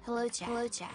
Hello chat. Hello chat.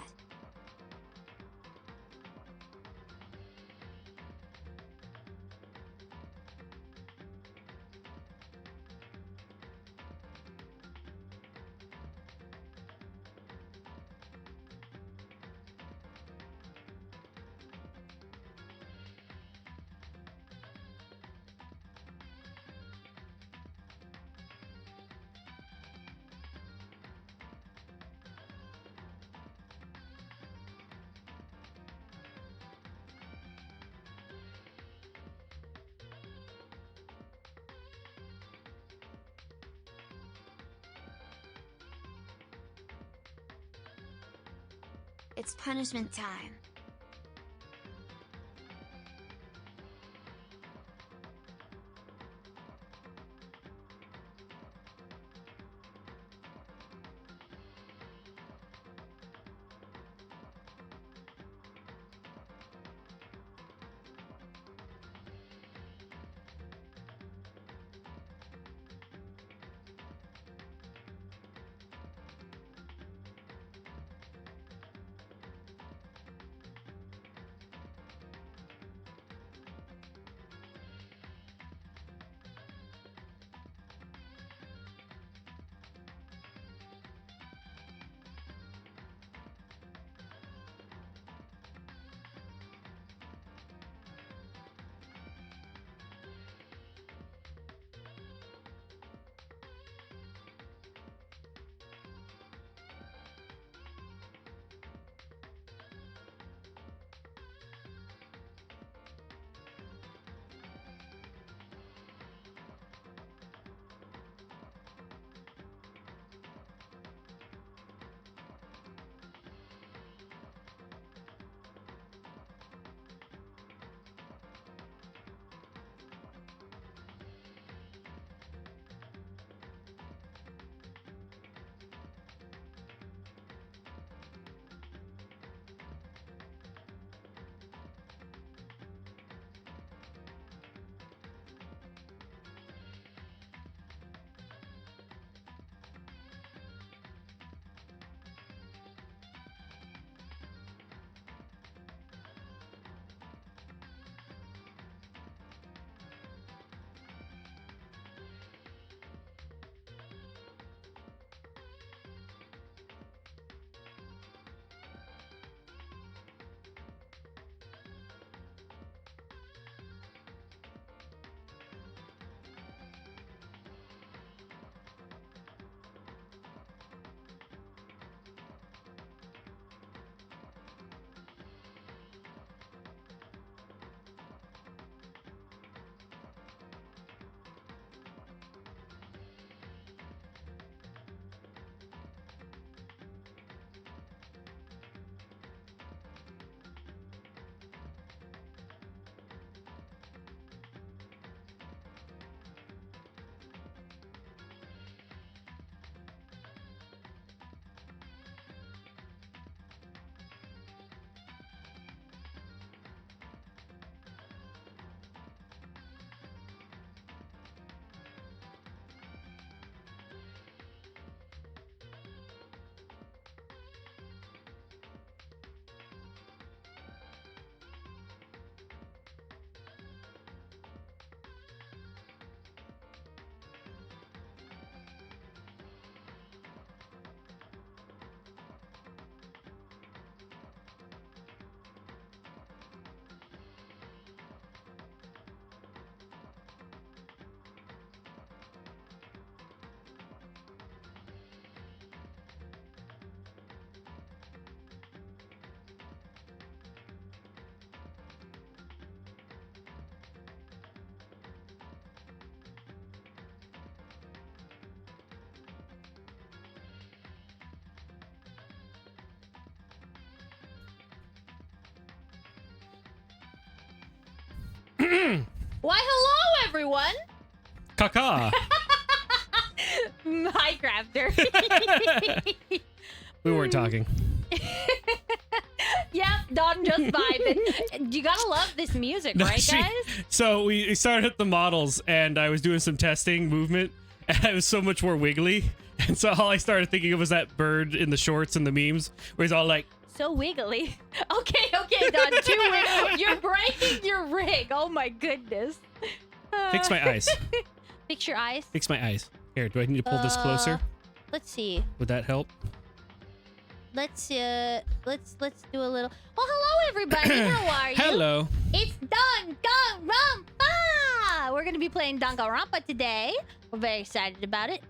It's punishment time. Why, hello, everyone! Kaka. Hi, Crafter. We weren't talking. Yep, Don just vibing. You gotta love this music, right, guys? So we started at the models, and I was doing some testing movement, and it was so much more wiggly. And so all I started thinking of was that bird in the shorts and the memes where he's all like, So wiggly. Okay, Don. Too wiggly. You're breaking your rig. Oh my goodness. fix my eyes. Fix your eyes. Fix my eyes. Here, do I need to pull this closer? Let's see. Would that help? Let's do a little. Well, hello everybody. How are you? Hello. It's Dangunrunpa. We're gonna be playing Dangunrunpa today. We're very excited about it.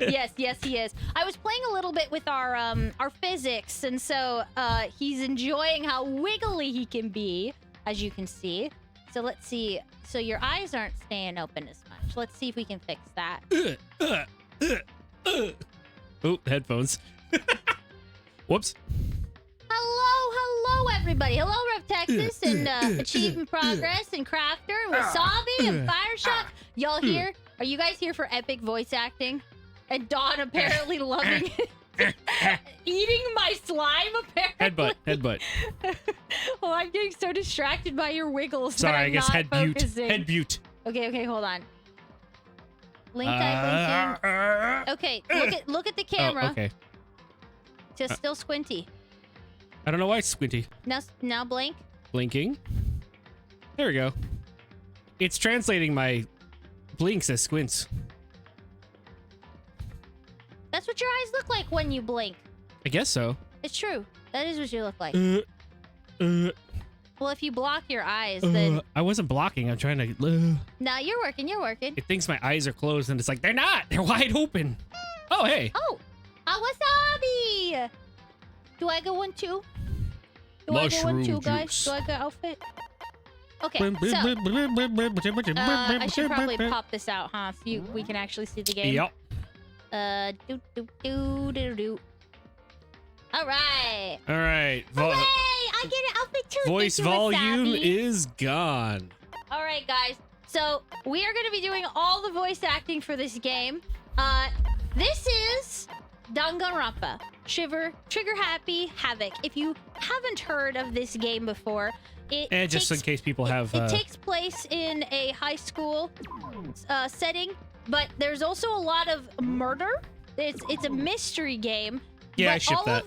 Yes, he is. I was playing a little bit with our physics, and so he's enjoying how wiggly he can be, as you can see. So let's see. So your eyes aren't staying open as much. Let's see if we can fix that. Oh, headphones. Whoops. Hello everybody. Hello Rev Texas and Achievement Progress and Crafter and Wasabi and Fireshot. Y'all here? Are you guys here for epic voice acting? And Dawn apparently loving eating my slime apparently. Headbutt. Well, I'm getting so distracted by your wiggles. Sorry, that I'm I guess not head butte. focusing. Head butte. Okay, hold on. Blink eye blinking. Okay, look at the camera. Oh, okay. Just still squinty. I don't know why it's squinty. Now blink. Blinking. There we go. It's translating my blinks as squints. That's what your eyes look like when you blink. I guess so. It's true. That is what you look like. Well, if you block your eyes, then... I wasn't blocking. I'm trying to... No, you're working. It thinks my eyes are closed, and it's like, they're not. They're wide open. Oh, hey. Oh, wasabi. Do I go one too? Mushroom guys? juice. Do I go outfit? Okay, so... I should probably pop this out, huh? So we can actually see the game. Yep. All right. All right. Hooray! I get an outfit too. Voice Thank you, volume Wasabi. is gone. All right, guys. So we are going to be doing all the voice acting for this game. This is Dangunrunpa. Trigger Happy Havoc. If you haven't heard of this game before, Just in case people have... It takes place in a high school setting, but there's also a lot of murder. It's a mystery game. Yeah, but I ship that.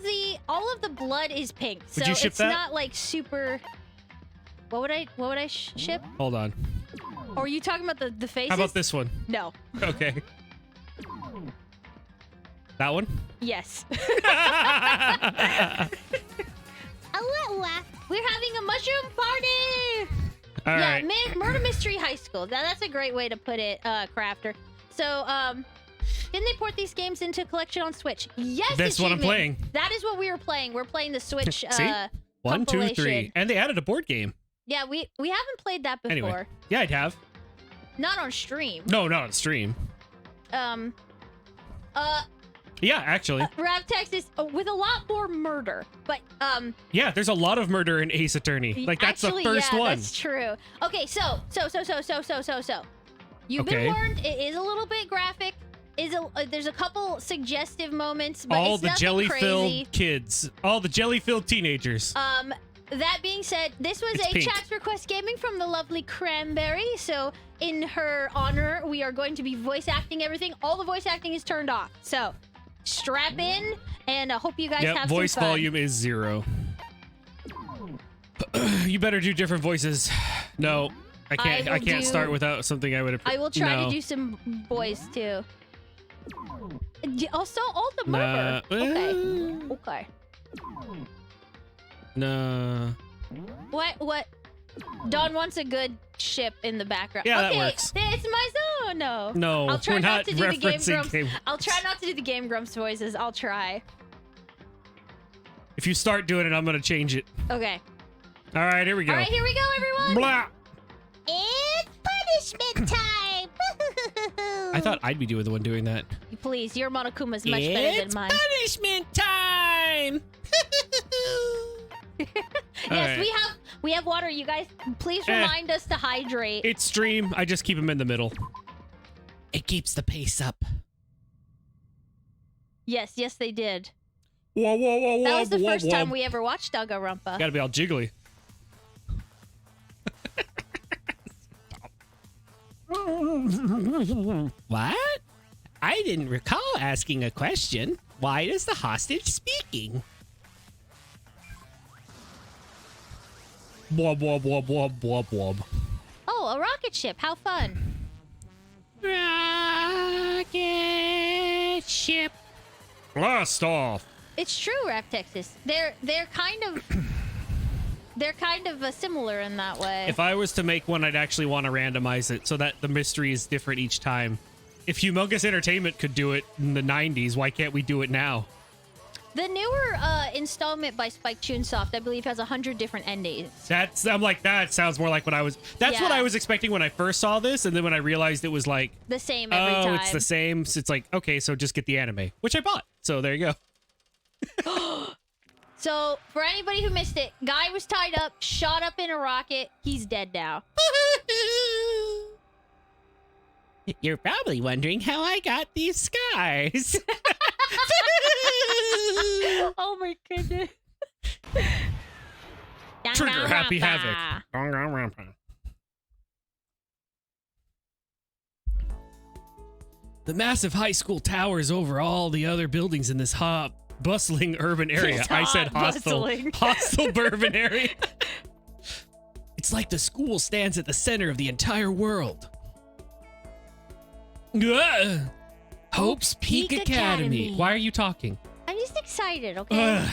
all of the blood is pink. Would so you ship it's that? not like super... What would I ship? Hold on. Or are you talking about the faces? How about this one? No. Okay. That one? Yes. We're having a mushroom party! All right. Murder Mystery High School. That's a great way to put it, Crafter. So, didn't they port these games into collection on Switch? Yes, That's what I'm Achievement. playing. That is what we were playing. We're playing the Switch, See? 1, 2, 3. compilation. And they added a board game. Yeah, we haven't played that before. Anyway. Yeah, I'd have. Not on stream. No, not on stream. Yeah, actually. Rav Texas with a lot more murder, but Yeah, there's a lot of murder in Ace Attorney. Like, that's actually, the first yeah, one. That's true. Okay, so. You've Okay. been warned. It is a little bit graphic. There's a couple suggestive moments, but All it's the nothing jelly-filled crazy. kids. All the jelly-filled teenagers. That being said, this was It's a pink. chat request gaming from the lovely Cranberry. So in her honor, we are going to be voice acting everything. All the voice acting is turned off. So strap in, and I hope you guys Yep, have voice some fun. volume is 0. You better do different voices. No, I can't. I can't start without something I would. I will try no. to do some voice too. Also, all the murder. Okay. No. What? Dawn wants a good ship in the background. Yeah, okay, that works. It's my zone. No. No, I'll try we're not not to do the Game referencing Grumps. Game. I'll try not to do the Game Grumps voices. I'll try. If you start doing it, I'm gonna change it. Okay. All right, here we go. All right, here we go, everyone. Blah. It's punishment time. I thought I'd be doing the one doing that. Please, your Monokuma's much better than mine. Punishment time. Yes, we have water. You guys, please remind us to hydrate. It's stream. I just keep them in the middle. It keeps the pace up. Yes, they did. Whoa. That was the first time we ever watched Dangunrunpa. Gotta be all jiggly. What? I didn't recall asking a question. Why is the hostage speaking? Wob, wob, wob, wob, wob, wob. Oh, a rocket ship. How fun. Rocket ship. Blast off. It's true, Rap Texas. They're kind of similar in that way. If I was to make one, I'd actually want to randomize it so that the mystery is different each time. If Humongous Entertainment could do it in the 90s, why can't we do it now? The newer installment by Spike Chunsoft, I believe, has 100 different endings. I'm like, that sounds more like what I was... That's what I was expecting when I first saw this, and then when I realized it was like... The same every time. Oh, it's the same. So it's like, okay, so just get the anime, which I bought. So there you go. So, for anybody who missed it, guy was tied up, shot up in a rocket. He's dead now. You're probably wondering how I got these scars. Oh my goodness. Trigger happy Havoc. Dangunrunpa. The massive high school towers over all the other buildings in this bustling urban area. I said hostile urban area. It's like the school stands at the center of the entire world. Hope's Peak Academy. Why are you talking? I'm just excited, okay?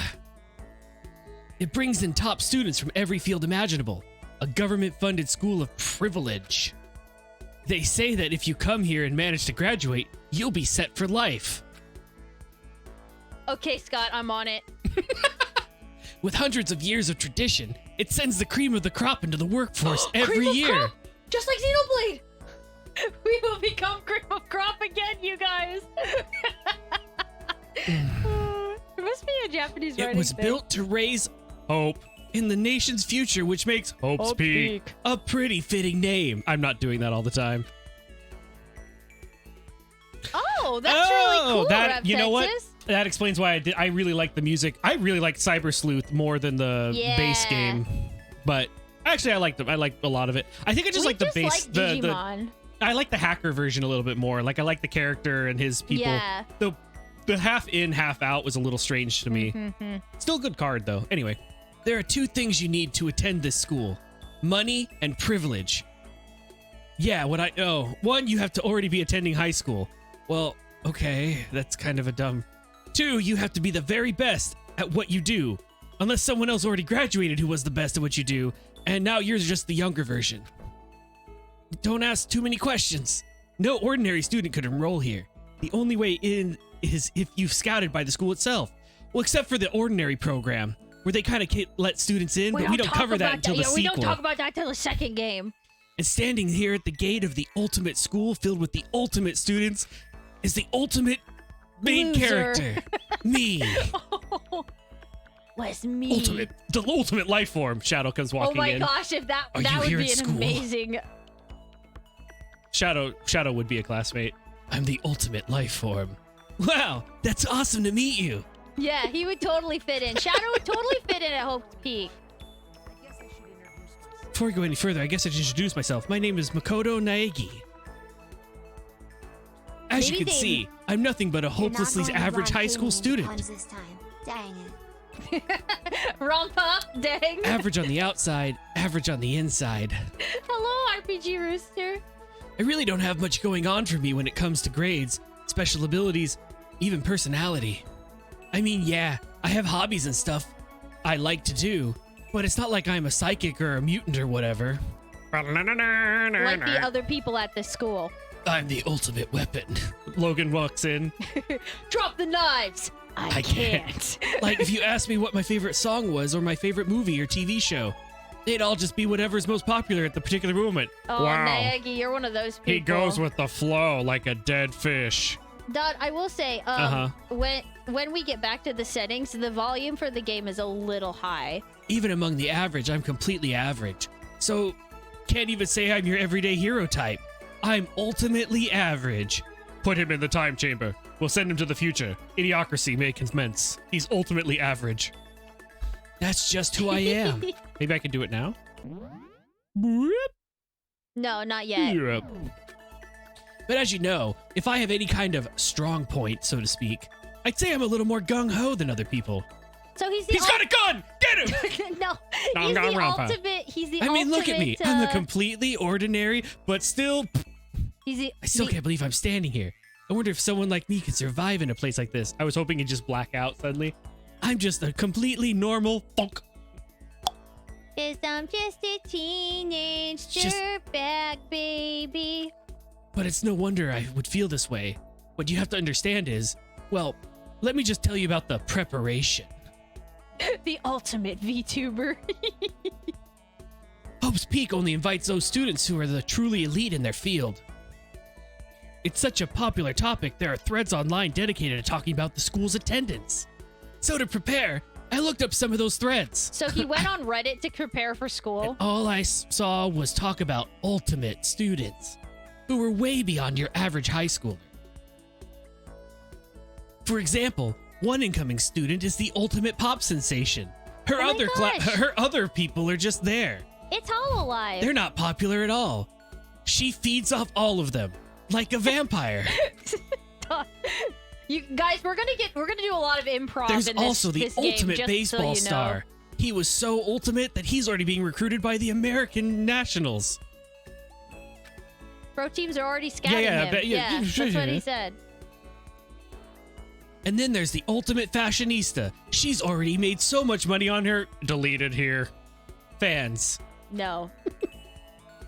It brings in top students from every field imaginable. A government-funded school of privilege. They say that if you come here and manage to graduate, you'll be set for life. Okay, Scott, I'm on it. With hundreds of years of tradition, it sends the cream of the crop into the workforce every year. Crop? Just like Xenoblade! We will become cream of crop again, you guys! It must be a Japanese writing It was thing. built to raise hope in the nation's future, which makes Hope's Peak a pretty fitting name. I'm not doing that all the time. Oh, that's really cool, Rev you know what? Texas. That explains why I really like the music. I really like Cyber Sleuth more than the base game. But actually, I like a lot of it. I think I just like the base. Like Digimon. I like the hacker version a little bit more. Like I like the character and his people. Yeah. The half in, half out was a little strange to me. Still a good card though. Anyway, there are two things you need to attend this school: money and privilege. Yeah, one, you have to already be attending high school. Well, okay, that's kind of a dumb. Two, you have to be the very best at what you do. Unless someone else already graduated who was the best at what you do, and now you're just the younger version. Don't ask too many questions. No ordinary student could enroll here. The only way in is if you've scouted by the school itself. Well, except for the ordinary program, where they kind of let students in, but we don't cover that until the sequel. We don't talk about that until the second game. And standing here at the gate of the ultimate school filled with the ultimate students is the ultimate main character. Me. Was me. The ultimate life form. Shadow comes walking in. Oh my gosh, if that would be an amazing... Shadow would be a classmate. I'm the ultimate life form. Wow, that's awesome to meet you. Yeah, he would totally fit in. Shadow would totally fit in at Hope's Peak. Before we go any further, I guess I should introduce myself. My name is Makoto Naegi. As you can see, I'm nothing but a hopelessly average high school student. This time. Dang it. Rompa, dang. Average on the outside, average on the inside. Hello, RPG Rooster. I really don't have much going on for me when it comes to grades, special abilities, even personality. I mean, yeah, I have hobbies and stuff I like to do, but it's not like I'm a psychic or a mutant or whatever. Like the other people at this school. I'm the ultimate weapon. Logan walks in. Drop the knives. I can't. Like, if you asked me what my favorite song was or my favorite movie or TV show, they'd all just be whatever's most popular at the particular moment. Oh, wow. Naegi, you're one of those people. He goes with the flow like a dead fish. Dot, I will say, when we get back to the settings, the volume for the game is a little high. Even among the average, I'm completely average. So, can't even say I'm your everyday hero type. I'm ultimately average. Put him in the time chamber. We'll send him to the future. Idiocracy may commence. He's ultimately average. That's just who I am. Maybe I can do it now? No, not yet. But as you know, if I have any kind of strong point, so to speak, I'd say I'm a little more gung-ho than other people. So he's got a gun! Get him! No, he's the ultimate. He's the ultimate. I mean, look at me. I'm a completely ordinary, but still... I still can't believe I'm standing here. I wonder if someone like me could survive in a place like this. I was hoping it'd just black out suddenly. I'm just a completely normal funk. Cause I'm just a teenage dirtbag baby. But it's no wonder I would feel this way. What you have to understand is, well, let me just tell you about the preparation. The ultimate VTuber. Hope's Peak only invites those students who are the truly elite in their field. It's such a popular topic, there are threads online dedicated to talking about the school's attendance. So to prepare, I looked up some of those threads. So he went on Reddit to prepare for school? And all I saw was talk about ultimate students who were way beyond your average high schooler. For example, one incoming student is the ultimate pop sensation. Her other people are just there. It's Hololive. They're not popular at all. She feeds off all of them like a vampire. You guys, we're gonna do a lot of improv. There's in this, also the ultimate baseball star. He was so ultimate that he's already being recruited by the American Nationals. Pro teams are already scouting him. That's what he said. And then there's the ultimate fashionista. She's already made so much money on her deleted here fans. No.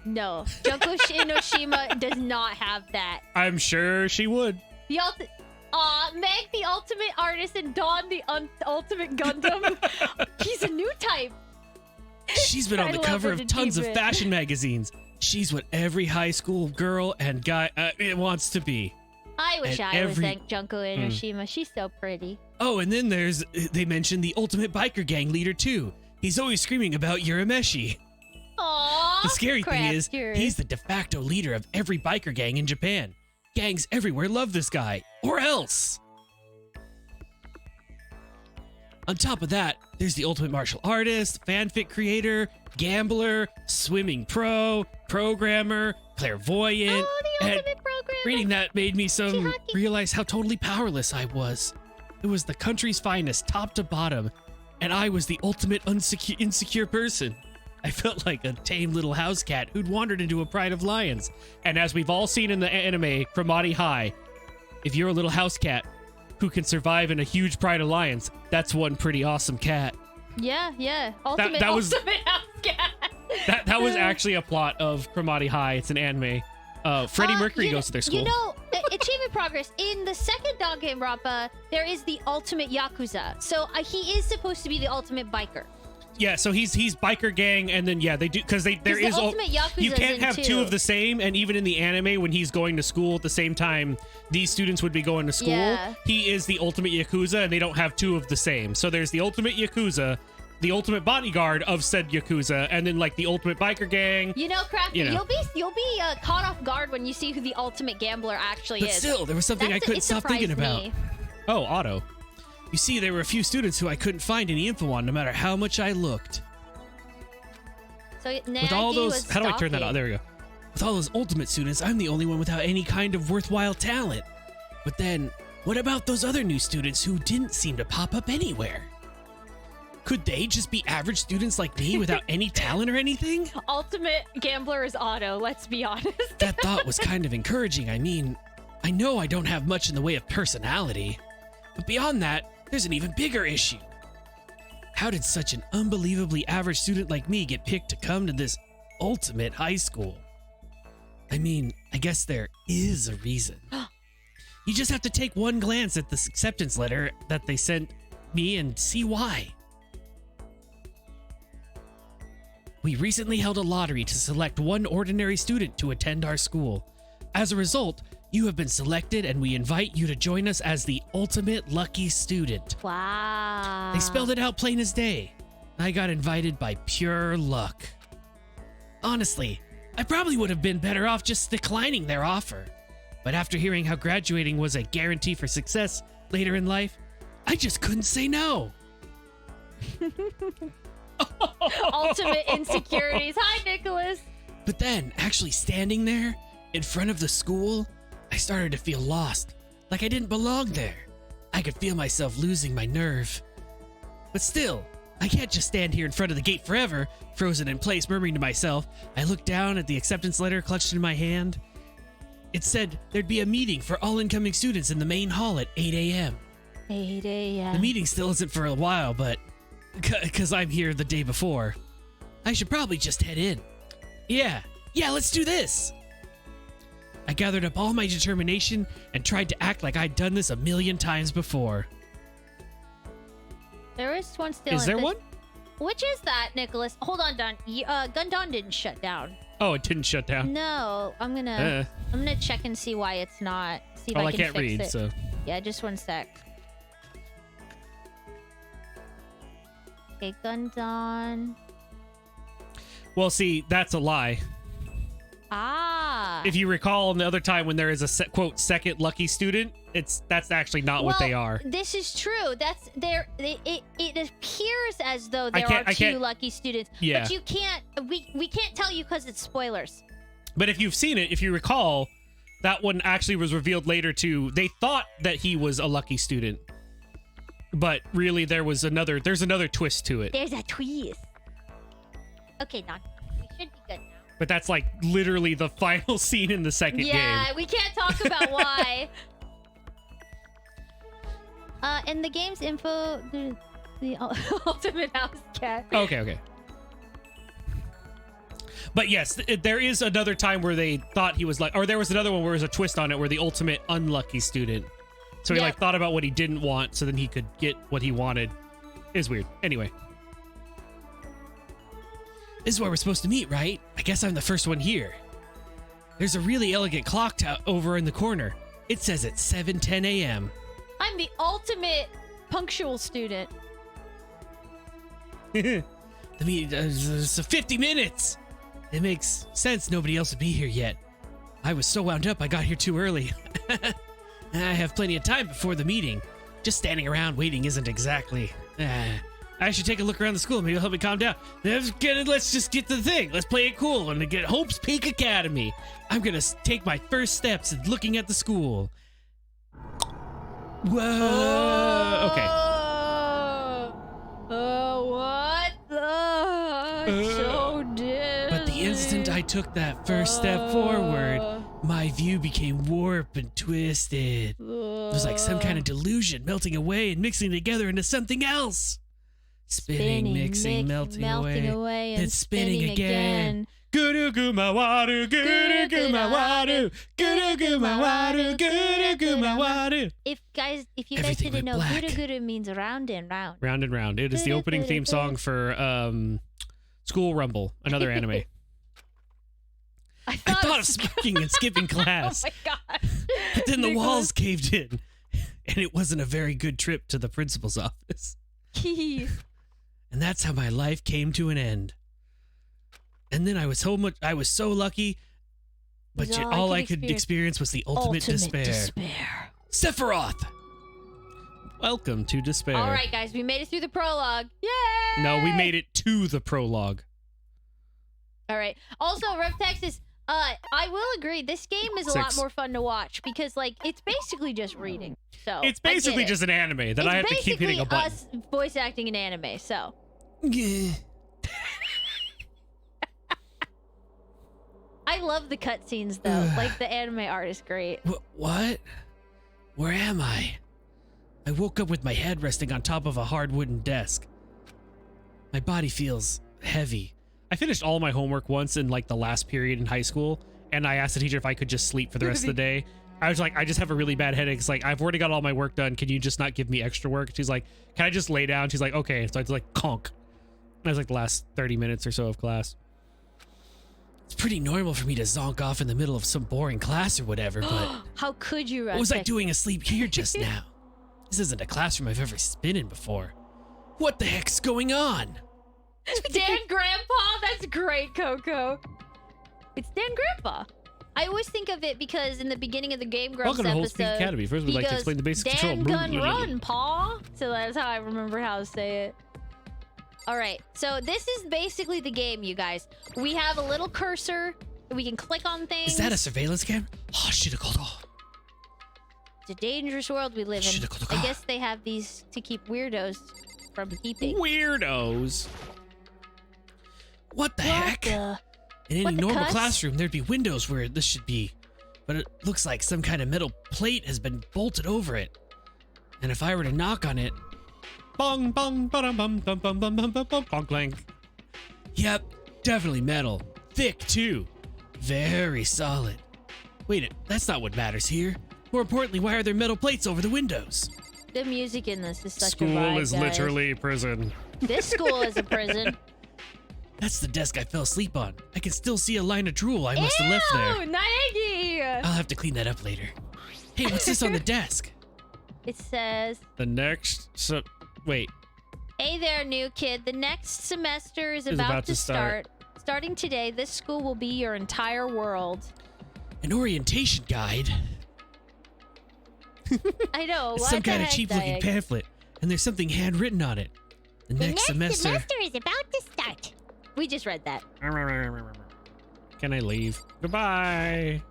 No. Junko Inoshima does not have that. I'm sure she would. Meg, the ultimate artist, and Dawn, the ultimate Gundam. He's a new type. She's been on the cover of tons of fashion magazines. She's what every high school girl and guy wants to be. I wish I was like Junko Inoshima. She's so pretty. Oh, and then they mentioned the ultimate biker gang leader too. He's always screaming about Urameshi. Aww. The scary thing is, he's the de facto leader of every biker gang in Japan. Gangs everywhere love this guy, or else. On top of that, there's the ultimate martial artist, fanfic creator, gambler, swimming pro, programmer, clairvoyant. Oh, the ultimate programmer. Reading that made me realize how totally powerless I was. It was the country's finest, top to bottom, and I was the ultimate insecure person. I felt like a tame little house cat who'd wandered into a pride of lions. And as we've all seen in the anime, Cromartie High, if you're a little house cat who can survive in a huge pride of lions, that's one pretty awesome cat. Yeah. Ultimate house cat. That was actually a plot of Cromartie High. It's an anime. Freddie Mercury goes to their school. You know, achievement progress. In the second Dangunrunpa, there is the ultimate Yakuza. So he is supposed to be the ultimate biker. Yeah, so he's biker gang, and then they do because there is ultimate Yakuza's you can't have in two of the same, and even in the anime when he's going to school at the same time, these students would be going to school. Yeah. He is the ultimate Yakuza, and they don't have two of the same. So there's the ultimate Yakuza, the ultimate bodyguard of said Yakuza, and then like the ultimate biker gang. You know, Crafty, you'll be caught off guard when you see who the ultimate gambler actually is. But still, there was something I couldn't stop thinking about. Oh, Otto. You see, there were a few students who I couldn't find any info on, no matter how much I looked. So with all those, how do I turn that on? There we go. With all those ultimate students, I'm the only one without any kind of worthwhile talent. But then, what about those other new students who didn't seem to pop up anywhere? Could they just be average students like me without any talent or anything? Ultimate gambler is Otto, let's be honest. That thought was kind of encouraging. I mean, I know I don't have much in the way of personality. But beyond that, there's an even bigger issue. How did such an unbelievably average student like me get picked to come to this ultimate high school? I mean, I guess there is a reason. You just have to take one glance at this acceptance letter that they sent me and see why. We recently held a lottery to select one ordinary student to attend our school. As a result, you have been selected and we invite you to join us as the ultimate lucky student. Wow. They spelled it out plain as day. I got invited by pure luck. Honestly, I probably would have been better off just declining their offer. But after hearing how graduating was a guarantee for success later in life, I just couldn't say no. Ultimate insecurities. Hi, Nicholas. But then, actually standing there in front of the school, I started to feel lost, like I didn't belong there. I could feel myself losing my nerve. But still, I can't just stand here in front of the gate forever, frozen in place, murmuring to myself. I looked down at the acceptance letter clutched in my hand. It said there'd be a meeting for all incoming students in the main hall at 8 a.m. 8 a.m. The meeting still isn't for a while, but because I'm here the day before, I should probably just head in. Yeah, let's do this. I gathered up all my determination and tried to act like I'd done this a million times before. There is one still. Is there one? Which is that, Nicholas? Hold on, Don. Gundon didn't shut down. Oh, it didn't shut down. No, I'm gonna check and see why it's not. See if Well, I I can can't fix read, it. so. Yeah, just one sec. Okay, Gundon. Well, see, that's a lie. Ah. If you recall, the other time when there is a quote second lucky student, that's actually not what they are. This is true. That's there. It appears as though there I are two can't- lucky students, Yeah. but you can't. We can't tell you because it's spoilers. But if you've seen it, if you recall, that one actually was revealed later too. They thought that he was a lucky student, but really there's another twist to it. There's a twist. Okay, Don. We should be good now. But that's like literally the final scene in the second game. Yeah, we can't talk about why. In the game's info, the ultimate house cat. Okay. But yes, there is another time where they thought he was like, or there was another one where there was a twist on it where the ultimate unlucky student. So he like thought about what he didn't want so then he could get what he wanted. It's weird. Anyway. This is where we're supposed to meet, right? I guess I'm the first one here. There's a really elegant clock over in the corner. It says it's 7:10 a.m. I'm the ultimate punctual student. The meeting is 50 minutes. It makes sense nobody else would be here yet. I was so wound up I got here too early. I have plenty of time before the meeting. Just standing around waiting isn't exactly... I should take a look around the school. Maybe it'll help me calm down. Let's just get to the thing. Let's play it cool and get Hope's Peak Academy. I'm going to take my first steps in looking at the school. Whoa. Okay. What? So dead. But the instant I took that first step forward, my view became warped and twisted. It was like some kind of delusion melting away and mixing together into something else. Spinning, mixing, melting away, and then spinning again. Goo my water, goo my water, goo my water, goo my water. If you guys Everything didn't know, went black. Guru Guru means round and round. Round and round. It is the opening theme song for School Rumble, another anime. I I thought thought of smoking and skipping class. Oh my god. But then the Nicholas. walls caved in, and it wasn't a very good trip to the principal's office. And that's how my life came to an end. And then I was so lucky, but Was yet all all I I could could experience was the ultimate despair. Sephiroth! Welcome to despair. All right, guys, we made it through the prologue. Yay! No, we made it to the prologue. All right. Also, Rev Texas, I will agree. This game is a lot 6. more fun to watch because, like, it's basically just reading. So It's I get basically it. just an anime that I have to keep hitting a button. It's basically us voice acting in anime. So Yeah. I love the cutscenes though. Like the anime art is great. What? Where am I? I woke up with my head resting on top of a hard wooden desk. My body feels heavy. I finished all my homework once in like the last period in high school, and I asked the teacher if I could just sleep for the rest of the day. I was like, I just have a really bad headache. It's like, I've already got all my work done. Can you just not give me extra work? She's like, can I just lay down? She's like, okay. So I was like, conk. That was like the last 30 minutes or so of class. It's pretty normal for me to zonk off in the middle of some boring class or whatever, but How could you, Rev what was I Texas? doing asleep here just now? This isn't a classroom I've ever been in before. What the heck's going on? Dan Grandpa? That's great, Coco. It's Dan Grandpa. I always think of it because in the beginning of the Game Grumps Welcome to Whole episode, Speed Academy. First, we'd he like to goes, explain the basic Dan control. Gun Run, Paw. So that's how I remember how to say it. All right, so this is basically the game, you guys. We have a little cursor. We can click on things. Is that a surveillance camera? Oh, shit, I called off. It's a dangerous world we live in. I guess they have these to keep weirdos from peeping. Weirdos. What the heck? In any What the normal cuss? classroom, there'd be windows where this should be. But it looks like some kind of metal plate has been bolted over it. And if I were to knock on it... Bong, bong, ba-dum, bum, bum, bum, bum, bum, bum, bum, bong, clank. Yep, definitely metal. Thick, too. Very solid. Wait, that's not what matters here. More importantly, why are there metal plates over the windows? The music in this is such School a vibe, is guys. literally prison. This school is a prison. That's the desk I fell asleep on. I can still see a line of drool I must have left there. Ew, Naegi! I'll have to clean that up later. Hey, what's this on the desk? It says, The next... wait. hey there, new kid. The next semester is about to start. Starting today, this school will be your entire world. An orientation guide? I know. It's What some the kind of heck, cheap-looking Naegi? pamphlet, and there's something handwritten on it. The next semester... is about to start. We just read that. Can I leave? Goodbye.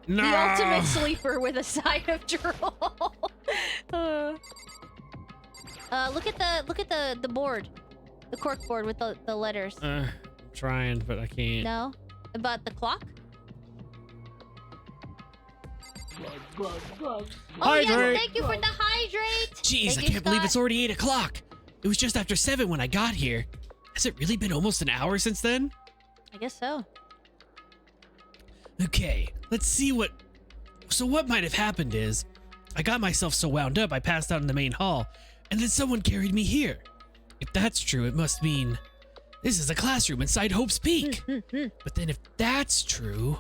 No. The ultimate sleeper with a side of drool. Look at the board, the cork board with the letters. I'm trying, but I can't. No, about the clock. Oh Hydrate. yes, thank you for the hydrate. Jeez, Thank I you, can't believe Scott. it's already 8 o'clock. It was just after 7 when I got here. Has it really been almost an hour since then? I guess so. Okay, let's see what... So what might have happened is, I got myself so wound up I passed out in the main hall, and then someone carried me here. If that's true, it must mean this is a classroom inside Hope's Peak. But then if that's true,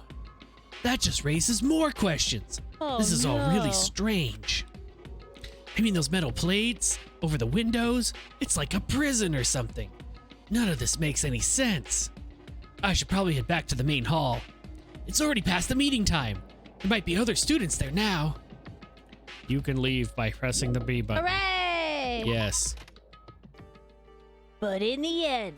that just raises more questions. Oh, This is all really no. strange. I mean, those metal plates over the windows, it's like a prison or something. None of this makes any sense. I should probably head back to the main hall. It's already past the meeting time. There might be other students there now. You can leave by pressing the B button. Hooray! Yes. But in the end,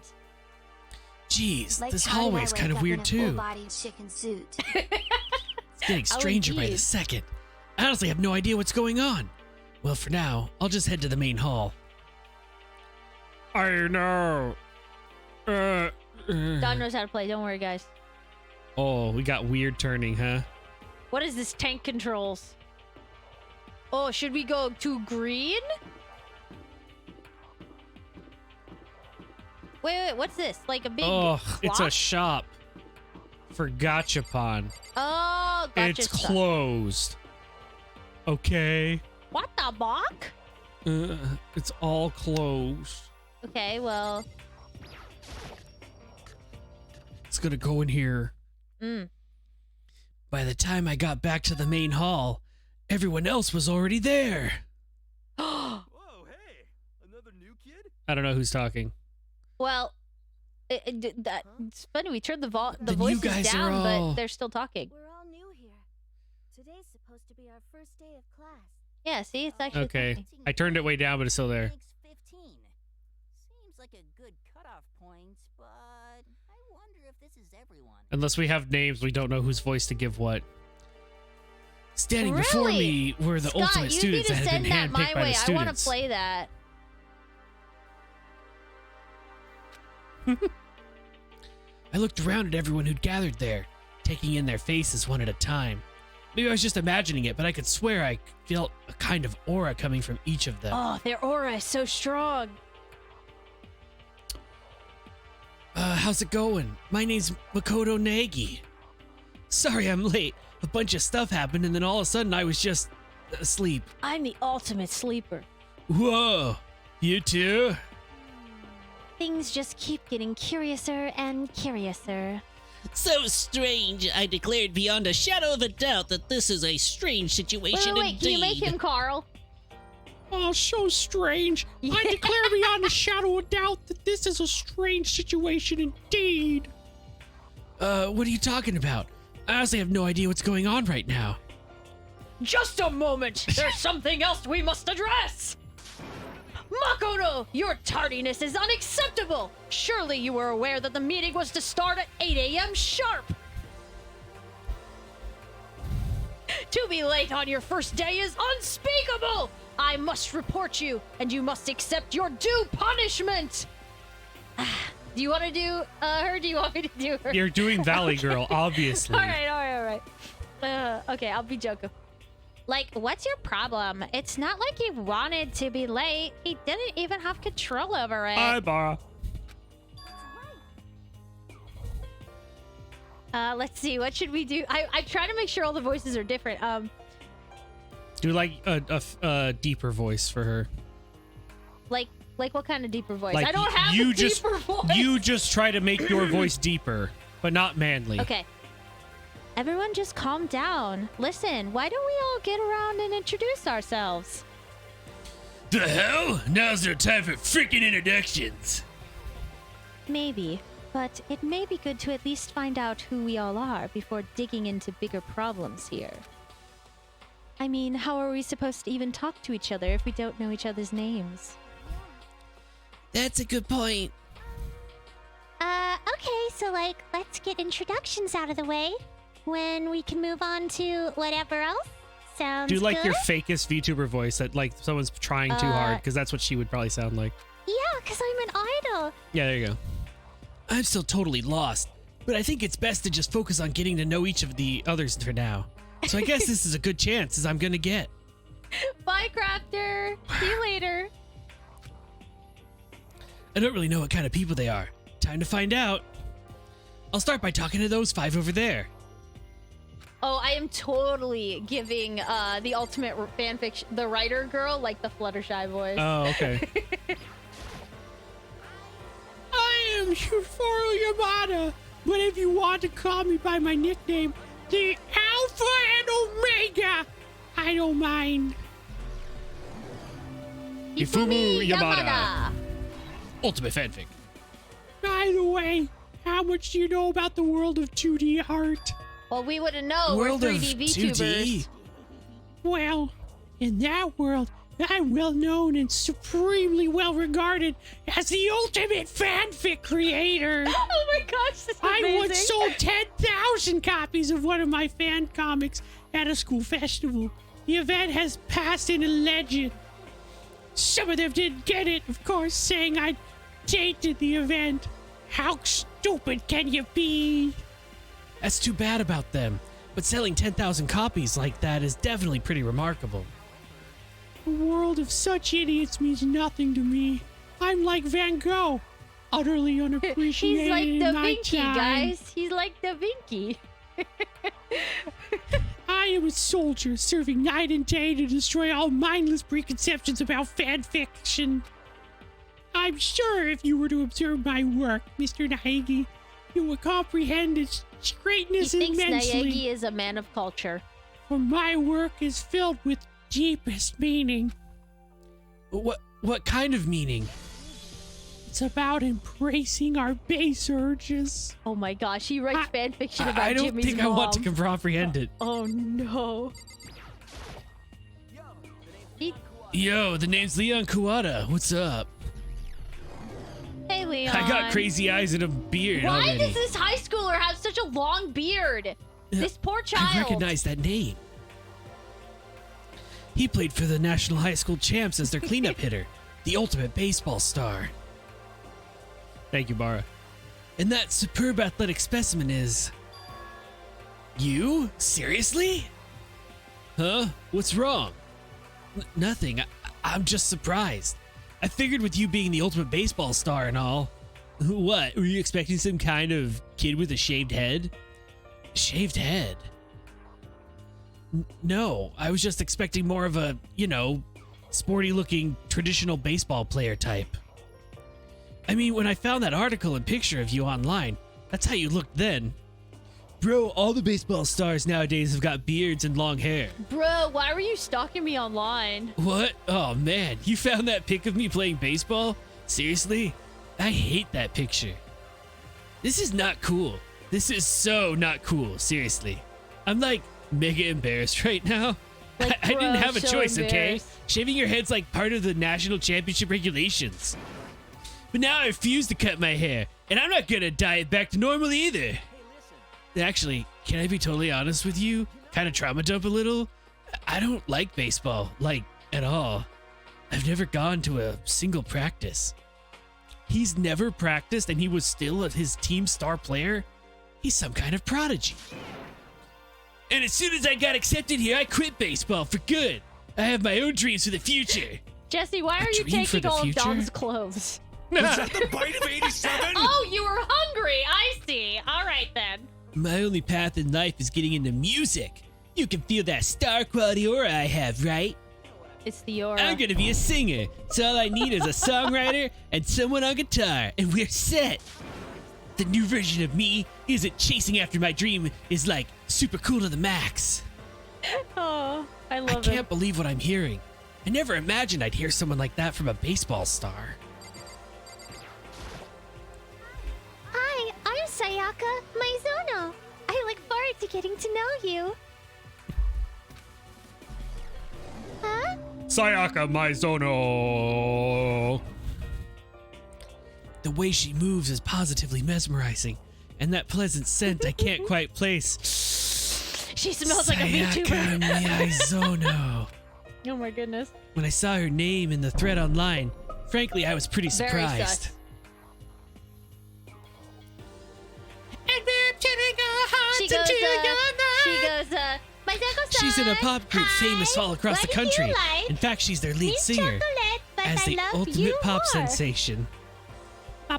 Jeez, Like this Charlie hallway I is wake kind of up in weird a too. full-bodied chicken suit. It's getting stranger by the indeed. second. I honestly have no idea what's going on. Well, for now, I'll just head to the main hall. I know. Don knows how to play. Don't worry, guys. Oh, we got weird turning, huh? What is this tank controls? Oh, should we go to green? Wait, what's this? Like a big Oh, it's a clock? shop for Gachapon. Oh, gotcha. It's stuff. closed. Okay. What the fuck? It's all closed. Okay, well. It's gonna go in here. Mm. By the time I got back to the main hall, everyone else was already there. Whoa, hey! Another new kid? I don't know who's talking. Well, it's funny. We turned the Then you voices guys down, are all- but they're still talking. We're all new here. Today's supposed to be our first day of class. Yeah, see, it's actually Okay. talking. I turned it way down, but it's still there. Thanks 15. Seems like a good cutoff point, but I wonder if this is everyone. Unless we have names, we don't know whose voice to give what. Standing before Really? me were the Scott, ultimate you students need that to had been send that my handpicked by way. the I students. want to play that. I looked around at everyone who'd gathered there, taking in their faces one at a time. Maybe I was just imagining it, but I could swear I felt a kind of aura coming from each of them. Oh, their aura is so strong. How's it going? My name's Makoto Nagi. Sorry I'm late. A bunch of stuff happened and then all of a sudden I was just asleep. I'm the ultimate sleeper. Whoa, you too? Things just keep getting curiouser and curiouser. So strange, I declared beyond a shadow of a doubt that this is a strange situation Wait, indeed. can you make him Carl? Oh, so strange. I declare beyond a shadow of doubt that this is a strange situation indeed. What are you talking about? I honestly have no idea what's going on right now. Just a moment. There's something else we must address. Makoto, your tardiness is unacceptable. Surely you were aware that the meeting was to start at 8 a.m. sharp. To be late on your first day is unspeakable! I must report you, and you must accept your due punishment! Do you want to do her? Do you want me to do her? You're doing Valley Girl, obviously. All right. Okay, I'll be joking. Like, what's your problem? It's not like he wanted to be late. He didn't even have control over it. Hi, Bara. Let's see. What should we do? I try to make sure all the voices are different. Do like a deeper voice for her. Like what kind of deeper voice? Like I don't have a deeper voice. You just try to make your voice deeper, but not manly. Okay. Everyone just calm down. Listen, why don't we all get around and introduce ourselves? The hell? Now's no time for freaking introductions. Maybe, but it may be good to at least find out who we all are before digging into bigger problems here. I mean, how are we supposed to even talk to each other if we don't know each other's names? That's a good point. Okay, so let's get introductions out of the way. When we can move on to whatever else. Sounds Do like good? your fakest VTuber voice that like someone's trying too hard, because that's what she would probably sound like. Yeah, because I'm an idol. Yeah, there you go. I'm still totally lost, but I think it's best to just focus on getting to know each of the others for now. So I guess this is a good chance, as I'm gonna get. Bye, Crafter. See you later. I don't really know what kind of people they are. Time to find out. I'll start by talking to those 5 over there. Oh, I am totally giving the ultimate fanfiction, the writer girl, like the Fluttershy voice. Oh, okay. I am Shufaro Yamada, but if you want to call me by my nickname, the Alpha and Omega, I don't mind. Ifumi Yamada. Ultimate fanfic. By the way, how much do you know about the world of 2D art? Well, we wouldn't know. World We're of 3D 2D. VTubers. Well, in that world, I'm well known and supremely well regarded as the ultimate fanfic creator. Oh my gosh, this is I amazing. once sold 10,000 copies of one of my fan comics at a school festival. The event has passed into legend. Some of them didn't get it, of course, saying I tainted the event. How stupid can you be? That's too bad about them. But selling 10,000 copies like that is definitely pretty remarkable. A world of such idiots means nothing to me. I'm like Van Gogh, utterly unappreciated He's like in Da my Vinci, time. guys. He's like Da Vinci. I am a soldier serving night and day to destroy all mindless preconceptions about fan fiction. I'm sure if you were to observe my work, Mr. Naegi, you would comprehend its He greatness thinks immensely. Naegi is a man of culture. For my work is filled with deepest meaning. What kind of meaning? It's about embracing our base urges. Oh my gosh, he writes fanfiction about I don't Jimmy's think mom. I want to comprehend it. Oh no. Yo, the name's Leon Kuwata. What's up? Hey, Leon. I got crazy eyes and a beard Why already. does this high schooler have such a long beard? This poor child. I recognize that name. He played for the National High School Champs as their cleanup hitter, the ultimate baseball star. Thank you, Bara. And that superb athletic specimen is... You? Seriously? Huh? What's wrong? Nothing. I'm just surprised. I figured with you being the ultimate baseball star and all. What? Were you expecting some kind of kid with a shaved head? Shaved head? No, I was just expecting more of a, sporty looking traditional baseball player type. I mean, when I found that article and picture of you online, that's how you looked then. Bro, all the baseball stars nowadays have got beards and long hair. Bro, why were you stalking me online? What? Oh man, you found that pic of me playing baseball? Seriously? I hate that picture. This is not cool. This is so not cool, seriously. I'm like mega embarrassed right now. Like, I didn't bro, have a so choice, okay? embarrassed. Shaving your head's like part of the national championship regulations. But now I refuse to cut my hair, and I'm not gonna dye it back to normal either. Actually, can I be totally honest with you? kind of trauma dump a little. I don't like baseball, like, at all. I've never gone to a single practice. He's never practiced and he was still his team star player? He's some kind of prodigy. And as soon as I got accepted here, I quit baseball for good. I have my own dreams for the future. Jesse, why are you dream for taking the all future? of Dom's clothes? Was that the bite of 87? Oh, you were hungry. I see. All right, then. My only path in life is getting into music. You can feel that star quality aura I have, right? It's the aura. I'm gonna be a singer, so all I need is a songwriter and someone on guitar, and we're set. The new version of me isn't chasing after my dream, is like super cool to the max. Oh, I I love can't it. believe what I'm hearing. I never imagined I'd hear someone like that from a baseball star. Hi, I'm Sayaka Maizono. I look forward to getting to know you. Huh? Sayaka Maizono. The way she moves is positively mesmerizing, and that pleasant scent I can't quite place. She smells like a Sayaka VTuber. Maizono. Oh my goodness. When I saw her name in the thread online, frankly, I was pretty Very surprised. sus. She goes, Maizako-san. She's in a pop group famous all across the What do you country. like? In fact, she's their lead Mint singer chocolate, but as I the love ultimate you pop more. sensation. Yeah,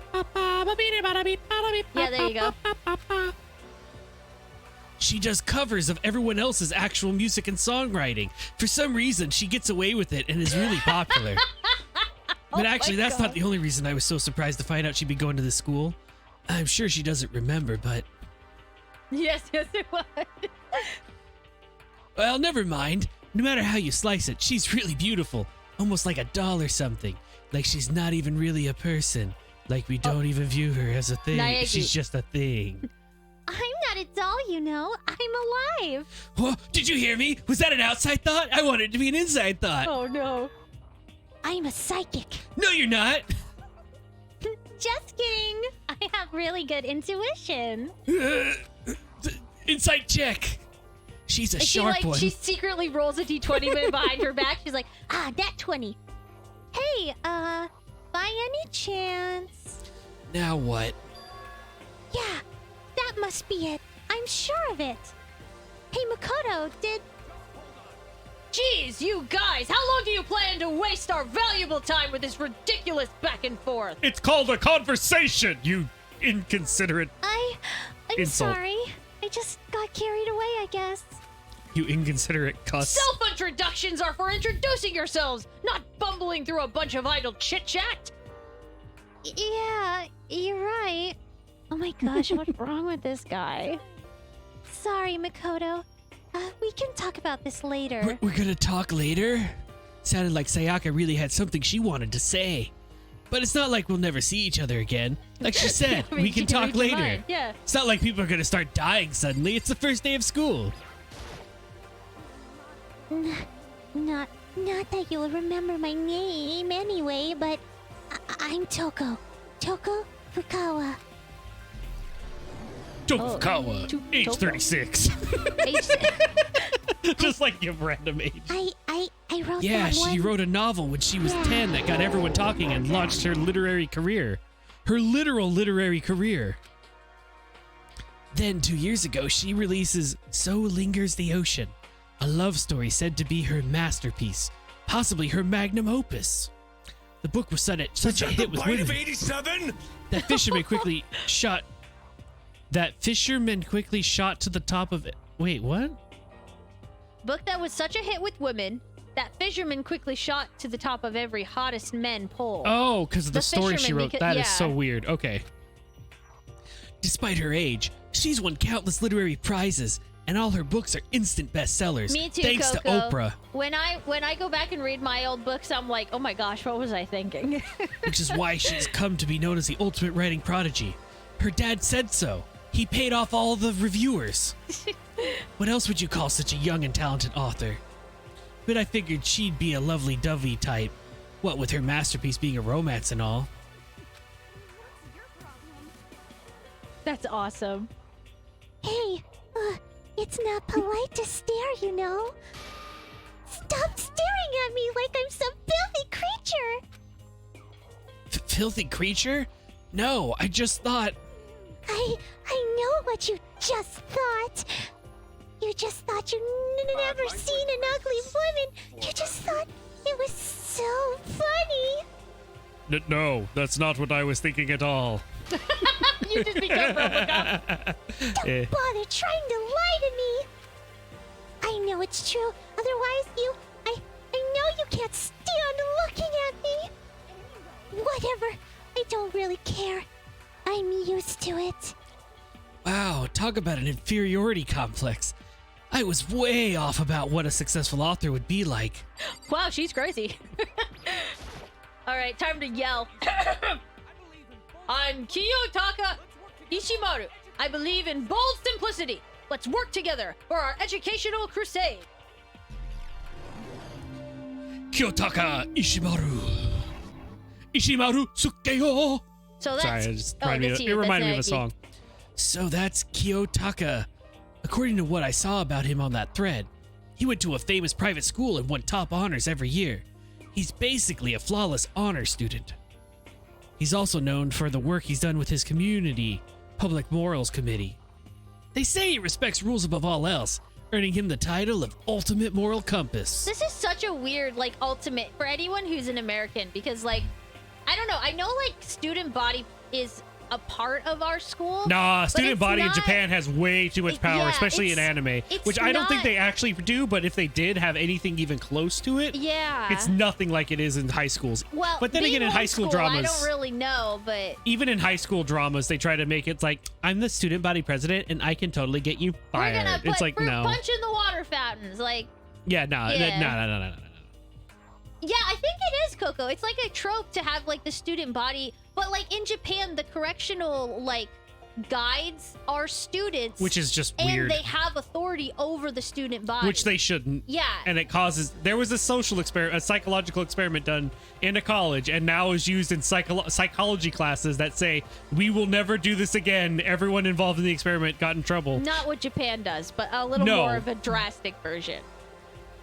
there you go. She does covers of everyone else's actual music and songwriting. For some reason, she gets away with it and is really popular. But actually, that's not the only reason I was so surprised to find out she'd be going to this school. I'm sure she doesn't remember, but... Yes, it was. Well, never mind. No matter how you slice it, she's really beautiful. Almost like a doll or something. Like she's not even really a person. Like we don't even view her as a thing. Naegi. She's just a thing. I'm not a doll, you know. I'm alive. Whoa, did you hear me? Was that an outside thought? I wanted it to be an inside thought. Oh no. I'm a psychic. No, you're not. Just kidding. I have really good intuition. Insight check. She's a And she sharp one. she secretly rolls a d20 behind her back. She's like, Ah, that 20. Hey, by any chance? Now what? Yeah, that must be it. I'm sure of it. Hey, Makoto, "Geez, you guys, how long do you plan to waste our valuable time with this ridiculous back and forth?" It's called a conversation, you inconsiderate. I'm Insult. sorry. I just got carried away, I guess. You inconsiderate cuss. Self-introductions are for introducing yourselves, not bumbling through a bunch of idle chit-chat. Yeah, you're right. Oh my gosh, what's wrong with this guy? Sorry, Makoto. We can talk about this later. We're gonna talk later? Sounded like Sayaka really had something she wanted to say. But it's not like we'll never see each other again. Like she said, I mean, we she can can talk read your later. mind, yeah. It's not like people are gonna start dying suddenly. It's the first day of school. Not that you'll remember my name anyway, but I'm Toko. Toko Fukawa. Tokugawa, To- age Toko. 36. Age- Just like you have random age. I wrote Yeah, that she one. wrote a novel when she was 10 that got everyone talking and launched her literary career. Her literal literary career. Then 2 years ago, she releases So Lingers the Ocean, a love story said to be her masterpiece, possibly her magnum opus. The book was such a hit with bite of women 87? that fisherman quickly shot to the top of it. Wait, what? Book that was such a hit with women that fisherman quickly shot to the top of every hottest men poll. Oh, because of the The story she fisherman, wrote. because- That is yeah. so weird. Okay. Despite her age, she's won countless literary prizes, and all her books are instant bestsellers. Me too, thanks Coco. to Oprah, When I go back and read my old books, I'm like, oh my gosh, what was I thinking? which is why she's come to be known as the ultimate writing prodigy. Her dad said so. He paid off all the reviewers. What else would you call such a young and talented author? But I figured she'd be a lovely-dovey type. What with her masterpiece being a romance and all. That's awesome. Hey, It's not polite to stare, you know. Stop staring at me like I'm some filthy creature. Filthy creature? No, I just thought... I know what you just thought. You just thought you'd never seen an ugly woman. You just thought it was so funny. No, that's not what I was thinking at all. You just become Robocop. Don't bother trying to lie to me. I know it's true. Otherwise, I know you can't stand looking at me. Whatever. I don't really care. I'm used to it. Wow, talk about an inferiority complex. I was way off about what a successful author would be like. Wow, she's crazy. All right, time to yell. I'm Kiyotaka Ishimaru. I believe in bold simplicity. Let's work together for our educational crusade. Kiyotaka Ishimaru. Ishimaru Sukeyo. So that's... Sorry, it just oh, reminded that's me, you. it reminded me of a That's song. So that's Kiyotaka. According to what I saw about him on that thread, he went to a famous private school and won top honors every year. He's basically a flawless honor student. He's also known for the work he's done with his community public morals committee. They say he respects rules above all else, earning him the title of Ultimate Moral Compass. This is such a weird, like, ultimate for anyone who's an American because, like, I don't know. I know, like, student body is a part of our school. Nah, but student it's body in not- Japan has way too much power, yeah, especially in it's- anime, it's which I don't think not- they actually do, but if they did have anything even close to it, Yeah. it's nothing like it is in high schools. well, but then being again, in old high school I dramas, don't really know, but even in high school dramas, they try to make it like, I'm the student body president and I can totally get you we're fired. gonna put It's like, fruit no. punch in the water fountains. Like, Yeah, no. Yeah. yeah, I think it is, Coco. It's like a trope to have, like, the student body. But, like, in Japan, the correctional, like, guides are students. Which is just and weird. they have authority over the student body. Which they shouldn't. Yeah. And it causes, there was a psychological experiment done in a college and now is used in psychology classes that say, we will never do this again. Everyone involved in the experiment got in trouble. Not what Japan does, but a little No. more of a drastic version.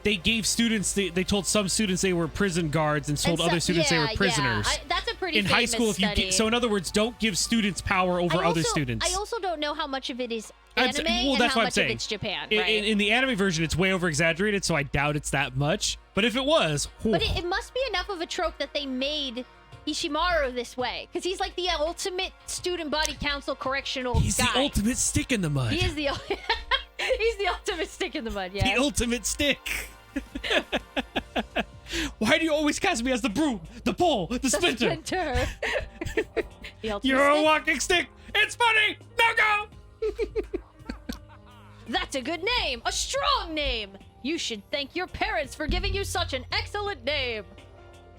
They gave students, they told some students they were prison guards and told And other students they were yeah, prisoners. that's a pretty In high famous school, if you study. get, so in other words, don't give students power over I other also- students. I also don't know how much of it is I'm anime well, and that's how what I'm much saying. of it's Japan, In- right? in the anime version, it's way over exaggerated, so I doubt it's that much. But if it was, But it must be enough of a trope that they made Ishimaru this way, because he's like the ultimate student body council correctional He's guy. the ultimate stick in the mud. He is the he's the ultimate stick in the mud. Yeah. the ultimate stick. Why do you always cast me as the broom, the pole, the splinter? Splinter. The ultimate You're a stick. walking stick. It's funny. Now go. That's a good name. A strong name. You should thank your parents for giving you such an excellent name.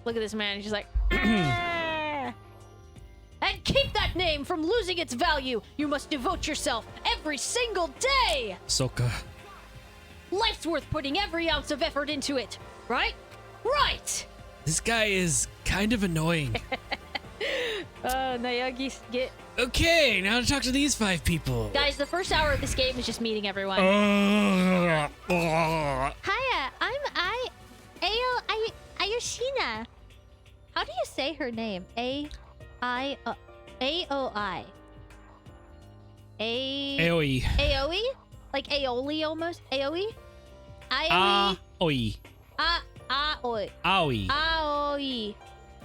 Look at this man. He's just like. "Ah." And keep that name from losing its value. You must devote yourself every single day. Soka. Life's worth putting every ounce of effort into it. Right? Right. This guy is kind of annoying. Nayagi, get. Okay, now to talk to these 5 people. Guys, the first hour of this game is just meeting everyone. Oh. Hiya, I'm Ayoshina. How do you say her name? A-O-I. Aoi. Aoi? Like aioli almost? Aoi? Ah. Aoi. Oi. Aoi. Aoi. Aoi.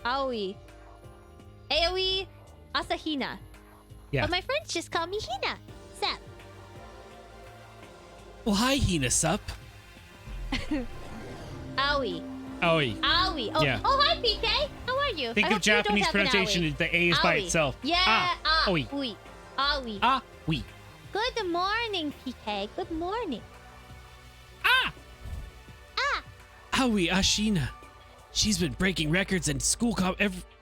Aoi. Aoi Asahina. Yeah. But my friends just call me Hina. Sup? Well, hi, Hina Sup. Aoi. Aoi. Aoi. Oh, Yeah. oh, hi, PK. How are you? Think I of hope you don't Japanese have an pronunciation. aoi. The A is by Aoi. itself. Yeah. Ah. Oi. Aoi. Aoi. Ah. Oui. Good morning, PK. Good morning. Aoi Ashina. She's been breaking records in school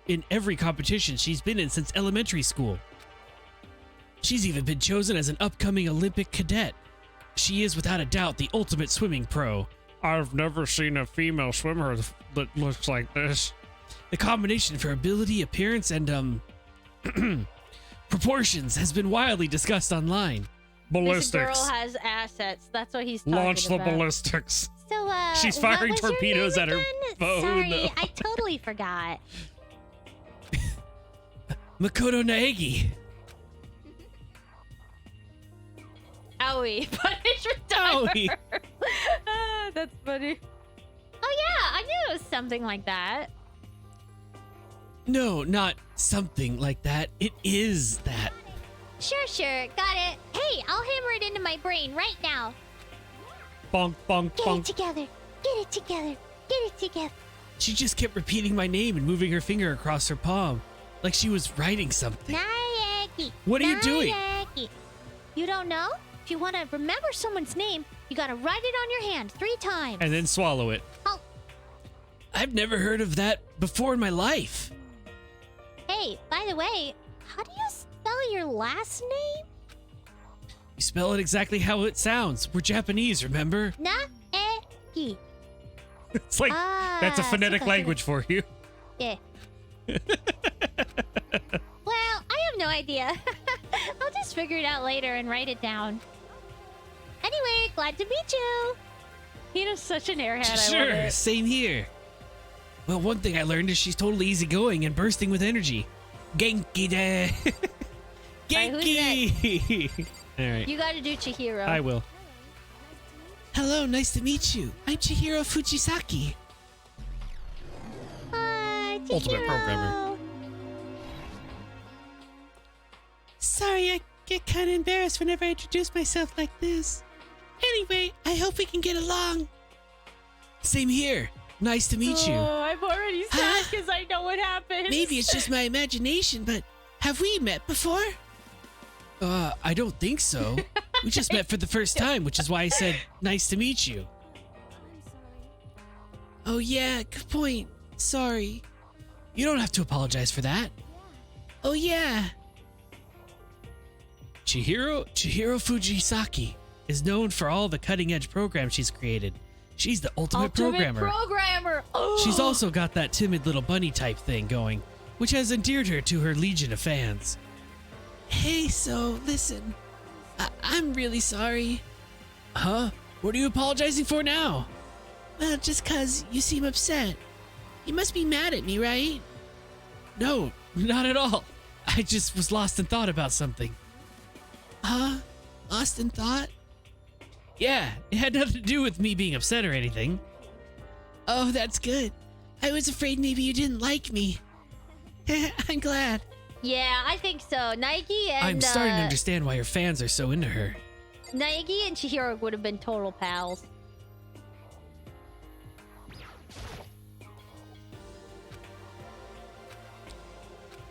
in every competition she's been in since elementary school. She's even been chosen as an upcoming Olympic cadet. She is without a doubt the ultimate swimming pro. I've never seen a female swimmer that looks like this. The combination of her ability, appearance, and proportions has been widely discussed online. This girl has assets. That's what he's talking Launch the about. ballistics. So, She's what firing was your torpedoes name at her again? phone. Sorry, I totally forgot. Makoto Naegi. Owie. Punishment timer. Owie. Ah, that's funny. Oh yeah, I knew it was something like that. No, not something like that. It is that. Sure, got it. Hey, I'll hammer it into my brain right now. Bonk, bonk, Get it bonk. together. Get it together. Get it together. She just kept repeating my name and moving her finger across her palm, like she was writing something. Naegi. What are you doing? Naegi. You don't know? If you want to remember someone's name, you gotta write it on your hand 3 times. And then swallow it. Oh, I've never heard of that before in my life. hey, by the way, how do you spell your last name? You spell it exactly how it sounds. We're Japanese, remember? Naegi. It's like, that's a phonetic super. language for you. Yeah. Well, I have no idea. I'll just figure it out later and write it down. Anyway, glad to meet you. Hina's such an airhead. I love Sure, it. same here. Well, one thing I learned is she's totally easygoing and bursting with energy. Genki de. Alright, who's Genki. All right. You gotta do Chihiro. I will. Hello, nice to meet you. I'm Chihiro Fujisaki. Hi, Ultimate Chihiro. programmer. Sorry, I get kind of embarrassed whenever I introduce myself like this. Anyway, I hope we can get along. Same here. Nice to meet you. Oh, I'm already sad because I know what happened. Maybe it's just my imagination, but have we met before? I don't think so. We just met for the first time, which is why I said nice to meet you. Oh yeah, good point. Sorry. You don't have to apologize for that. Oh yeah. Chihiro Fujisaki is known for all the cutting-edge programs she's created. She's the ultimate programmer. programmer. Oh. She's also got that timid little bunny type thing going, which has endeared her to her legion of fans. Hey, so listen, I'm really sorry. Huh? What are you apologizing for now? Well, just 'cause you seem upset. You must be mad at me, right? No, not at all. I just was lost in thought about something. Huh? Lost in thought? Yeah, it had nothing to do with me being upset or anything. Oh, that's good. I was afraid maybe you didn't like me. I'm glad. Yeah, I think so. Nike and I'm starting to understand why your fans are so into her. Nike and Chihiro would have been total pals.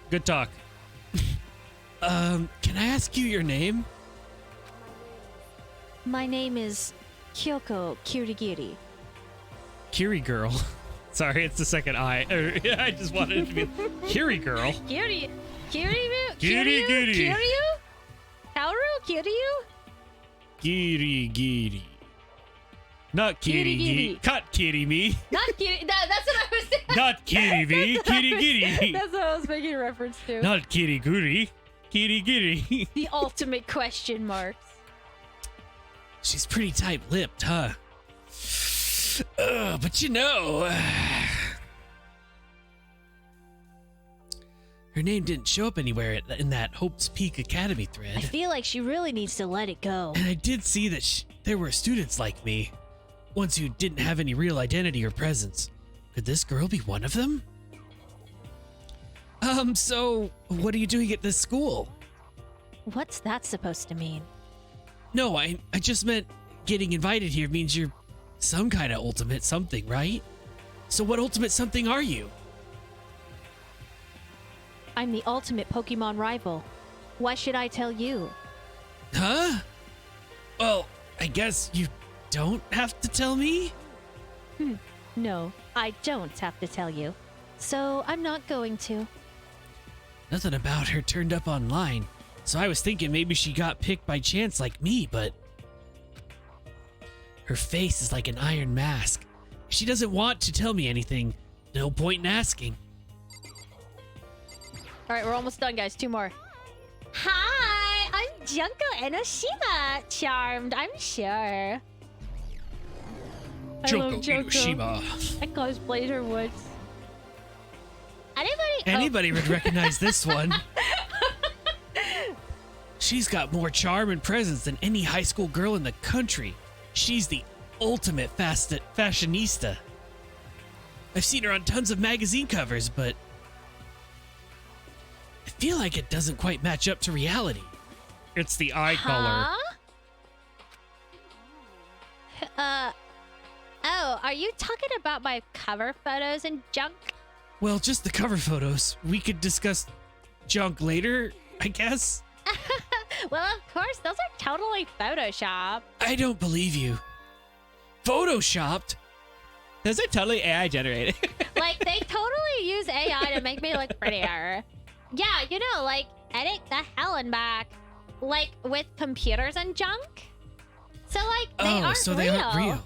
Good talk. Can I ask you your name? My name is Kyoko Kirigiri. Kiri girl. Sorry, it's the second I. I just wanted it to be Kiri girl. Kiryu? Kiryu? Kaoru? Kiryu? Giri giri. Not kitty Giri. giri. Cut kitty me. Not Kiryu. That's what I was saying. Not kitty me. Kitty giri. That's what I was making a reference to. Not kitty guri. Kitty giri. The ultimate question marks. She's pretty tight-lipped, huh? But you know... her name didn't show up anywhere in that Hope's Peak Academy I thread. feel like she really needs to let it go. And I did see that there were students like me. Ones who didn't have any real identity or presence. Could this girl be one of them? So, what are you doing at this school? What's that supposed to mean? No, I just meant getting invited here means you're some kind of ultimate something, right? So what ultimate something are you? I'm the ultimate Pokemon rival. Why should I tell you? Huh? Well, I guess you don't have to tell me? No, I don't have to tell you. So I'm not going to. Nothing about her turned up online, so I was thinking maybe she got picked by chance like me, but... her face is like an iron mask. If she doesn't want to tell me anything, no point in asking. All right, we're almost done, guys. 2 more. Hi, I'm Junko Enoshima charmed, I'm sure. I Joko love Joko. Enoshima. I cosplayed her once. Anybody would recognize this one. She's got more charm and presence than any high school girl in the country. She's the ultimate fashionista. I've seen her on tons of magazine covers, but I feel like it doesn't quite match up to reality. It's the eye color. Oh, are you talking about my cover photos and junk? Well, just the cover photos. We could discuss junk later, I guess. Well, of course, those are totally Photoshop. I don't believe you. Photoshopped? Those are totally AI generated. Like, they totally use AI to make me look prettier. Yeah, you know, like, edit the hell and back. Like, with computers and junk. So, like, they aren't so real. they aren't real.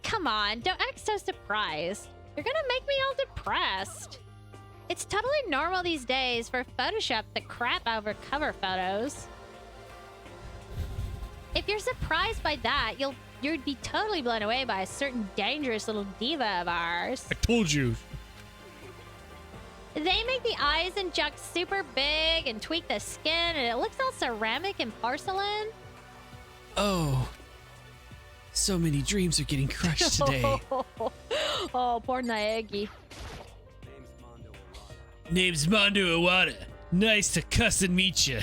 Come on, don't act so surprised. You're gonna make me all depressed. It's totally normal these days for Photoshop to crap over cover photos. If you're surprised by that, you'd be totally blown away by a certain dangerous little diva of ours. I told you. They make the eyes and junk super big and tweak the skin, and it looks all ceramic and porcelain. Oh. So many dreams are getting crushed today. Oh, poor Naegi. Name's Mondo Iwata. Nice to cuss and meet you.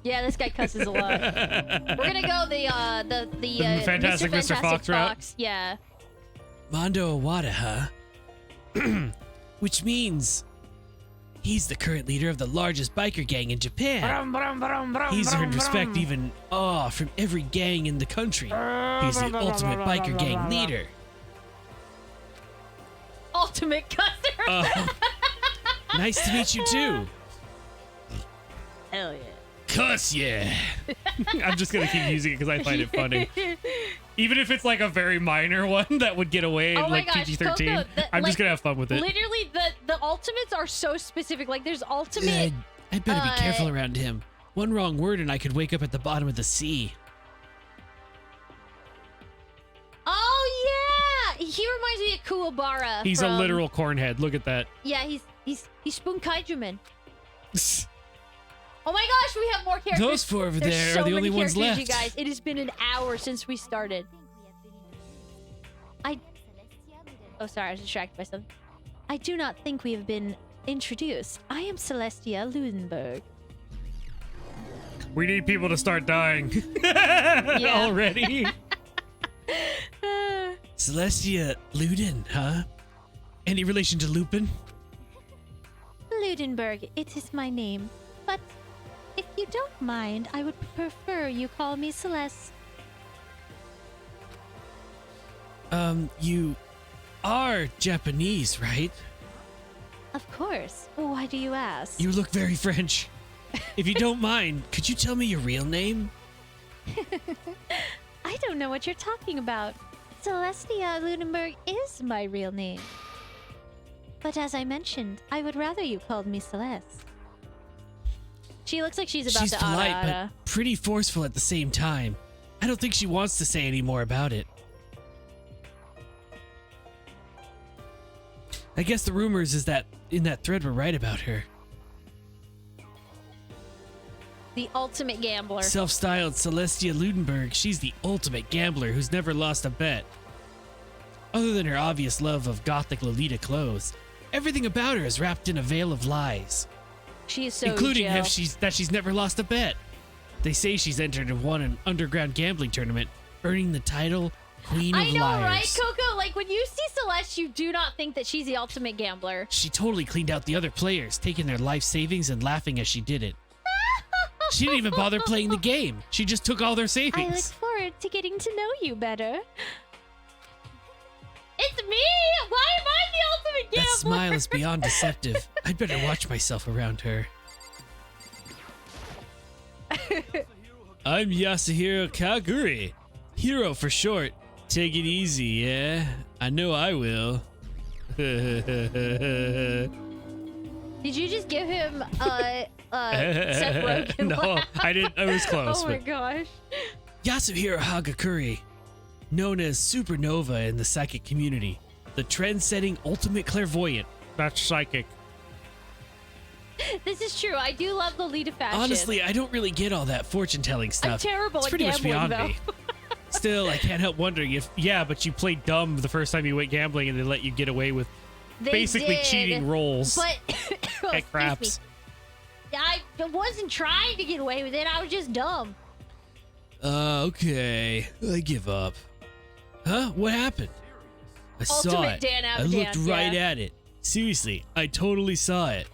Yeah, this guy cusses a lot. We're gonna go the Fantastic Mr. Fox route? Yeah. Mondo Iwata, huh? Which means he's the current leader of the largest biker gang in Japan. He's earned respect, even awe, from every gang in the country. He's the ultimate biker gang leader. Ultimate cusser. Nice to meet you too. Hell yeah. Cuss yeah. I'm just gonna keep using it because I find it funny. Even if it's like a very minor one that would get away in Oh my like gosh, PG-13, Coco, I'm just gonna have fun with it. Literally, the ultimates are so specific. Like, there's ultimate. I better be careful around him. One wrong word and I could wake up at the bottom of the sea. Oh yeah, he reminds me of Kuwabara. He's from, a literal cornhead. Look at that. Yeah, he's Spoon Kaijuman. Oh my gosh, we have more characters. Those four over There's there so are the many only ones characters, left. You guys, it has been an hour since we started. Oh, sorry, I was distracted by something. I do not think we have been introduced. I am Celestia Ludenberg. We need people to start dying already. Celestia Luden, huh? Any relation to Lupin? Ludenberg, it is my name. But if you don't mind, I would prefer you call me Celeste. You are Japanese, right? Of course. Why do you ask? You look very French. If you don't mind, could you tell me your real name? I don't know what you're talking about. Celestia Ludenberg is my real name. But as I mentioned, I would rather you called me Celeste. She looks like she's about She's to polite, ada. but pretty forceful at the same time. I don't think she wants to say any more about it. I guess the rumors is that in that thread were right about her. The ultimate gambler. Self-styled Celestia Ludenberg, she's the ultimate gambler who's never lost a bet. Other than her obvious love of gothic Lolita clothes, everything about her is wrapped in a veil of lies. She is so including Jill. that she's never lost a bet. They say she's entered and won an underground gambling tournament, earning the title Queen of I know, Liars. right, Coco? Like, when you see Celeste, you do not think that she's the ultimate gambler. She totally cleaned out the other players, taking their life savings and laughing as she did it. She didn't even bother playing the game. She just took all their I look savings. forward to getting to know you better. It's me! Why am I the ultimate gambler? That smile is beyond deceptive. I'd better watch myself around her. I'm Yasuhiro Kaguri. Hero for short. Take it easy, yeah? I know I will. Did you just give him Seth Rogen No, laugh. I didn't. I was close. Oh my but gosh. Yasuhiro Hagakure, known as Supernova in the psychic community, the trend-setting ultimate clairvoyant. that's psychic. This is true. I do love Lolita fashion. Honestly, I don't really get all that fortune-telling stuff. I'm terrible it's at pretty much gambling, beyond though. me. Still, I can't help wondering if Yeah, but you played dumb the first time you went gambling, and they let you get away with They basically did, cheating rolls But oh, at excuse craps. me. I wasn't trying to get away with it. I was just dumb. Okay, I give up. Huh? What happened? I saw Ultimate it. Dan I looked Abadance, right yeah. at it. Seriously, I totally saw it.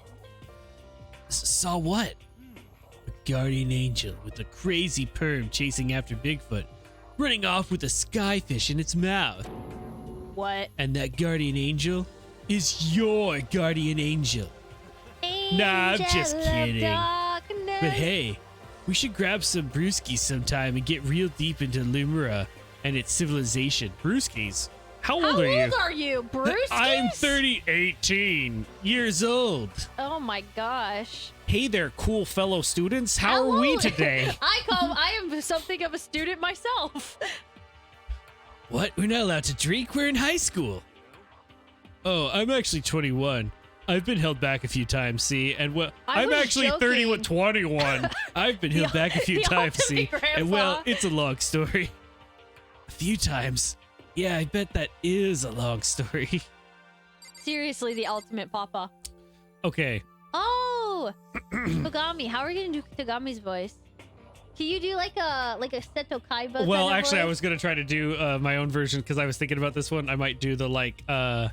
Saw what? A guardian angel with a crazy perm chasing after Bigfoot, running off with a skyfish in its mouth. What? And that guardian angel is your guardian angel. Nah, I'm just Angel of kidding. darkness. But hey, we should grab some brewskis sometime and get real deep into Lumira and its civilization. Brewskis. How How old are you? old are you, Bruce? I'm 18 years old. Oh my gosh. Hey there, cool fellow students. How are we old- today? I am something of a student myself. What? We're not allowed to drink? We're in high school. Oh, I'm actually 21. I've been held back a few times, see? And well, I I'm was actually joking. 30 with 21. I've been held back a few the times, see? ultimate And well, grandpa. it's a long story. A few times. Yeah, I bet that is a long story. Seriously, the ultimate papa. Okay. Oh, Togami. How are we gonna do Togami's voice? Can you do like a Seto Kaiba? Well, kind of actually, I voice? was gonna try to do my own version because I was thinking about this one. I might do the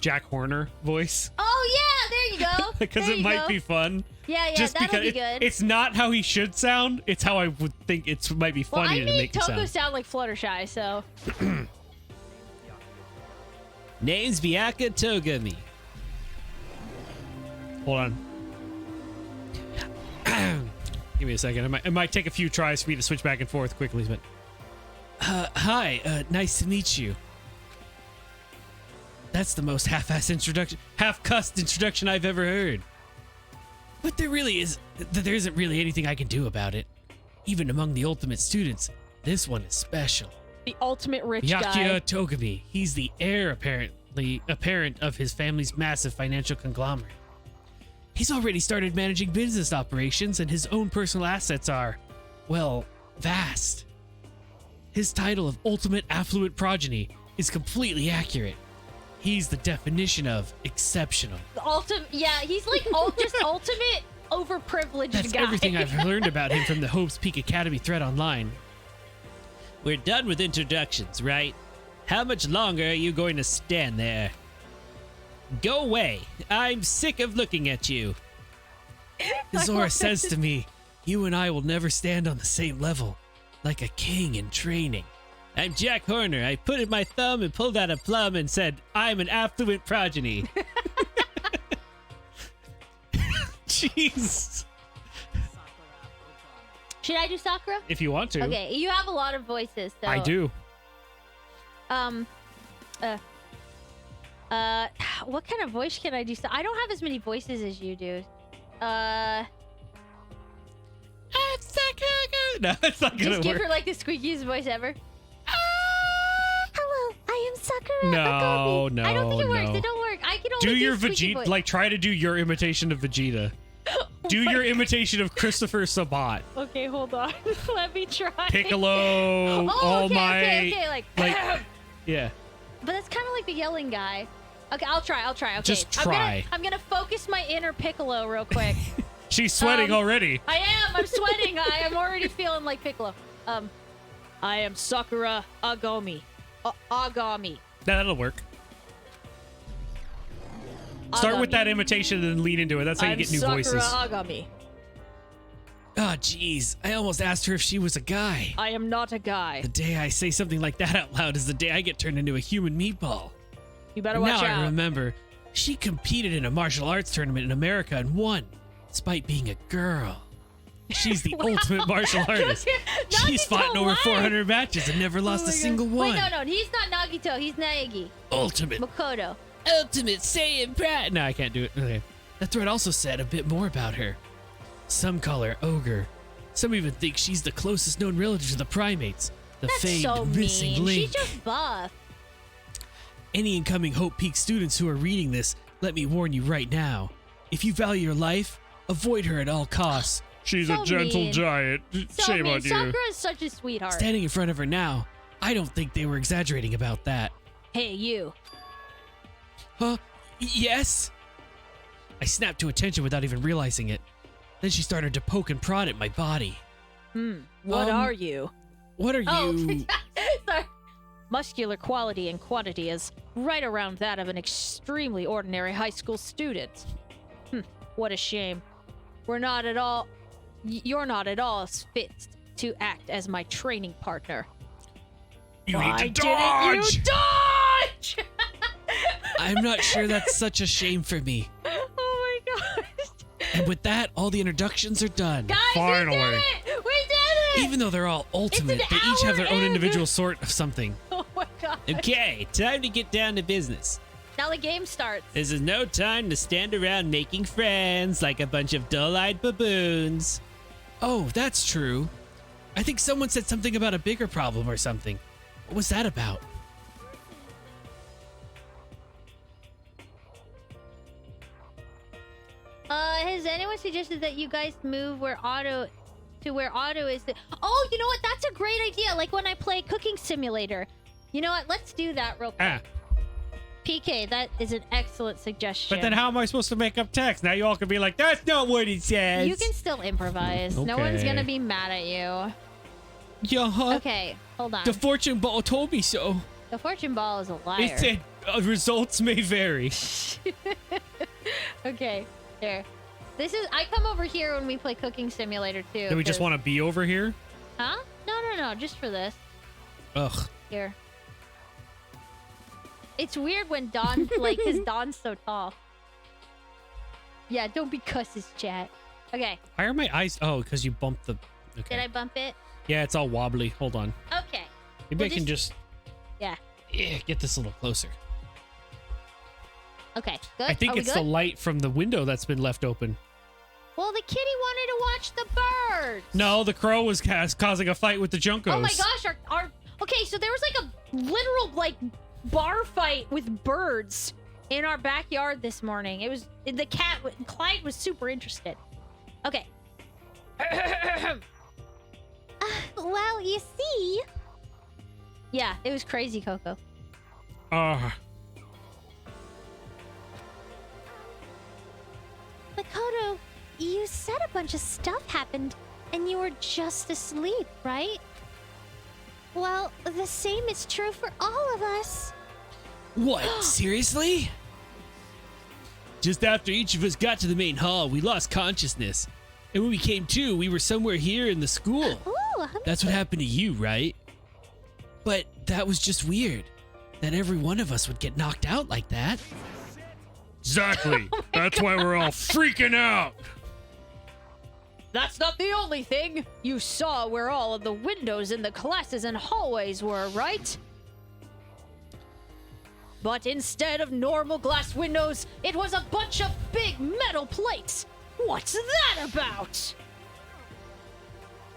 Jack Horner voice Oh yeah, there you go. because There it you might go. be fun. Yeah, yeah, Just that'll because be good. it's not how he should sound. It's how I would think it might be well, funny I to made make him Toko sound. sound like Fluttershy, so Name's Byaka Togami. Hold on. Give me a second. It might take a few tries for me to switch back and forth quickly, but Hi, nice to meet you. That's the most half-assed introduction, half-cussed introduction I've ever heard. But there isn't really anything I can do about it. Even among the ultimate students, this one is special. the ultimate rich Byakuya guy. Togami. He's the heir, apparent of his family's massive financial conglomerate. He's already started managing business operations, and his own personal assets are, well, vast. His title of Ultimate Affluent Progeny is completely accurate. He's the definition of exceptional. Yeah, he's like just ultimate overprivileged That's guy. everything I've learned about him from the Hope's Peak Academy thread online. We're done with introductions, right? How much longer are you going to stand there? Go away. I'm sick of looking at you. Zora says to me, you and I will never stand on the same level, like a king in training. I'm Jack Horner. I put in my thumb and pulled out a plum and said, I'm an affluent progeny. jeez. Should I do Sakura? If you want to, Okay, you have a lot of voices. So, I do. What kind of voice can I do? I don't have as many voices as you do. No, it's not gonna Just give work. her like the squeakiest voice ever. Hello, I am Sakura No, Agami. no, I don't think it works. no. It don't work. I can only Do do your squeaky Vegeta, voice. like try to do your imitation of Vegeta. Do your imitation of Christopher Sabat, Okay, hold on. Let me try. Piccolo, Oh, All okay, Might. okay, like, Yeah. but that's kind of like the yelling guy. Okay, I'll try. Okay, Just try. I'm gonna focus my inner Piccolo real quick. She's sweating already. I am. I'm sweating. I am already feeling like Piccolo. I am Sakura Agami. Agami. That'll work. Start with that imitation and then lead into it. That's how you get new Sakura voices. Agami. Oh, jeez. I almost asked her if she was a guy. I am not a guy. The day I say something like that out loud is the day I get turned into a human meatball. You better Now watch I out. remember, she competed in a martial arts tournament in America and won, despite being a girl. She's the ultimate martial artist. She's fought in over lied. 400 matches and never lost a single one. Wait, no, he's not Nagito. He's Naegi. Ultimate, Makoto. ultimate Saiyan Pratt. No, I can't do it. Okay. The thread also said a bit more about her. Some call her ogre. Some even think she's the closest known relative to the primates. The That's famed so missing mean. link. She's just buff. Any incoming Hope Peak students who are reading this, let me warn you right now. If you value your life, avoid her at all costs. She's So a gentle mean. giant. So Shame mean. on you. Sakura is such a sweetheart. Standing in front of her now, I don't think they were exaggerating about that. Hey, you. Huh? Yes? I snapped to attention without even realizing it. Then she started to poke and prod at my body. What Um, are you? What are Oh, you? sorry. Muscular quality and quantity is right around that of an extremely ordinary high school student. What a shame. You're not at all fit to act as my training partner. You Why need to didn't dodge! you dodge? I'm not sure that's such a shame for me. Oh my gosh. And with that, all the introductions are done. Guys, Finally. we did it! We did it! Even though they're all ultimate, they each have their hour own in. individual sort of something. Oh my god. Okay, time to get down to business. Now the game starts. This is no time to stand around making friends like a bunch of dull-eyed baboons. Oh, that's true. I think someone said something about a bigger problem or something. What was that about? Has anyone suggested that you guys move where auto is? Oh, you know what? That's a great idea. Like when I play Cooking Simulator. You know what? Let's do that real quick. Ah, PK, that is an excellent suggestion. but then how am I supposed to make up text? Now you all can be like, that's not what it says. You can still improvise. No one's Okay. gonna be mad at you. Yeah, Okay, hold on. the fortune ball told me so. The fortune ball is a liar. It said results may vary. Okay, there. I come over here when we play Cooking Simulator too. Do we just 'cause- want to be over here? Huh? No, just for this. Ugh. Here. It's weird when Dawn, like, cause Dawn's so tall. Yeah, don't be cusses, chat. Okay, Why are my eyes? Oh, because you bumped the. did Okay. I bump it? Yeah, it's all wobbly. Hold on. Okay. Maybe Well, I can just. Yeah. Get this a little closer. Okay, good. I think Are we it's good? the light from the window that's been left open. Well, the kitty wanted to watch the birds. No, the crow was causing a fight with the Junkos. Oh my gosh, our okay, so there was like a literal like bar fight with birds in our backyard this morning. It was Clyde was super interested. Okay. Well, you see, Yeah, it was crazy, Coco. Makoto, you said a bunch of stuff happened and you were just asleep, right? Well, the same is true for all of us. What? Seriously? Just after each of us got to the main hall, we lost consciousness. And when we came to, we were somewhere here in the school. Ooh, That's what happened to you, right? But that was just weird. That every one of us would get knocked out like that. Exactly. That's why we're all freaking out. That's not the only thing. You saw where all of the windows in the classes and hallways were, right? But instead of normal glass windows, it was a bunch of big metal plates. What's that about?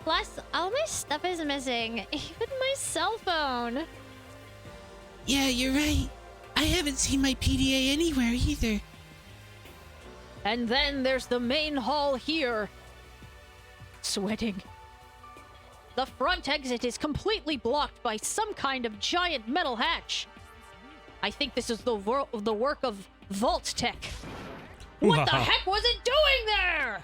plus all my stuff is missing, even my cell phone. Yeah, you're right. I haven't seen my PDA anywhere either. And then there's the main hall here. Sweating. The front exit is completely blocked by some kind of giant metal hatch. I think this is the work of Vault Tech. What the heck was it doing there?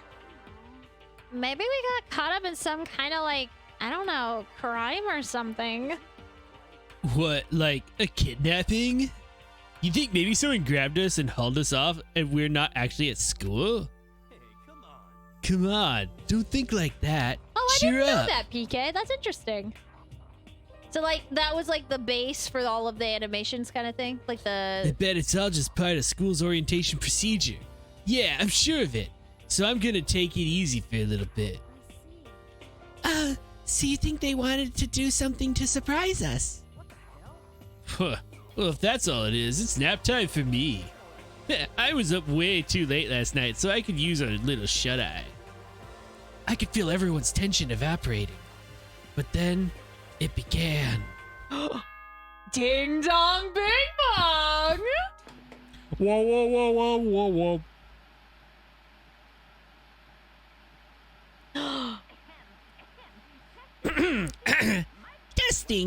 Maybe we got caught up in some kind of like, I don't know, crime or something. What, like a kidnapping? You think maybe someone grabbed us and hauled us off and we're not actually at school? Hey, come on. Come on, don't think like that. Oh, I Cheer didn't know up. that, PK. That's interesting. So, like, that was, like, the base for all of the animations kind of thing? Like, I the... bet it's all just part of school's orientation procedure. Yeah, I'm sure of it. So I'm gonna take it easy for a little bit. So you think they wanted to do something to surprise us? Huh. Well, if that's all it is, it's nap time for me. I was up way too late last night, so I could use a little shut-eye. I could feel everyone's tension evaporating. But then it began. Ding dong, bing bong. Whoa, whoa, whoa, whoa, whoa, whoa.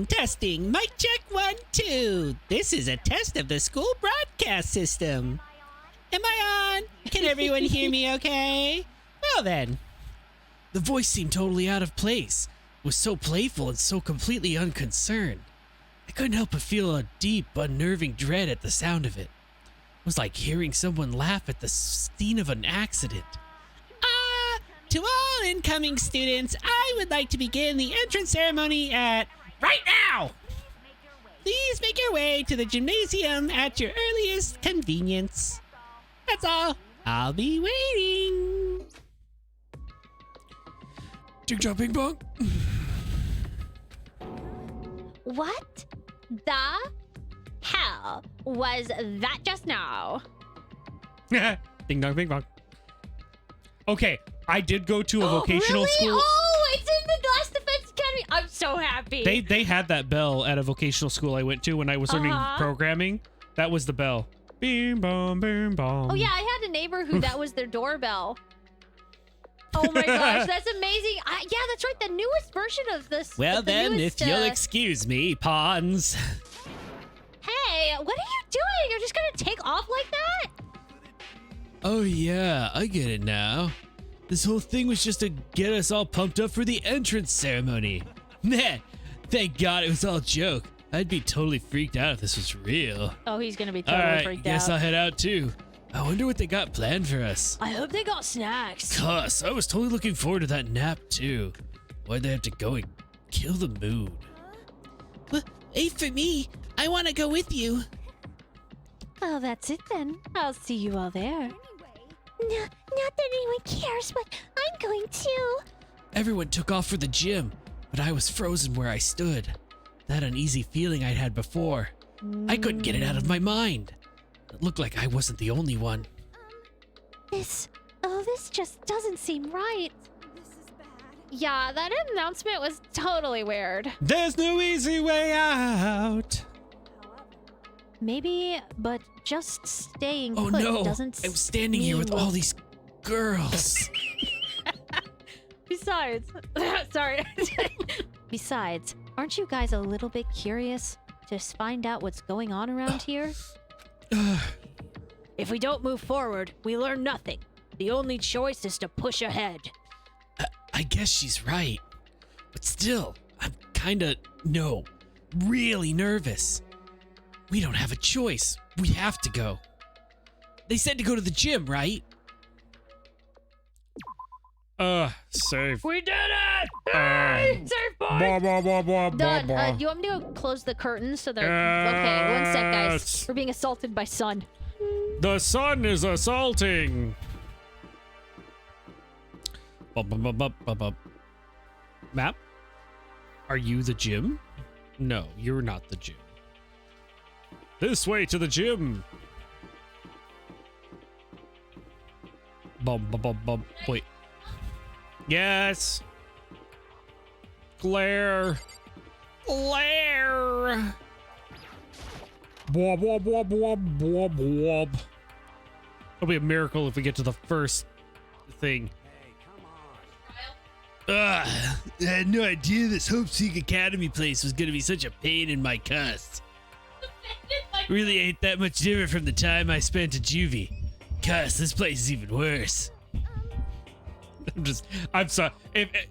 Testing. Mic check 1, 2. This is a test of the school broadcast system. Am I on? Can everyone hear me okay? Well then. The voice seemed totally out of place. It was so playful and so completely unconcerned. I couldn't help but feel a deep, unnerving dread at the sound of it. It was like hearing someone laugh at the scene of an accident. To all incoming students, I would like to begin the entrance ceremony at right now. Please make your way to the gymnasium at your earliest convenience. That's all. I'll be waiting. Ding dong, bing bong. What the hell was that just now? Ding dong, bing bong. Okay, I did go to a vocational really? school. Oh, it's in the Last Defense Academy. I'm so happy. They had that bell at a vocational school I went to when I was learning programming. That was the bell. Bing bong, bing bong. Oh yeah, I had a neighbor who that was their doorbell. Oh my gosh, that's amazing. Yeah, that's right. The newest version of this. Well the then, newest, if you'll excuse me, pawns. Hey, what are you doing? You're just gonna take off like that? Oh yeah, I get it now. This whole thing was just to get us all pumped up for the entrance ceremony. Man, thank God it was all a joke. I'd be totally freaked out if this was real. Oh, he's gonna be All totally right, freaked guess out. I'll head out too. I wonder what they got planned for us. I hope they got snacks. Cuss, I was totally looking forward to that nap too. Why'd they have to go and kill the mood? Wait for me. I want to go with you. Well, that's it then. I'll see you all there. No, not that anyone cares, but I'm going to. Everyone took off for the gym, but I was frozen where I stood. That uneasy feeling I'd had before. I couldn't get it out of my mind. It looked like I wasn't the only one. This just doesn't seem right. Yeah, that announcement was totally weird. There's no easy way out. Maybe, but just staying Oh put no, doesn't I was standing here with mean all these girls. Besides, sorry. Besides, aren't you guys a little bit curious to find out what's going on around here? If we don't move forward, we learn nothing. The only choice is to push ahead. I guess she's right. But still, I'm really nervous. We don't have a choice. We have to go. They said to go to the gym, right? Save. We did it! Hey! Safe boy! Blah, blah, blah, blah, blah, Done. blah. Do you want me to close the curtains so they're okay? One sec, guys. Yes. We're being assaulted by sun. The sun is assaulting. Bum, bum, bum, bum, bum, bum. Map? Are you the gym? No, you're not the gym. This way to the gym. Bum, bum, bum, bum. Wait. Yes. Glare. Glare. Bwab, bwab, bwab, bwab, bwab, bwab. It'll be a miracle if we get to the first thing. I had no idea this Hope Seek Academy place was gonna be such a pain in my cuss. Really ain't that much different from the time I spent at juvie. Cuss, this place is even worse. I'm sorry.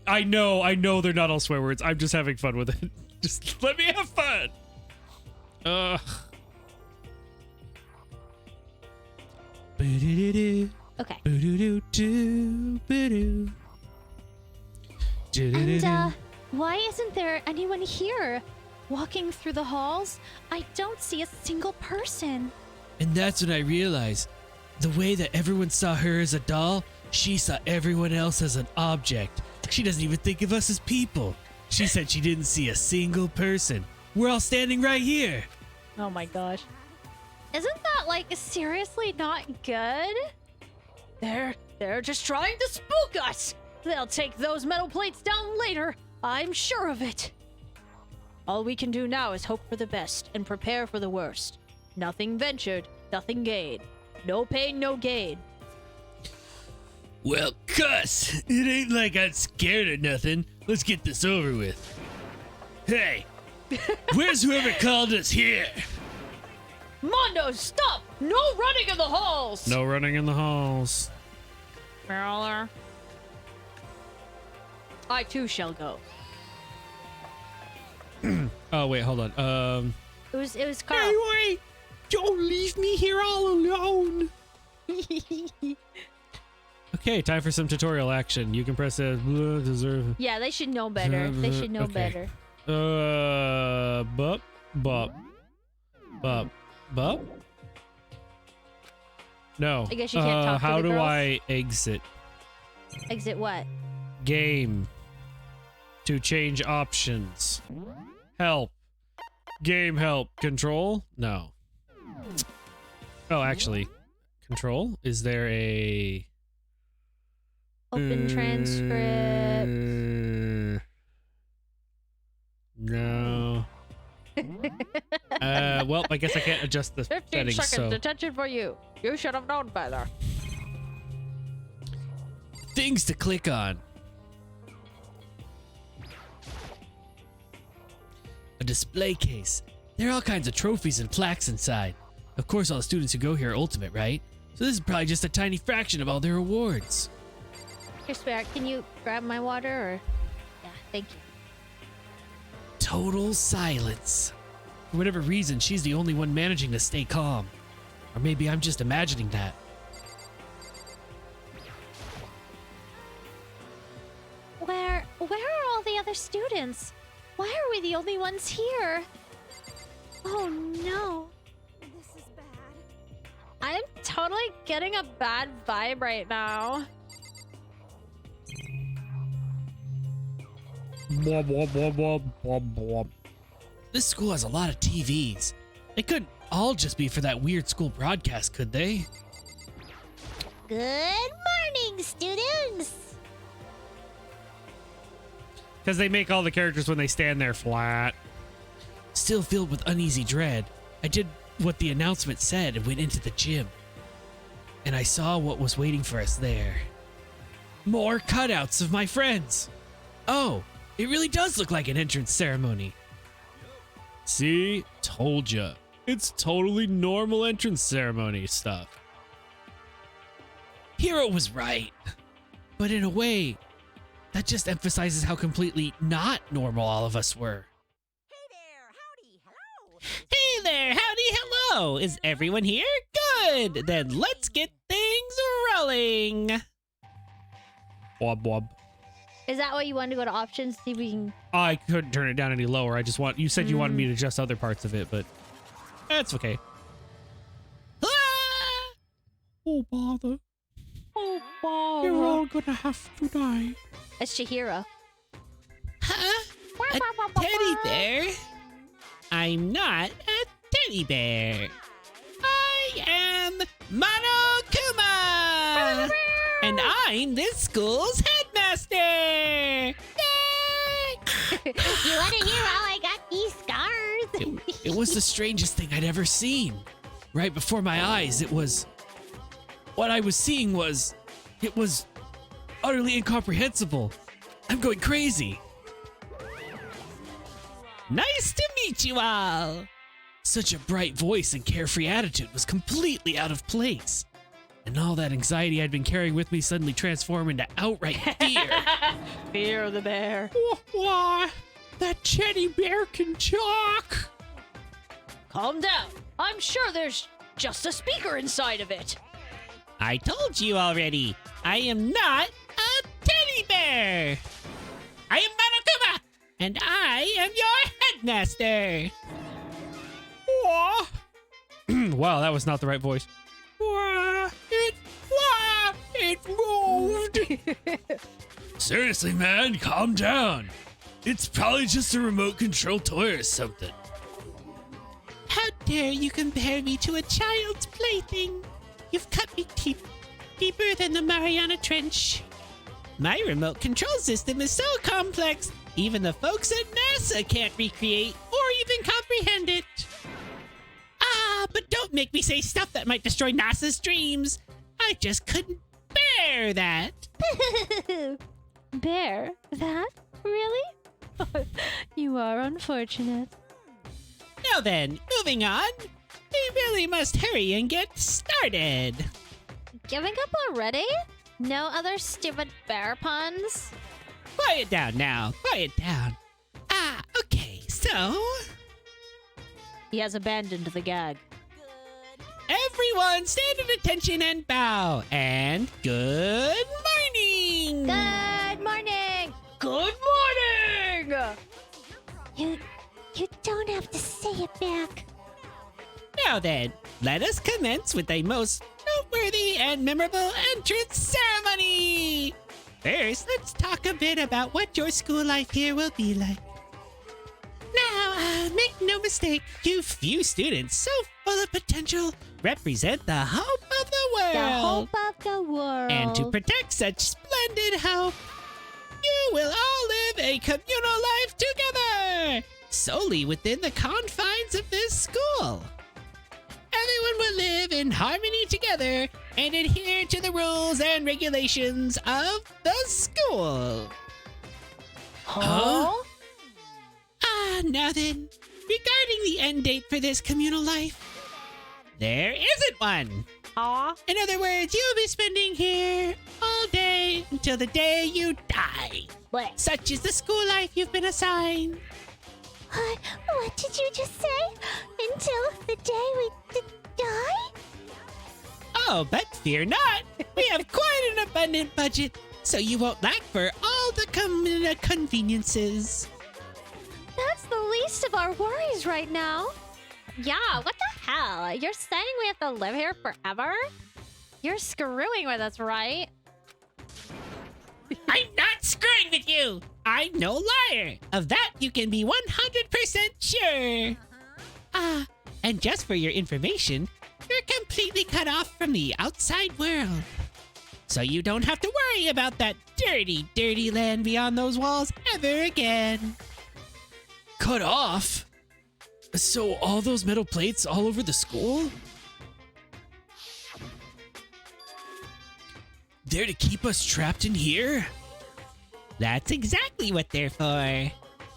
I know they're not all swear words. I'm just having fun with it. Just let me have fun. Okay. And, why isn't there anyone here? Walking through the halls, I don't see a single person. And that's when I realized the way that everyone saw her as a doll, she saw everyone else as an object. She doesn't even think of us as people. She said she didn't see a single person. We're all standing right here. Oh my gosh. Isn't that, like, seriously not good? They're just trying to spook us. They'll take those metal plates down later. I'm sure of it. All we can do now is hope for the best and prepare for the worst. Nothing ventured, nothing gained. No pain, no gain. Well, cuss. It ain't like I'm scared of nothing. Let's get this over with. Hey, where's whoever called us here? Mondo, stop! No running in the halls! No running in the halls. Marler. I too shall go. Oh wait, hold on. It was Carl. Hey, wait! Don't leave me here all alone. Okay, time for some tutorial action. You can press a deserve. Yeah, they should know better. They should know Okay. better. Bup, bup, bup, bup. No. I guess you can't talk to how the do girls. I exit? Exit what? Game. To change options. Help. Game help. Control? No. Oh, actually. Control? Is there a... Open transcript. No. Well, I guess I can't adjust the 15 settings, seconds so... detention for you. You should have known better. Things to click on. A display case. There are all kinds of trophies and plaques inside. Of course, all the students who go here are ultimate, right? So this is probably just a tiny fraction of all their awards. Here, Spirit, can you grab my water or... Yeah, thank you. Total silence. For whatever reason, she's the only one managing to stay calm. Or maybe I'm just imagining that. Where are all the other students? Why are we the only ones here? Oh no. This is bad. I'm totally getting a bad vibe right now. This school has a lot of TVs. They couldn't all just be for that weird school broadcast, could they? Good morning, students. Because they make all the characters when they stand there flat. Still filled with uneasy dread, I did what the announcement said and went into the gym. And I saw what was waiting for us there. More cutouts of my friends. Oh, it really does look like an entrance ceremony. See? Told ya. It's totally normal entrance ceremony stuff. Hero was right. But in a way, that just emphasizes how completely not normal all of us were. Hey there, howdy, hello. Hey there, howdy, hello. Is everyone here? Good. Then let's get things rolling. Wob wob. Is that why you wanted to go to options? See if we can... I couldn't turn it down any lower. I just want... You said you wanted me to adjust other parts of it, but... That's okay. Ah! Oh, bother. Oh, wow. You're all gonna have to die. That's Chihiro. Huh? A teddy bear? I'm not a teddy bear. I am Monokuma! And I'm this school's headmaster! Yay! You want to hear how I got these scars? It was the strangest thing I'd ever seen. Right before my eyes, it was... What I was seeing was... It was utterly incomprehensible. I'm going crazy. Nice to meet you all! Such a bright voice and carefree attitude was completely out of place. And all that anxiety I'd been carrying with me suddenly transformed into outright fear. Fear of the bear. Why? That teddy bear can talk. Calm down. I'm sure there's just a speaker inside of it. I told you already, I am not a teddy bear! I am Monokuma, and I am your headmaster! Wah, Wow, that was not the right voice. wah, it moved. Seriously, man, calm down. It's probably just a remote control toy or something. How dare you compare me to a child's plaything? You've cut me deeper than the Mariana Trench. My remote control system is so complex, even the folks at NASA can't recreate or even comprehend it. But don't make me say stuff that might destroy NASA's dreams. I just couldn't bear that. Bear? That? Really? You are unfortunate. Now then, moving on. We really must hurry and get started. Giving up already? No other stupid bear puns? Quiet down now. Quiet down. Okay, so... He has abandoned the gag. Everyone stand at attention and bow. And good morning! Good morning! Good morning! You don't have to say it back. Now then, let us commence with a most noteworthy and memorable entrance ceremony! First, let's talk a bit about what your school life here will be like. Now, make no mistake, you few students so full of potential represent the hope of the world. The hope of the world. And to protect such splendid hope, you will all live a communal life together, solely within the confines of this school. Everyone will live in harmony together and adhere to the rules and regulations of the school. Huh? Now then, regarding the end date for this communal life, there isn't one. In other words, you'll be spending here all day until the day you die. Such is the school life you've been assigned. What did you just say? Until the day we die? Oh, but fear not. We have quite an abundant budget, so you won't lack for all the conveniences. That's the least of our worries right now. Yeah, what the hell? You're saying we have to live here forever? You're screwing with us, right? I'm not screwing with you. I'm no liar. Of that, you can be 100% sure. And just for your information, you're completely cut off from the outside world. So you don't have to worry about that dirty, dirty land beyond those walls ever again. Cut off? So all those metal plates all over the school? They're to keep us trapped in here? That's exactly what they're for.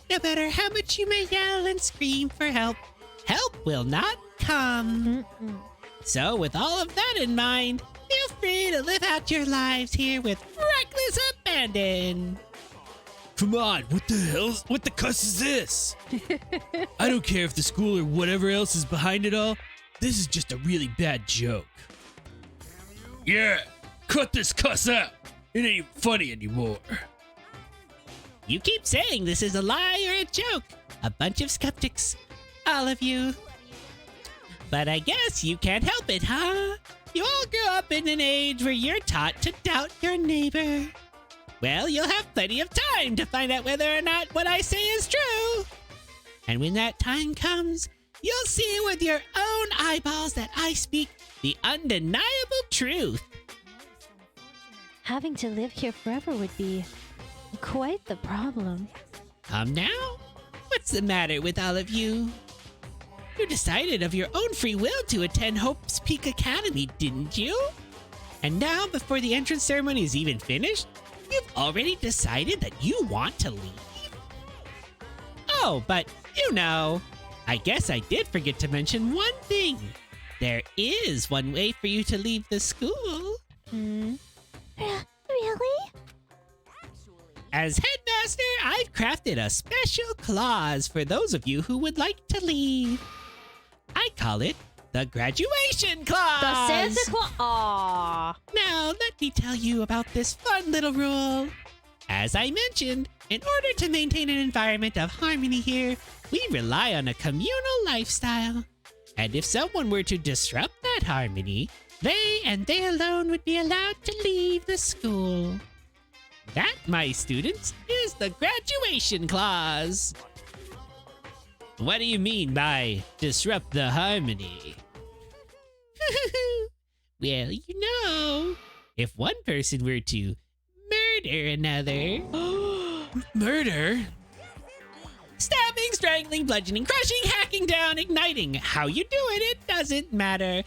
No matter how much you may yell and scream for help, help will not come. So with all of that in mind, feel free to live out your lives here with reckless abandon. Come on, what the cuss is this? I don't care if the school or whatever else is behind it all. This is just a really bad joke. Yeah, cut this cuss out. It ain't even funny anymore. You keep saying this is a lie or a joke. A bunch of skeptics. All of you. But I guess you can't help it, huh? You all grew up in an age where you're taught to doubt your neighbor. Well, you'll have plenty of time to find out whether or not what I say is true. And when that time comes, you'll see with your own eyeballs that I speak the undeniable truth. Having to live here forever would be quite the problem. Come now? What's the matter with all of you? You decided of your own free will to attend Hope's Peak Academy, didn't you? And now, before the entrance ceremony is even finished, you've already decided that you want to leave? Oh, but you know, I guess I did forget to mention one thing. There is one way for you to leave the school. Really? As headmaster, I've crafted a special clause for those of you who would like to leave. I call it the graduation clause. The Santa Claus. Aww. Now, let me tell you about this fun little rule. As I mentioned, in order to maintain an environment of harmony here, we rely on a communal lifestyle. And if someone were to disrupt that harmony, they and they alone would be allowed to leave the school. That, my students, is the graduation clause. What do you mean by disrupt the harmony? Well, you know, if one person were to murder another. Murder? Stabbing, strangling, bludgeoning, crushing, hacking down, igniting. How you do it doesn't matter.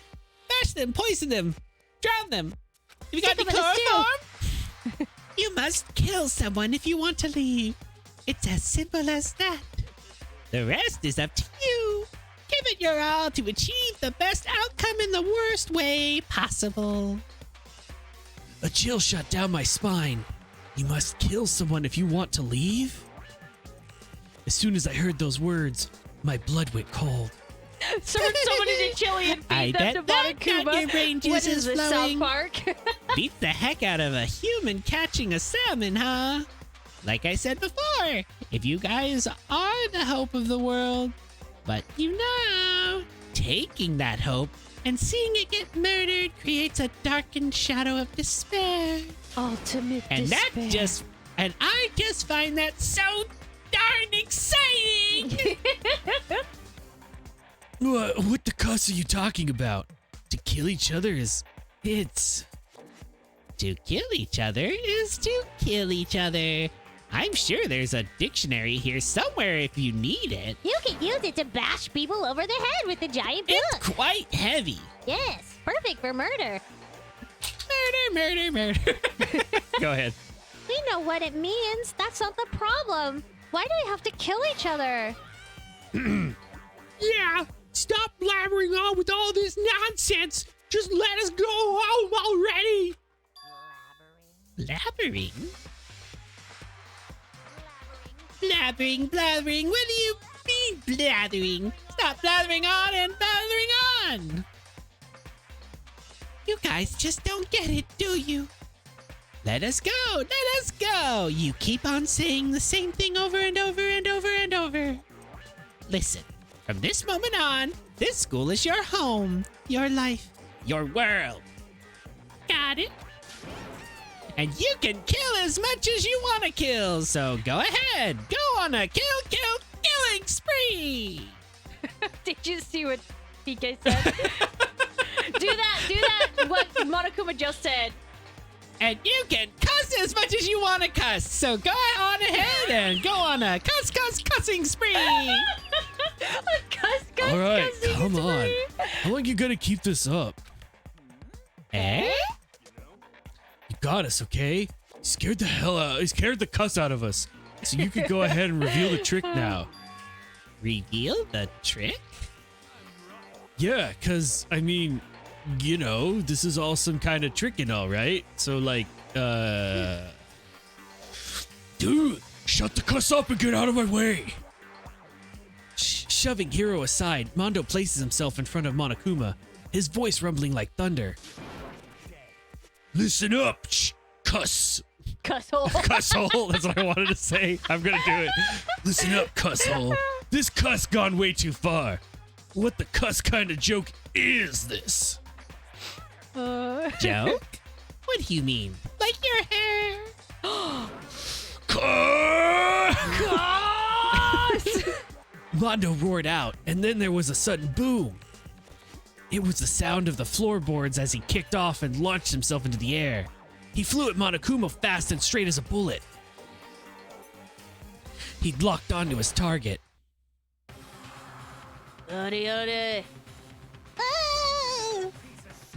Bash them, poison them, drown them. Have you got any Stick 'em in a stew. chloroform? You must kill someone if you want to leave. It's as simple as that. The rest is up to you. Give it your all to achieve the best outcome in the worst way possible. A chill shot down my spine. You must kill someone if you want to leave? As soon as I heard those words, my blood went cold. Turn someone into chili and I feed them to bet that got Monokuma. your brain What juices is this, South flowing. Park? Beat the heck out of a human catching a salmon, huh? Like I said before, if you guys are the hope of the world, but you know, taking that hope and seeing it get murdered creates a darkened shadow of despair. Ultimate And despair. I just find that so darn exciting! What the cuss are you talking about? To kill each other it's... To kill each other is to kill each other. I'm sure there's a dictionary here somewhere if you need it. You can use it to bash people over the head with the giant It's book. quite heavy. Yes, perfect for murder. Murder. Go ahead. We know what it means. That's not the problem. Why do we have to kill each other? Yeah, stop blabbering on with all this nonsense. Just let us go home already. Blabbering? Blabbering. What do you mean blathering? Stop blathering on and blathering on. You guys just don't get it, do you? Let us go. You keep on saying the same thing over and over and over and over. Listen, from this moment on, this school is your home, your life, your world. Got it? And you can kill as much as you want to kill, so go ahead. Go on a killing spree. Did you see what PK said? do that, what Monokuma just said. And you can cuss as much as you want to cuss, so go on ahead and go on a cussing spree. Cuss, All right, cussing come on. spree. How long you gonna keep this up? Eh? You got us, okay? You scared the cuss out of us. So you could go ahead and reveal the trick now. Reveal the trick? Yeah, cause I mean, you know, this is all some kind of trick and all, right? So like, dude, shut the cuss up and get out of my way. Shoving Hiro aside, Mondo places himself in front of Monokuma, his voice rumbling like thunder. Listen up, cuss. Cusshole. Cusshole, that's what I wanted to say. I'm gonna do it. Listen up, cusshole. This cuss gone way too far. What the cuss kind of joke is this? Joke? What do you mean? Like your hair? Cuss! Mondo roared out, and then there was a sudden boom. It was the sound of the floorboards as he kicked off and launched himself into the air. He flew at Monokuma fast and straight as a bullet. He'd locked onto his target. Ode. Ah!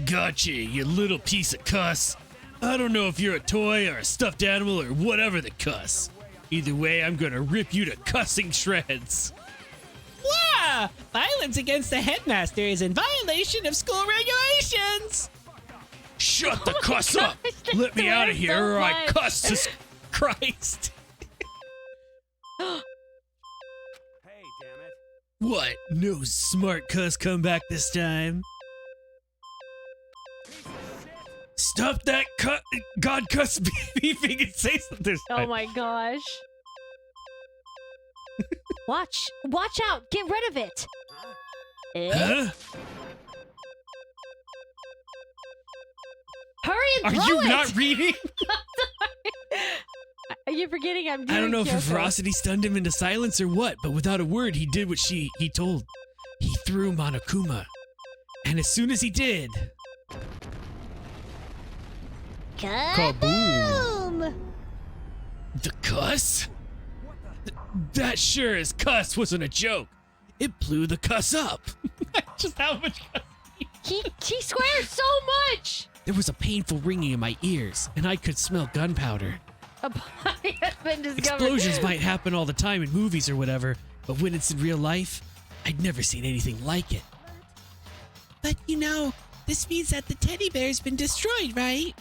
Gotcha, you little piece of cuss. I don't know if you're a toy or a stuffed animal or whatever the cuss. Either way, I'm gonna rip you to cussing shreds. Wow! Violence against the headmaster is in violation of school regulations! Shut the cuss up! Let me out of here or I cuss to Christ. Hey, damn it. What? No smart cuss come back this time? Stop that God cuss beefing and say something. Oh my gosh. Watch out. Get rid of it. Huh? Hurry and Are throw you it! not reading? Are you forgetting I'm doing I don't know if her Kyoko? ferocity stunned him into silence or what, but without a word, he did what he told. He threw Monokuma. And as soon as he did, Kaboom! Cuss? That sure as cuss wasn't a joke. It blew the cuss up. Just how much cuss? He swears so much. There was a painful ringing in my ears, and I could smell gunpowder. A body has been discovered. Explosions might happen all the time in movies or whatever, but when it's in real life, I'd never seen anything like it. But you know, this means that the teddy bear's been destroyed, right?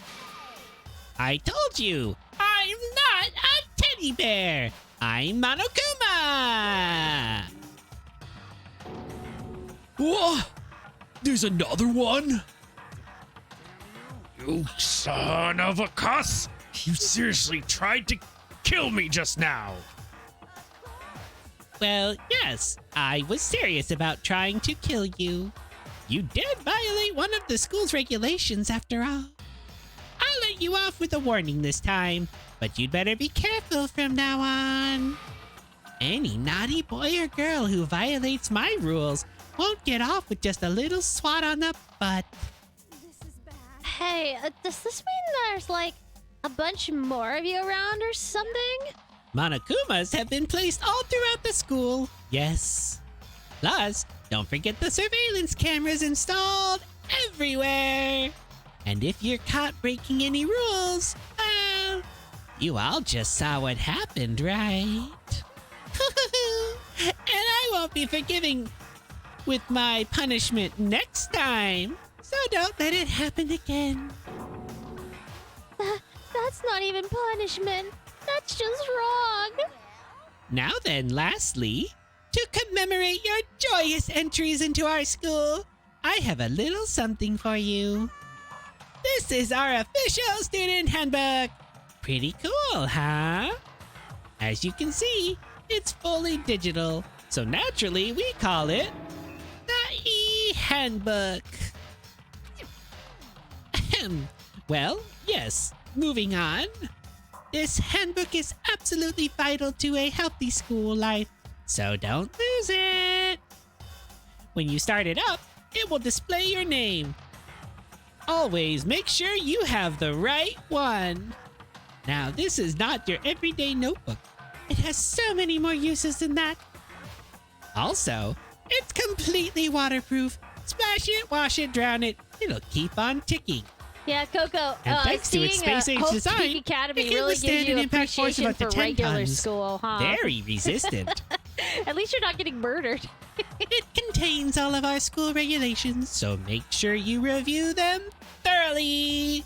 I told you, I'm not a teddy bear. I'm Monokuma. Whoa! There's another one? You son of a cuss! You seriously tried to kill me just now! Well, yes, I was serious about trying to kill you. You did violate one of the school's regulations after all. I'll let you off with a warning this time, but you'd better be careful from now on. Any naughty boy or girl who violates my rules won't get off with just a little swat on the butt. Hey, does this mean there's like a bunch more of you around or something? Monokumas have been placed all throughout the school, yes. Plus, don't forget the surveillance cameras installed everywhere. And if you're caught breaking any rules, well, you all just saw what happened, right? And I won't be forgiving with my punishment next time, so don't let it happen again. That's not even punishment. That's just wrong. Now then, lastly, to commemorate your joyous entries into our school, I have a little something for you. This is our official student handbook. Pretty cool, huh? As you can see, it's fully digital, so naturally we call it the e-handbook. Well, yes, moving on. This handbook is absolutely vital to a healthy school life, so don't lose it. When you start it up, it will display your name. Always make sure you have the right one. Now, this is not your everyday notebook. It has so many more uses than that. Also, it's completely waterproof. Splash it, wash it, drown it. It'll keep on ticking. Yeah, Coco. And thanks to its space-age Hope design, Peak Academy it can really withstand gives you an impact force of appreciation up to for 10 regular tons. school, huh? Very resistant. At least you're not getting murdered. It contains all of our school regulations, so make sure you review them thoroughly.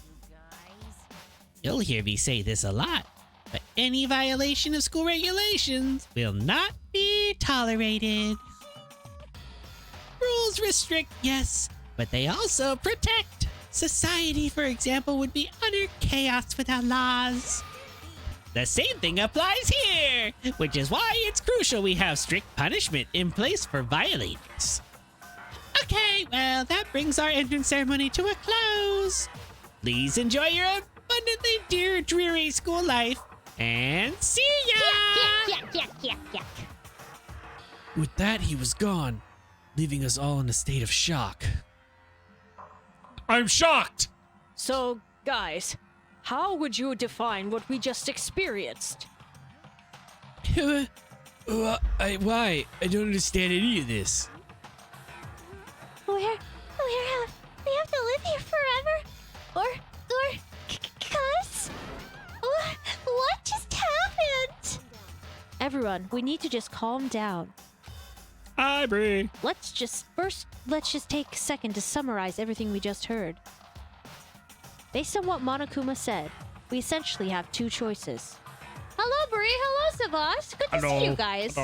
You'll hear me say this a lot, but any violation of school regulations will not be tolerated. Rules restrict, yes, but they also protect. Society, for example, would be utter chaos without laws. The same thing applies here, which is why it's crucial we have strict punishment in place for violators. Okay, well, that brings our entrance ceremony to a close. Please enjoy your abundantly dear, dreary school life, and see ya! Yuck. With that, he was gone, leaving us all in a state of shock. I'm shocked! So, guys, how would you define what we just experienced? Why? I don't understand any of this. We have to live here forever? Or cuss? What just happened? Everyone, we need to just calm down. Hi, Bree. Let's just take a second to summarize everything we just heard. Based on what Monokuma said, we essentially have two choices. Hello, Brie. Hello, Savas. Good to see you guys.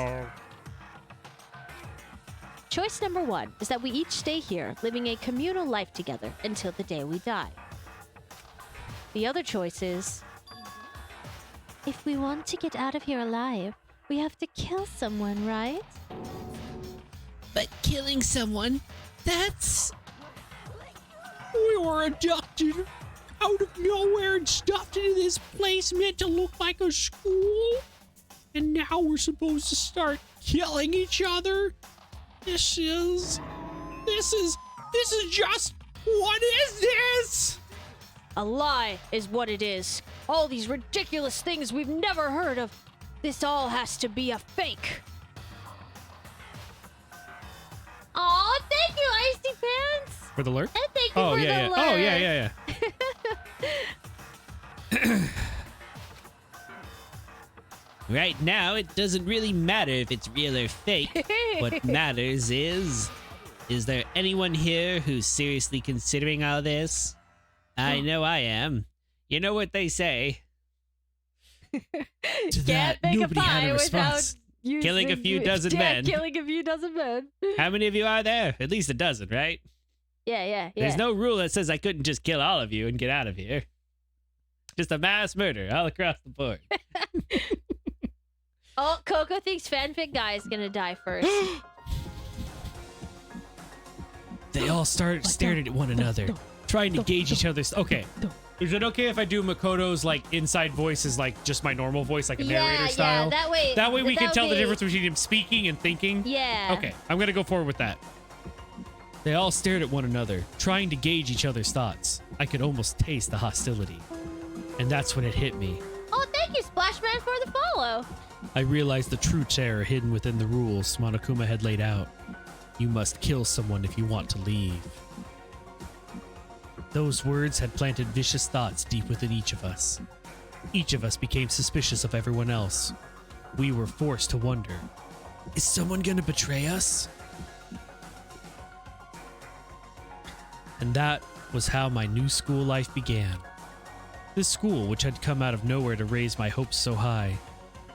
Choice number one is that we each stay here, living a communal life together until the day we die. The other choice is, if we want to get out of here alive, we have to kill someone, right? But killing someone, that's... We were abducted out of nowhere and stuffed into this place meant to look like a school. And now we're supposed to start killing each other. This is just, what is this? A lie is what it is. All these ridiculous things we've never heard of. This all has to be a fake. Aw, thank you, Icy Pants. For the lurk? And thank you Oh, for yeah, the yeah. lurk. Oh, yeah. Right now, it doesn't really matter if it's real or fake. What matters is there anyone here who's seriously considering all this? I know I am. You know what they say. To Can't that, make a nobody had pie a without response. using- Killing a few dozen Yeah, men. Killing a few dozen men. How many of you are there? At least a dozen, right? Yeah. There's no rule that says I couldn't just kill all of you and get out of here. Just a mass murder all across the board. Oh, Coco thinks fanfic guy is gonna die first. They all stared at one another, trying to gauge each other's. Okay. Is it okay if I do Makoto's like inside voice is like just my normal voice, like a narrator style? Yeah, That way we can tell the be- difference between him speaking and thinking. Yeah. Okay, I'm gonna go forward with that. They all stared at one another, trying to gauge each other's thoughts. I could almost taste the hostility. And that's when it hit me. Oh, thank you, Splashman, for the follow. I realized the true terror hidden within the rules Monokuma had laid out. You must kill someone if you want to leave. Those words had planted vicious thoughts deep within each of us. Each of us became suspicious of everyone else. We were forced to wonder, is someone gonna betray us? And that was how my new school life began. This school, which had come out of nowhere to raise my hopes so high,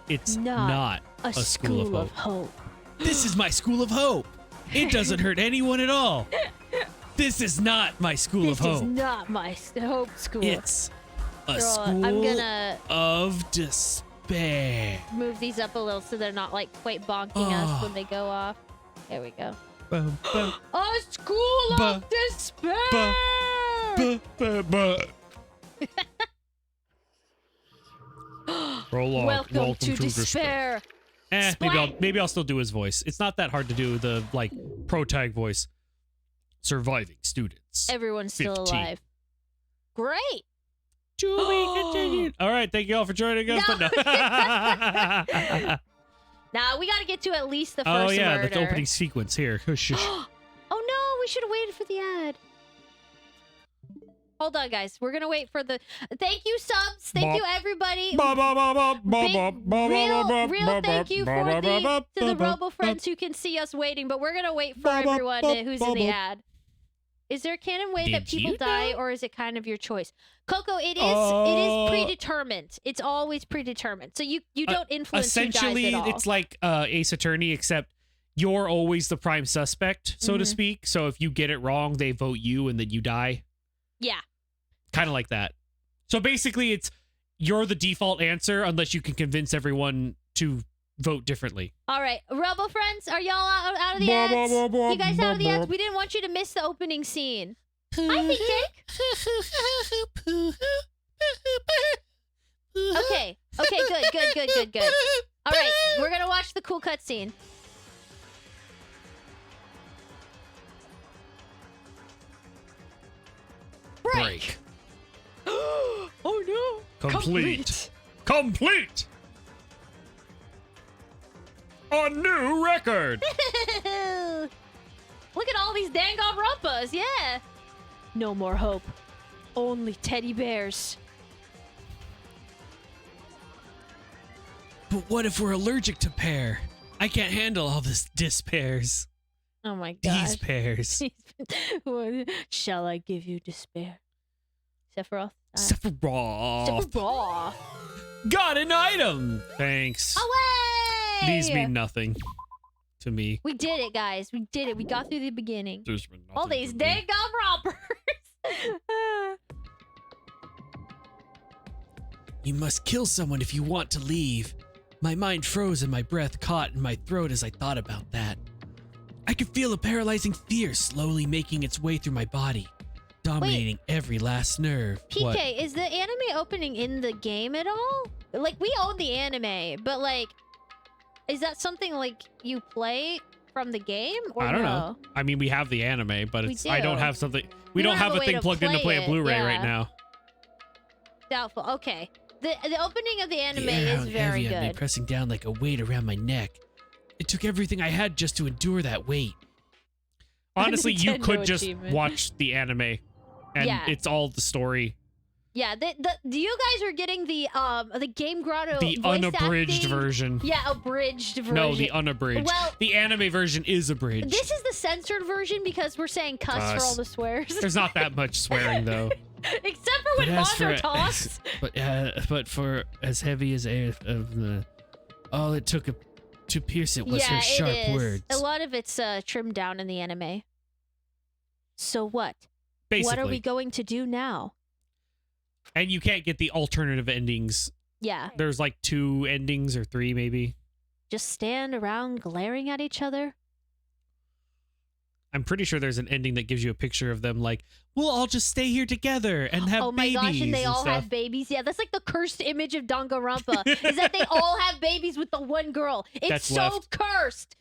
it's not A school of hope. hope. This is my school of hope. It doesn't hurt anyone at all. This is not my school This of is hope. not my hope school. It's a Girl, school I'm gonna of despair. move these up a little so they're not like quite bonking us when they go off. There we go. Bum, bum, A school of despair. Prologue. Welcome to despair. Maybe I'll still do his voice. It's not that hard to do the like pro tag voice. Surviving students. Everyone's still 15. alive. Great. To be continued. All right, thank you all for joining us. No. But no. Now we gotta get to at least the first Oh yeah, murder. the opening sequence here. Shush. Oh no, we should have waited for the ad. Hold on, guys. We're gonna wait for the. Thank you, subs. Thank you, everybody. Real thank you to the Robo friends who can see us waiting, but we're gonna wait for everyone who's in the ad. Is there a canon way that Did people you die, know? or is it kind of your choice? Coco, it is predetermined. It's always predetermined. So you don't influence who dies Essentially, at all. it's like Ace Attorney, except you're always the prime suspect, so to speak. So if you get it wrong, they vote you, and then you die. Yeah. Kind of like that. So basically, it's you're the default answer unless you can convince everyone to vote differently. All right, Robo friends, are y'all out of the ads? You guys out of the ads? We didn't want you to miss the opening scene. Hi, Big Jake. Okay, good. All right, we're gonna watch the cool cutscene. Break. Oh no. Complete. A new record. Look at all these Dangunrunpas, yeah. No more hope. Only teddy bears. But what if we're allergic to pear? I can't handle all this despairs. Oh my god. These pears. Shall I give you despair? Sephiroth? Sephiroth. Sephiroth. Got an item. Thanks. Away! These mean nothing to me. We did it, guys. We did it. We got through the beginning. There's been All nothing these to me. Dangunrumpers. You must kill someone if you want to leave. My mind froze and my breath caught in my throat as I thought about that. I could feel a paralyzing fear slowly making its way through my body, dominating every last nerve. PK, What? is the anime opening in the game at all? Like, we own the anime, but like, is that something like you play from the game? Or I don't no? know. I mean, we have the anime, but We it's I don't do. have something. We We don't have don't have a a way thing to plugged in to play play a it, Blu-ray yeah. right now. doubtful. Okay. The opening of the anime The air is hung very heavy on me, good. pressing down like a weight around my neck. It took everything I had just to endure that weight. Honestly, you Nintendo could just achievement. watch the anime, and Yeah. it's all the story. Yeah, you guys are getting the Game Grotto The voice unabridged acting. version. Yeah, abridged version. No, the unabridged. Well, the anime version is abridged. this is the censored version because we're saying cuss for Cuss. all the swears. There's not that much swearing though. Except for when as for Mondo talks. but for as heavy as air of the, all it took to pierce it was yeah, her sharp it is. words. A lot of it's trimmed down in the anime. So what? Basically. What are we going to do now? And you can't get the alternative endings. Yeah, There's like 2 endings or 3 maybe. just stand around glaring at each other? I'm pretty sure there's an ending that gives you a picture of them like, we'll all just stay here together and have Oh my babies gosh, and they all stuff. have babies. Yeah, that's like the cursed image of Dangunrunpa, is that they all have babies with the one girl. It's That's so left. cursed.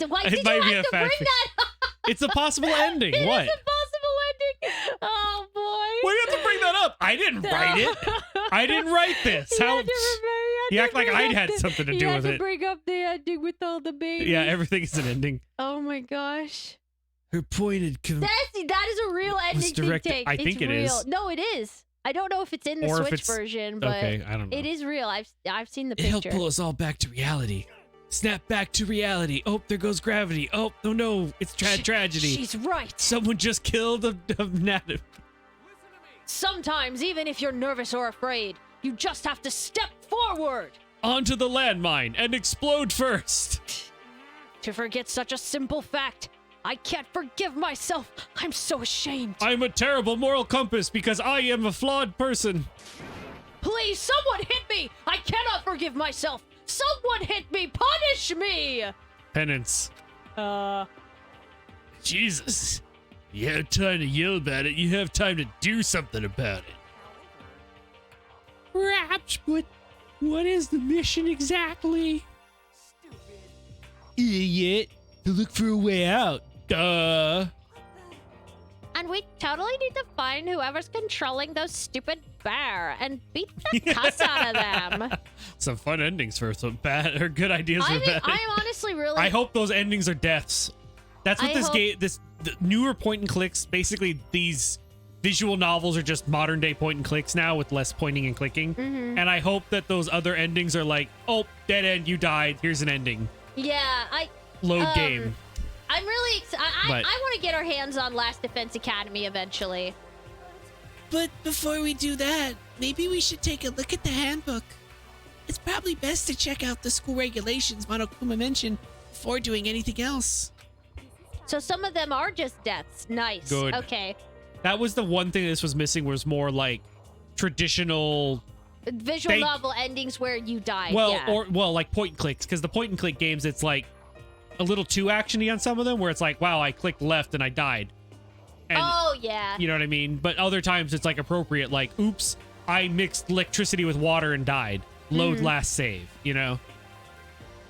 Why It did you might be have a to bring fact. that up? It's a possible ending. It What? is a possible ending. Oh boy. Why do you have to bring that up? I didn't write it. I didn't write this. You How? had to You act like bring I'd up had the- something to you do had with to it. bring up the ending with all the babies. Yeah, everything is an ending. Oh my gosh. Her pointed. That is a real ending to directed- take. I think it's it real. is. No, it is. I don't know if it's in the Or if Switch it's- version, but Okay, I don't know. it is real. I've seen the It helped picture. pull us all back to reality. Snap back to reality. Oh, there goes gravity. Oh no, it's tragedy. She's right. Someone just killed a native. Sometimes, even if you're nervous or afraid, you just have to step forward. Onto the landmine and explode first. To forget such a simple fact, I can't forgive myself. I'm so ashamed. I'm a terrible moral compass because I am a flawed person. Please, someone hit me. I cannot forgive myself. Someone hit me. Punish me. Penance. Jesus. You have time to yell about it. You have time to do something about it. Perhaps, but what is the mission exactly? Idiot. To look for a way out. Duh. And we totally need to find whoever's controlling those stupid bear and beat the cuss out of them. Some fun endings for some bad or good ideas for bad. I'm honestly really. I hope those endings are deaths. That's what I this hope- game, the newer point and clicks. Basically, these visual novels are just modern day point and clicks now with less pointing and clicking. Mm-hmm. And I hope that those other endings are like, oh, dead end, you died. Here's an ending. Yeah, Load game. I'm really excited. But- I want to get our hands on Last Defense Academy eventually. But before we do that, maybe we should take a look at the handbook. It's probably best to check out the school regulations Monokuma mentioned before doing anything else. So some of them are just deaths. Nice. Good. Okay. That was the one thing this was missing was more like traditional. Visual They- novel endings where you die. Well, yeah. like point and clicks, because the point and click games, it's like a little too actiony on some of them, where it's like, wow, I clicked left and I died. And Oh yeah. you know what I mean? But other times it's like appropriate, like, oops, I mixed electricity with water and died. Load last save, you know?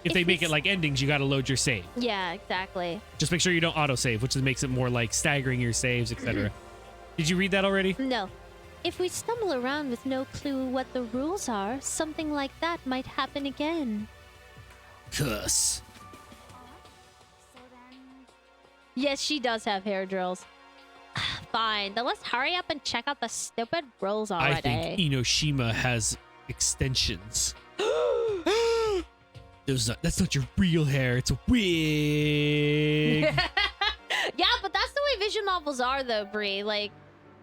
If they make it like endings, you gotta load your save. Yeah, exactly. Just make sure you don't autosave, which makes it more like staggering your saves, etc. Did you read that already? No. If we stumble around with no clue what the rules are, something like that might happen again. Cuss. Yes, she does have hair drills. Fine. Then let's hurry up and check out the stupid rules already. I think Enoshima has extensions. That's not your real hair. It's a wig. Yeah, but that's the way visual novels are, though, Bree. Like,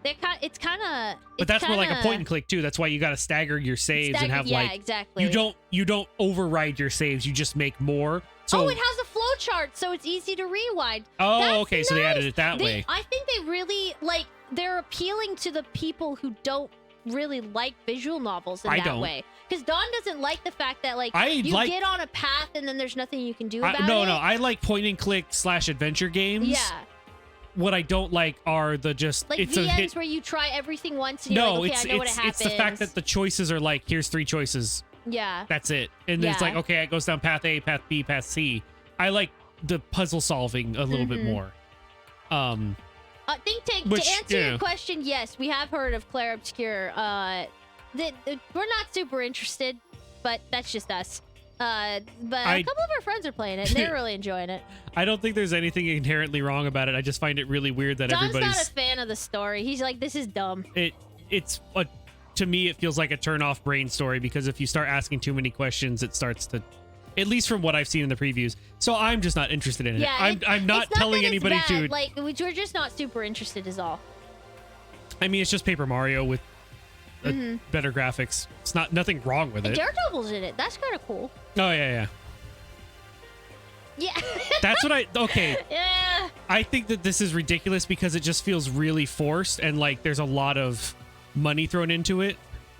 it's kind of. But that's more like a point and click too. That's why you got to stagger your saves and have like exactly. you don't override your saves. You just make more. So it has a flow chart, so it's easy to rewind. oh, That's okay. So they added nice. it that way. I think they really like. They're appealing to the people who don't really like visual novels in I that don't. way. Because Dawn doesn't like the fact that like I you like- get on a path and then there's nothing you can do about No, it. I like point and click / adventure games. Yeah, What I don't like are the just like it's a VMs hit. where you try everything once and you're No, like, okay, I know what it happens. it's the fact that the choices are like, here's 3 choices. yeah. That's it. And then it's Yeah. like, okay, it goes down path A, path B, path C. I like the puzzle solving a little bit more. I think to Which, answer yeah. your question, yes, we have heard of Claire Obscure. we're not super interested, but that's just us. But I- a couple of our friends are playing it, and they're really enjoying it. I don't think there's anything inherently wrong about it. I just find it really weird that Don's everybody's not a fan of the story. He's like, this is dumb. To me, it feels like a turn-off brain story because if you start asking too many questions, it starts to, at least from what I've seen in the previews. So I'm just not interested in it. Yeah, I'm not it's telling that it's anybody bad. to. Like, we're just not super interested, is all. I mean, it's just Paper Mario with better graphics. It's nothing wrong with And it. Daredevil's in it. That's kind of cool. Oh yeah. Yeah. That's what okay. Yeah. I think that this is ridiculous because it just feels really forced and like there's a lot of money thrown into it.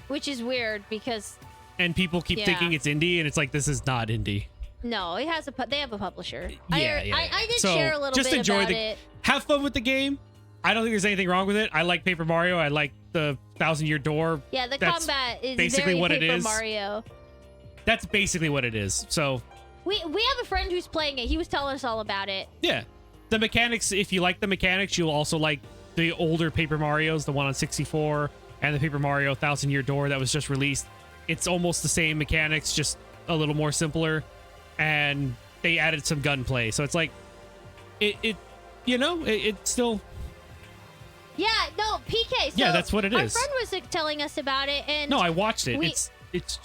Which is weird because And people keep thinking it's indie, and it's like, this is not indie. no, it has they have a publisher. Yeah. I did So, share a little just bit enjoy about it. Have fun with the game. I don't think there's anything wrong with it. I like Paper Mario. I like the 1,000-Year Door. Yeah, the That's combat is basically very what it Paper is. Mario. That's basically what it is. So, We have a friend who's playing it. He was telling us all about it. yeah. The mechanics, if you like the mechanics, you'll also like the older Paper Marios, the one on 64, and the Paper Mario 1,000-Year Door that was just released. It's almost the same mechanics, just a little more simpler, and they added some gunplay. So it's like, it's still... Yeah, no, PK. So Yeah, that's what it our is. friend was telling us about it, and No, I watched it. we- It's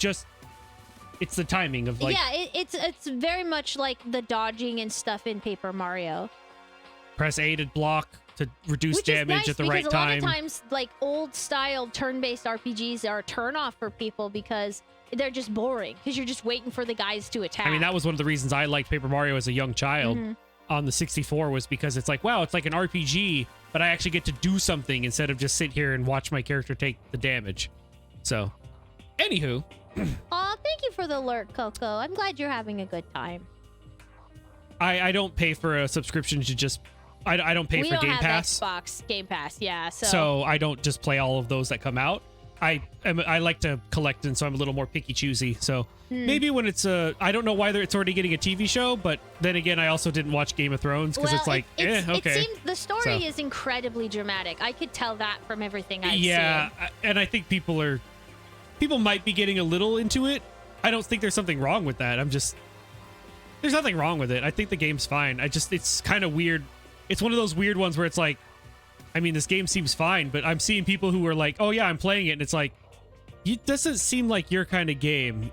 the timing of like... yeah, it's very much like the dodging and stuff in Paper Mario. Press A to block to reduce Which damage is nice at the because right a time. lot of times, like old style turn-based RPGs are a turn-off for people because they're just boring because you're just waiting for the guys to attack. I mean, that was one of the reasons I liked Paper Mario as a young child Mm-hmm. on the 64 was because it's like, wow, it's like an RPG, but I actually get to do something instead of just sit here and watch my character take the damage. So, anywho, Aw, thank you for the alert, Coco. I'm glad you're having a good time. I don't pay for a subscription to just... I don't pay We for don't Game have Pass. Xbox Game Pass, yeah. So I don't just play all of those that come out. I like to collect, and so I'm a little more picky choosy. So maybe when it's I don't know why it's already getting a TV show, but then again, I also didn't watch Game of Thrones because it's like, okay. It seems the story So- is incredibly dramatic. I could tell that from everything I've Yeah, seen. and I think people might be getting a little into it. I don't think there's something wrong with that. There's nothing wrong with it. I think the game's fine. It's kind of weird. It's one of those weird ones where it's like, I mean, this game seems fine, but I'm seeing people who are like, oh yeah, I'm playing it, and it's like, it doesn't seem like your kind of game.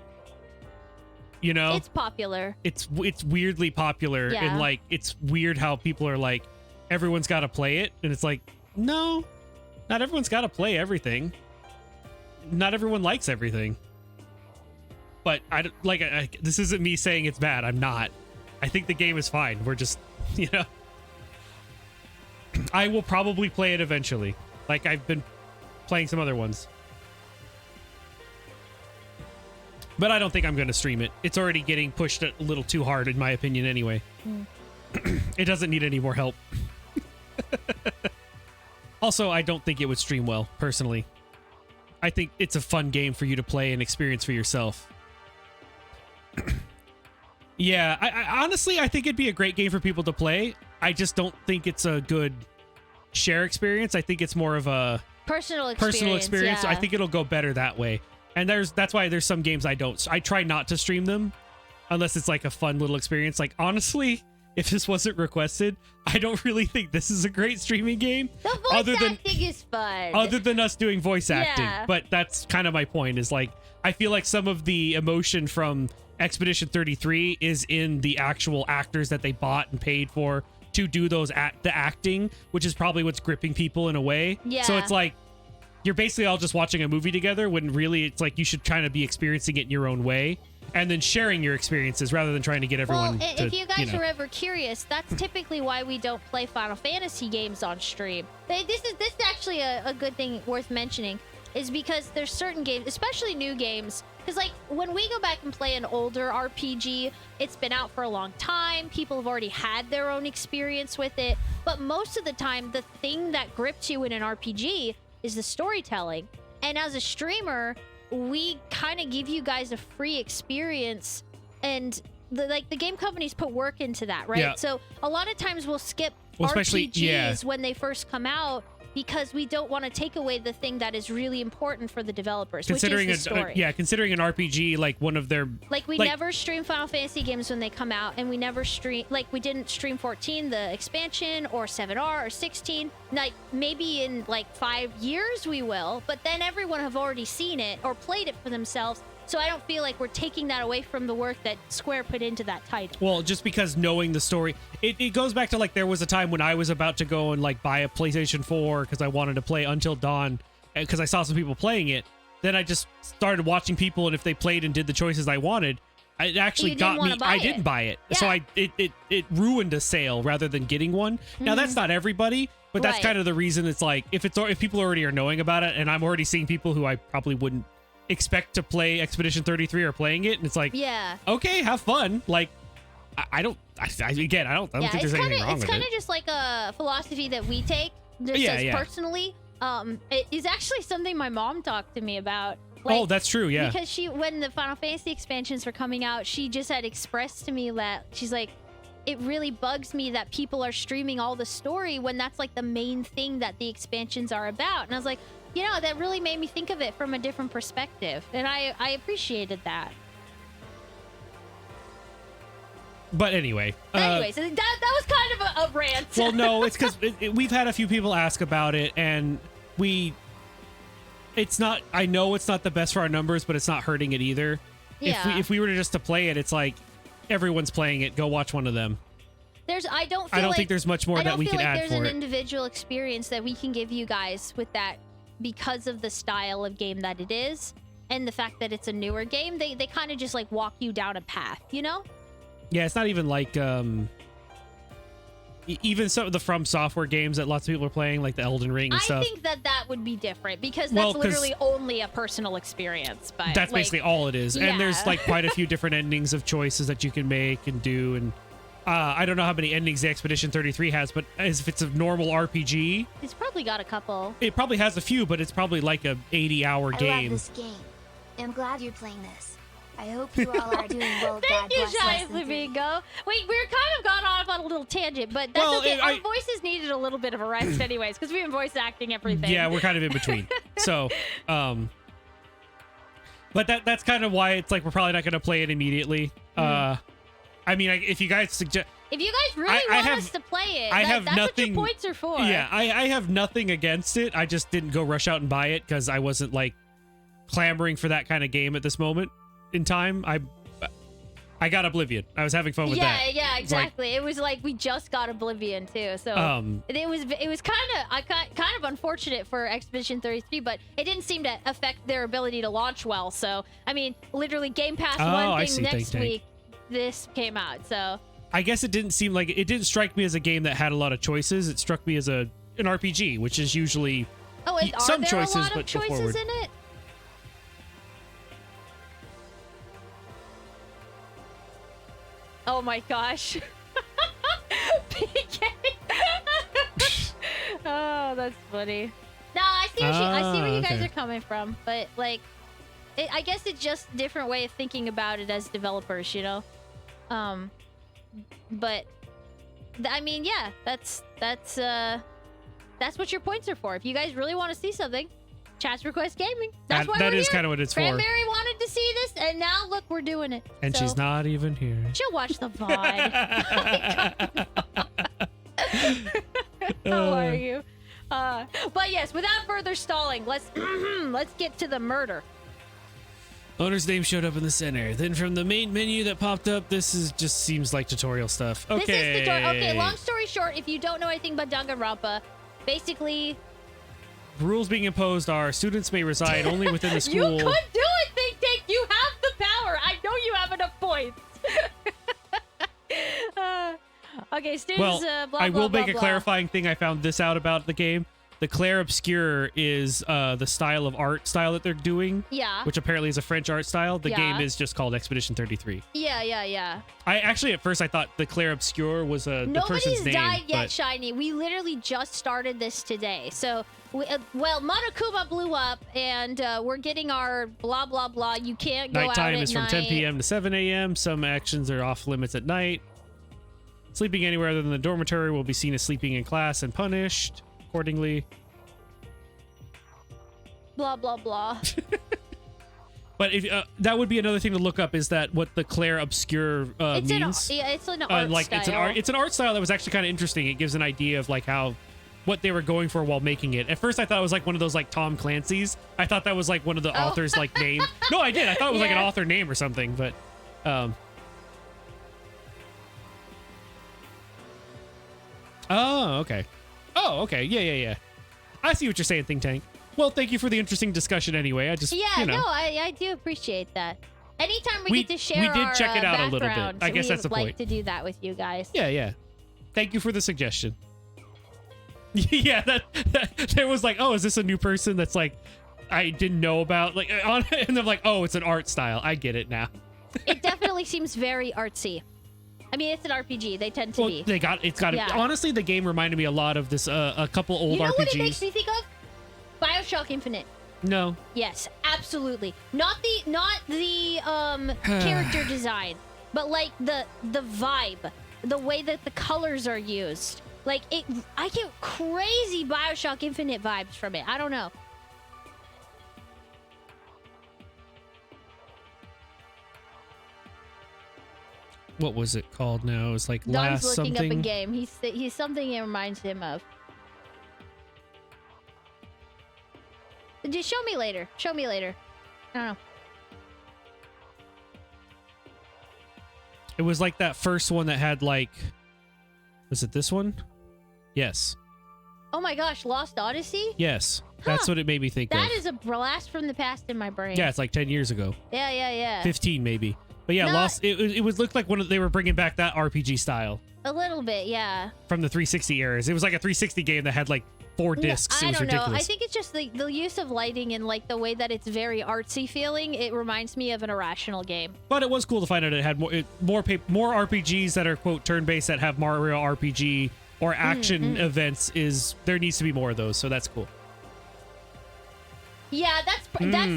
You know? It's popular. It's weirdly popular, Yeah. and like, it's weird how people are like, everyone's got to play it, and it's like, no, not everyone's got to play everything. Not everyone likes everything. But this isn't me saying it's bad. I'm not. I think the game is fine. We're just, I will probably play it eventually. Like I've been playing some other ones. But I don't think I'm going to stream it. It's already getting pushed a little too hard, in my opinion, anyway. It doesn't need any more help. Also, I don't think it would stream well, personally. I think it's a fun game for you to play and experience for yourself. Yeah, I honestly, I think it'd be a great game for people to play. I just don't think it's a good share experience. I think it's more of a Personal experience. So Yeah. I think it'll go better that way. And that's why there's some games I try not to stream them unless it's like a fun little experience. Like, honestly, if this wasn't requested, I don't really think this is a great streaming game. The voice acting is fun. Other than us doing voice acting. Yeah. But that's kind of my point, is like, I feel like some of the emotion from Expedition 33 is in the actual actors that they bought and paid for to do the acting, which is probably what's gripping people in a way. Yeah. So it's like, you're basically all just watching a movie together when really it's like you should kind of be experiencing it in your own way and then sharing your experices rather than trying to get everyone well, to, if you guys are ever curious, that's typically why we don't play Final Fantasy games on stream. This is actually a good thing worth mentioning, is because there's certain games, especially new games, because like when we go back and play an older RPG, it's been out for a long time, people have already had their own experience with it, but most of the time the thing that grips you in an RPG is the storytelling. And as a streamer, we kind of give you guys a free experience, and the game companies put work into that, right? Yeah. So a lot of times we'll skip Well, especially- RPGs yeah. when they first come out because we don't want to take away the thing that is really important for the developers, Considering which is the story. considering an RPG like one of their Like we never stream Final Fantasy games when they come out, and we never stream, like we didn't stream 14, the expansion, or 7R or 16. Like maybe in like 5 years we will, but then everyone have already seen it or played it for themselves. So I don't feel like we're taking that away from the work that Square put into that title. Well, just because knowing the story, it goes back to like there was a time when I was about to go and like buy a PlayStation 4 because I wanted to play Until Dawn because I saw some people playing it. Then I just started watching people, and if they played and did the choices I wanted, it actually got me. I didn't buy it, so it ruined a sale rather than getting one. Now that's not everybody, but that's kind of the reason. It's like if people already are knowing about it, and I'm already seeing people who I probably wouldn't expect to play Expedition 33 are playing it, and it's like, okay, have fun. Like I don't think there's anything wrong with it. It's kind of just like a philosophy that we take just personally. It is actually something my mom talked to me about. Like, oh, that's true, yeah. Because when the Final Fantasy expansions were coming out, she just had expressed to me that she's like, it really bugs me that people are streaming all the story when that's like the main thing that the expansions are about. And I was like, you know, that really made me think of it from a different perspective, and I appreciated that. But anyway, so that was kind of a rant. Well, no, it's because we've had a few people ask about it, and it's not. I know it's not the best for our numbers, but it's not hurting it either. Yeah. If we were just to play it, it's like everyone's playing it. Go watch one of them. I don't think there's much more that we can add for it. There's an individual experience that we can give you guys with that because of the style of game that it is and the fact that it's a newer game. They kind of just like walk you down a path, you know? Yeah, it's not even like even some of the From Software games that lots of people are playing, like the Elden Ring and stuff. I think that would be different because that's literally only a personal experience. But that's basically all it is. Yeah. And there's like quite a few different endings of choices that you can make and do. And I don't know how many endings the Expedition 33 has, but as if it's a normal RPG, it's probably got a couple. It probably has a few, but it's probably like a 80-hour game. I love this game. I'm glad you're playing this. I hope you all are doing well. Thank you, Shy Flamingo. Wait, we're kind of gone off on a little tangent, but that's okay. Our voices needed a little bit of a rest anyways, because we've been voice acting everything. Yeah, we're kind of in between. So, but that's kind of why it's like we're probably not going to play it immediately. I mean, if you guys suggest... If you guys really want us to play it, that's what your points are for. Yeah, I have nothing against it. I just didn't go rush out and buy it because I wasn't, like, clamoring for that kind of game at this moment in time. I got Oblivion. I was having fun with that. Yeah, exactly. It was like we just got Oblivion too, so it was kind of unfortunate for Expedition 33, but it didn't seem to affect their ability to launch well. So I mean, literally Game Pass one thing next week, this came out. So I guess it didn't strike me as a game that had a lot of choices. It struck me as an RPG, which is usually some choices, a lot of but choices in it? Oh my gosh. PK. Oh, that's funny. No, I see where you guys are coming from, but like, I guess it's just a different way of thinking about it as developers, you know? But I mean, yeah, that's what your points are for. If you guys really want to see something, Chat's Request Gaming. That's why that we're is here. kind of what it's for. Cranberry wanted to see this, and now look, we're doing it. And she's not even here. She'll watch the VOD. How are you? But yes, without further stalling, let's get to the murder. Owner's name showed up in the center. Then from the main menu that popped up, just seems like tutorial stuff. Okay. This is tutorial. Okay, long story short, if you don't know anything about Dangunrunpa, basically... rules being imposed are students may reside only within the school. You could do it, Think Tank. You have the power. I know you have enough points. Okay, students, I will make a clarifying thing. I found this out about the game. The Clair Obscur is the style of art style that they're doing. Yeah. Which apparently is a French art style. The game is just called Expedition 33. Yeah. I actually, at first, I thought the Clair Obscur was the person's name. Nobody's died yet, Shiny. We literally just started this today. So, Monokuma blew up, and we're getting our blah, blah, blah. You can't go out at night. Nighttime is from 10 p.m. to 7 a.m. Some actions are off limits at night. Sleeping anywhere other than the dormitory will be seen as sleeping in class and punished accordingly. blah blah blah. But if that would be another thing to look up, is that what the Claire obscure It's means? it's an art Like style. it's an art style that was actually kind of interesting. It gives an idea of like what they were going for while making it. At first I thought it was like one of those like Tom Clancy's. I thought that was like one of the authors like name. No, I did. I thought it was like an author name or something, but Oh, okay. Oh, okay. Yeah. I see what you're saying, Think Tank. Well, thank you for the interesting discussion anyway. I just, Yeah, you know. no, I do appreciate that. Anytime we get to share we did our check it out a little bit. background, I guess we that's the would like point. to do that with you guys. Yeah. Thank you for the suggestion. Yeah, that there was like, oh, is this a new person that's like I didn't know about? Like, and they're like, oh, it's an art style. I get it now. It definitely seems very artsy. I mean, it's an RPG. They tend to Well, be. it's got. Yeah. Honestly, the game reminded me a lot of this. A couple old You know RPGs. what it makes me think of? BioShock Infinite. No. Yes, absolutely. Not the character design, but like the vibe, the way that the colors are used. Like I get crazy BioShock Infinite vibes from it. I don't know. What was it called now? It's like Don's last looking something. up a game. He's something it reminds him of. Just show me later. Show me later. I don't know. It was like that first one that had like. Was it this one? Yes. Oh my gosh, Lost Odyssey? Yes. That's Huh. what it made me think of. That is a blast from the past in my brain. Yeah, it's like 10 years ago. Yeah. 15 maybe. But yeah, Not- Lost. It would look like they were bringing back that RPG style A little bit, yeah. from the 360 eras. It was like a 360 game that had like 4 discs. I It was don't know. ridiculous. I think it's just the use of lighting and like the way that it's very artsy feeling. It reminds me of an Irrational game. But it was cool to find out it had more RPGs that are quote turn-based that have Mario RPG or action events. There needs to be more of those, so that's cool. Yeah, that's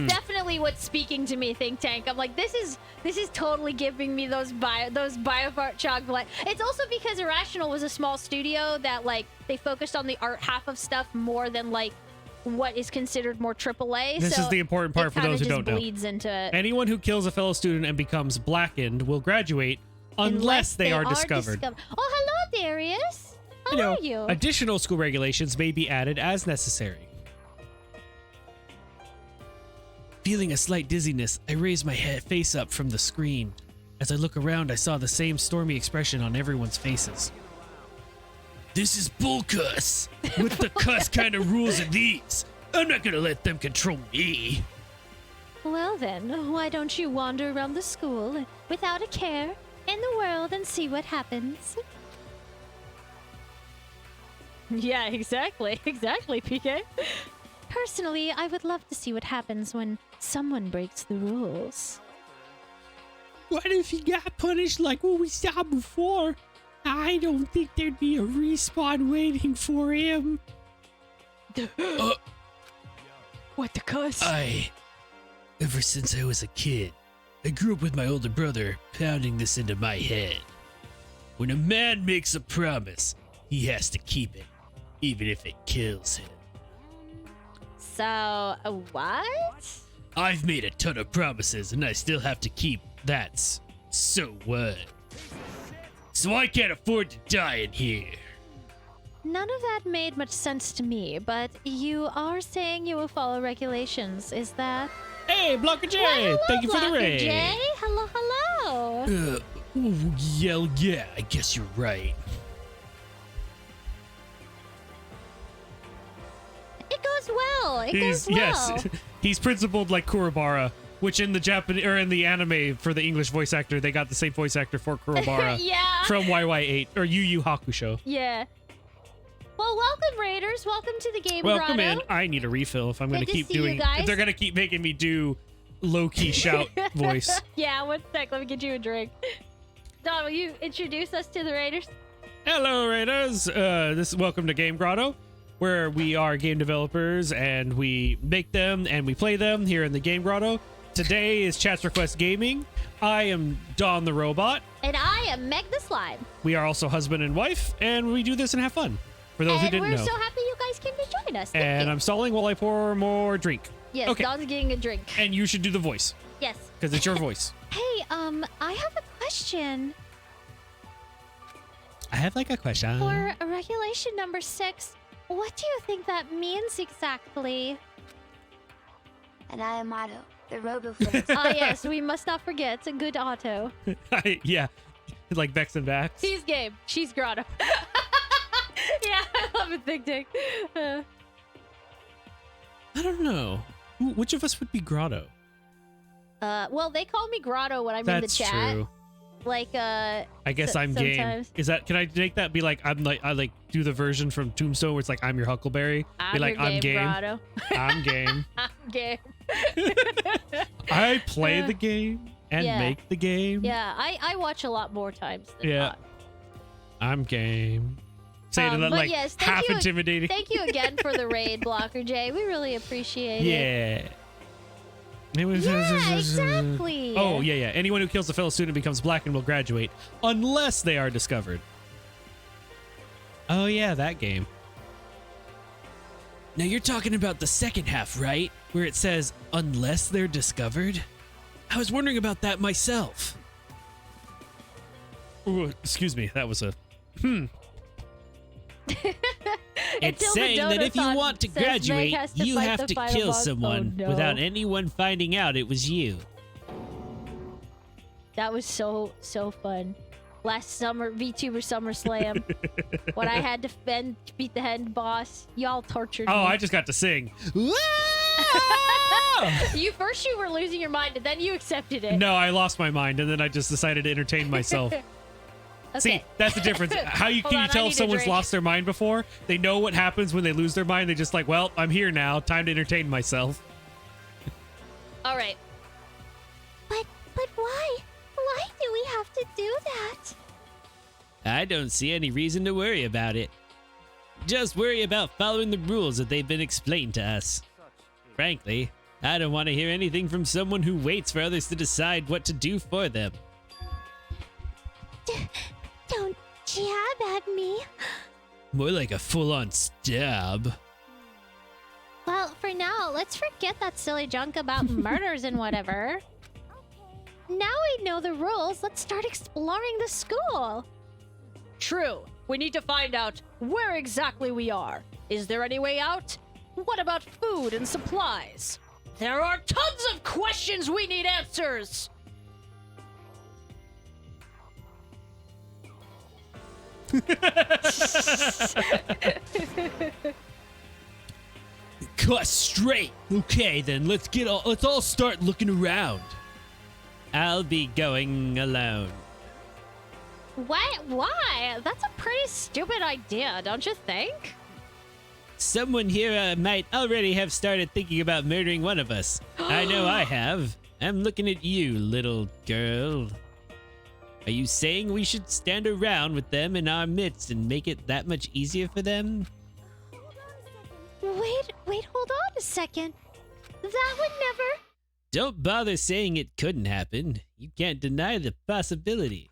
definitely what's speaking to me, Think Tank. I'm like, this is totally giving me those BioShock vibe. It's also because Irrational was a small studio that like they focused on the art half of stuff more than like what is considered more AAA. This so is the important part it for those who kinda don't just know. bleeds into it. Anyone who kills a fellow student and becomes blackened will graduate unless they are discovered. Oh, hello, Darius. How are you? Additional school regulations may be added as necessary. Feeling a slight dizziness, I raised my face up from the screen. As I look around, I saw the same stormy expression on everyone's faces. This is bull cuss. What the cuss kind of rules are these? I'm not gonna let them control me. Well then, why don't you wander around the school without a care in the world and see what happens? Yeah, exactly, PK. Personally, I would love to see what happens when someone breaks the rules. What if he got punished like what we saw before? I don't think there'd be a respawn waiting for him. What the cuss? Ever since I was a kid, I grew up with my older brother pounding this into my head. When a man makes a promise, he has to keep it, even if it kills him. So, what? I've made a ton of promises and I still have to keep that. So what? So I can't afford to die in here. None of that made much sense to me, but you are saying you will follow regulations, is that? Hey, Blocker J! Well, hello, Thank you for the Blocker raid. J. Hello. Yeah, I guess you're right. It goes well. It goes well. Yes, he's principled like Kurobara, which in the Japanese or in the anime for the English voice actor, they got the same voice actor for Kurobara Yeah. from YY8 or Yu Yu Hakusho. Yeah. Well, welcome, Raiders. Welcome to the game Welcome grotto. in. I need a refill if I'm going Good to to keep see you doing. guys. If they're going to keep making me do low-key shout voice. Yeah, one sec. Let me get you a drink. Don, will you introduce us to the Raiders? Hello, Raiders. This is welcome to Game Grotto, where we are game developers and we make them and we play them here in the Game Grotto. Today is Chat's Request Gaming. I am Don the Robot. And I am Meg the Slime. We are also husband and wife, and we do this and have fun. For those who And didn't we're know. so happy you guys came to join us. Thank And you. I'm stalling while I pour more drink. Yes, Okay. Don's getting a drink. And you should do the voice Yes. because it's your voice. Hey, I have a question. I have like a question. For regulation number 6, what do you think that means exactly? And I am Otto, the robo-friend. Ah, yes, we must not forget. A good Otto. Yeah. Like Vex and Vax. He's Gabe. She's Grotto. Yeah, I love it, Thick Dick. I don't know. Which of us would be Grotto? Well, they call me Grotto when I'm in the That's chat. true. Like, I guess I'm game. sometimes. Is that? Can I make that be like I like do the version from Tombstone where it's like I'm your Huckleberry? Be like your I'm game. Grotto. I'm game. I'm game. I play the game and Yeah. make the game. Yeah, I watch a lot more times than Yeah. not. I'm game. Saying that but like yes, thank half you- intimidating. Thank you again for the raid, Blocker Jay. We really appreciate it. Yeah. Yeah, exactly. Oh, yeah, yeah. Anyone who kills a fellow student becomes black and will graduate unless they are discovered. Oh, yeah, that game. Now, you're talking about the second half, right? Where it says, unless they're discovered? I was wondering about that myself. Ooh, excuse me. That was a... It's Until the saying that if you Donathon want to says Meg graduate, has to you fight have the to final kill boss. someone Oh, no. without anyone finding out it was you. That was so fun. Last summer, VTuber SummerSlam, when I had to beat the head boss, y'all tortured me. Oh, I just got to sing. You were losing your mind, and then you accepted it. No, I lost my mind, and then I just decided to entertain myself. See, Okay. that's the difference. How Hold can on, you I tell need if a someone's drink. lost their mind before? They know what happens when they lose their mind. They're just like, well, I'm here now. Time to entertain myself. All right. But why? Why do we have to do that? I don't see any reason to worry about it. Just worry about following the rules that they've been explained to us. Frankly, I don't want to hear anything from someone who waits for others to decide what to do for them. Don't jab at me. More like a full-on stab. Well, for now, let's forget that silly junk about murders and whatever. Now we know the rules, let's start exploring the school. True. We need to find out where exactly we are. Is there any way out? What about food and supplies? There are tons of questions we need answers. Cut straight. Okay, then let's all start looking around. I'll be going alone. Why? That's a pretty stupid idea, don't you think? Someone here might already have started thinking about murdering one of us. I know I have. I'm looking at you, little girl. Are you saying we should stand around with them in our midst and make it that much easier for them? Wait, hold on a second. That would never... Don't bother saying it couldn't happen. You can't deny the possibility.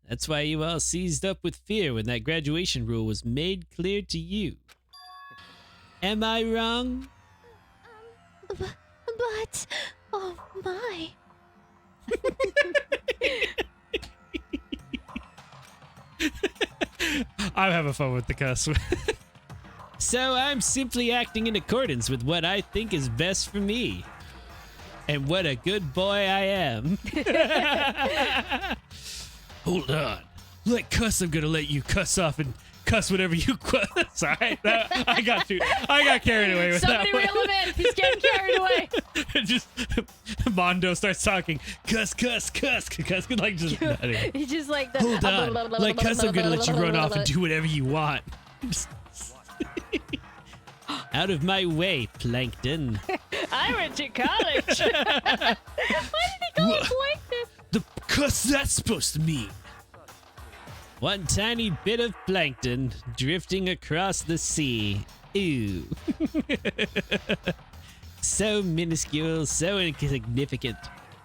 That's why you all seized up with fear when that graduation rule was made clear to you. Am I wrong? But... Oh my... I'm having fun with the cuss. So I'm simply acting in accordance with what I think is best for me. And what a good boy I am. Hold on. Like cuss, I'm gonna let you cuss off and cuss whatever you cuss. All right, I got carried away with Somebody that reel him in. He's getting carried away. one. Just Mondo starts talking. Cuss, like just. Anyway. He's just like the. Hold on. Like cuss, I'm gonna let you run off and do whatever you want. Out of my way, Plankton. I went to college. Why did he call it plankton? The cuss that's supposed to mean. One tiny bit of plankton drifting across the sea. Ew. So minuscule, so insignificant.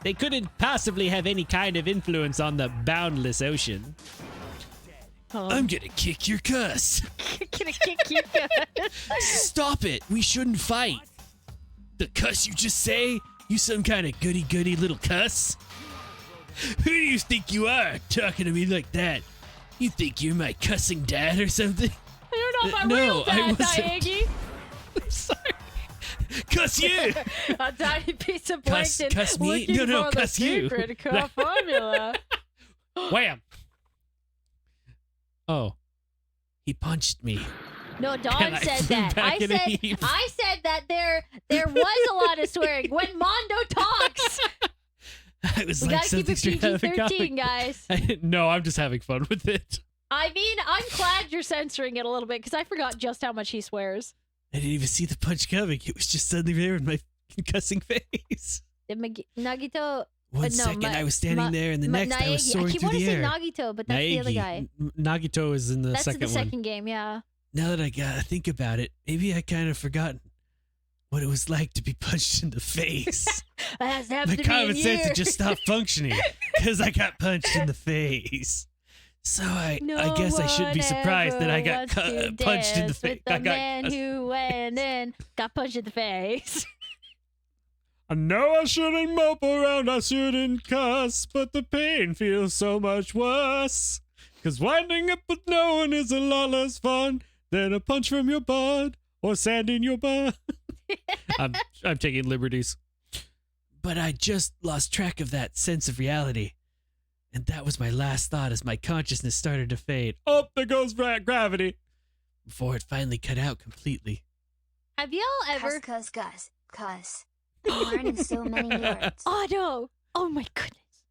They couldn't possibly have any kind of influence on the boundless ocean. I'm gonna kick your cuss. Gonna kick you. Stop it. We shouldn't fight. The cuss you just say? You some kind of goody-goody little cuss? Who do you think you are, talking to me like that? You think you're my cussing dad or something? You're not my No, real I dad, wasn't. Diaggy. I'm sorry. Cuss you! A tiny piece of Cuss- plankton cuss me? looking No, for the cuss you. secret formula. Wham! Oh. He punched me. No, And Dawn I said flew that. back in a heap. I said that there was a lot of swearing when Mondo talks. I was We like gotta keep something it straight out of a PG-13, comic. guys. No, I'm just having fun with it. I mean, I'm glad you're censoring it a little bit because I forgot just how much he swears. I didn't even see the punch coming. It was just suddenly there in my cussing face. Nagito. One no, second I was standing there, and the next I was Naegi. soaring I keep through wanting the to say air. Nagito, but that's the other guy. Nagito is in the That's second the one. second game, yeah. Now that I gotta think about it, maybe I kind of forgotten what it was like to be punched in the face. It has to My happen to me common in sense here. had just stopped functioning because I got punched in the face. So I guess I shouldn't be surprised that I got punched in the face. The man who went in got punched in the face. I know I shouldn't mope around, I shouldn't cuss, but the pain feels so much worse. 'Cause winding up with no one is a lot less fun than a punch from your butt or sand in your butt. I'm taking liberties. But I just lost track of that sense of reality. And that was my last thought as my consciousness started to fade. Oh, there goes gravity. Before it finally cut out completely. Have y'all ever? Cuss. I'm learning so many words. Oh no! Oh my goodness!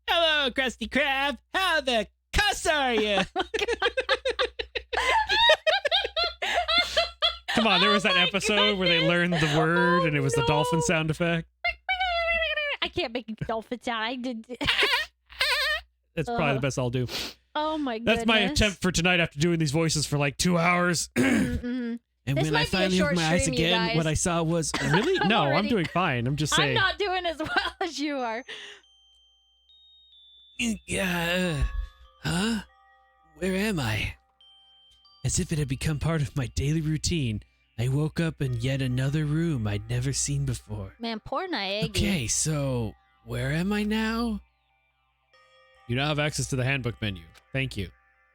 Hello, Krusty Krab. How the cuss are you? Come on, there was that episode where they learned the word and it was the dolphin sound effect. I can't make a dolphin sound. I did. That's probably the best I'll do. Oh my goodness! That's my attempt for tonight after doing these voices for like 2 hours. Mm-mm. And This when I might be a finally short opened my eyes stream, you again, guys. what I saw was Really? No, I'm already- doing fine. I'm just I'm saying. not doing as well as you are. Huh? Where am I? As if it had become part of my daily routine, I woke up in yet another room I'd never seen before. Man, poor Naegi. Okay, so where am I now? You now have access to the handbook menu. Thank you.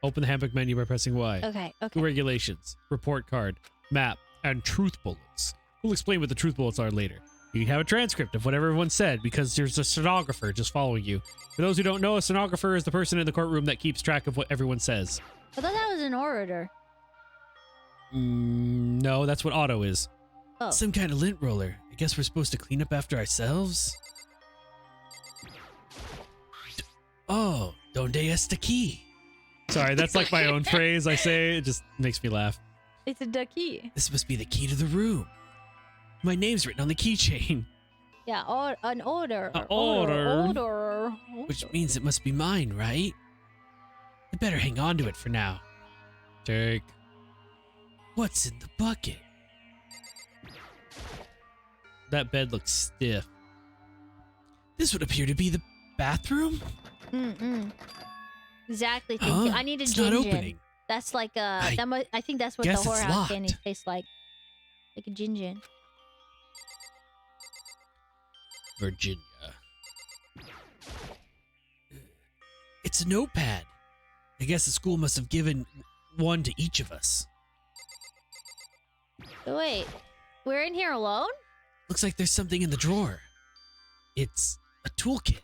Open the handbook menu by pressing Y. Okay. Regulations, report card, map, and truth bullets. We'll explain what the truth bullets are later. You can have a transcript of what everyone said because there's a stenographer just following you. For those who don't know, a stenographer is the person in the courtroom that keeps track of what everyone says. I thought that was an orator. No, that's what auto is. Oh. Some kind of lint roller. I guess we're supposed to clean up after ourselves? Oh, donde está aquí? Sorry, that's like my own phrase I say. It just makes me laugh. It's a ducky. This must be the key to the room. My name's written on the keychain, Yeah, or an order. A order. Order. which means it must be mine, right? I better hang on to it for now. Take. What's in the bucket? That bed looks stiff. This would appear to be the bathroom? Mm-mm. Exactly. Huh? I need a It's gin not gin. opening. That's like I I think that's what the guess it's whorehouse candy locked. tastes like. Like a gin gin. Virginia. It's a notepad. I guess the school must have given one to each of us. So wait, we're in here alone? Looks like there's something in the drawer. It's a toolkit.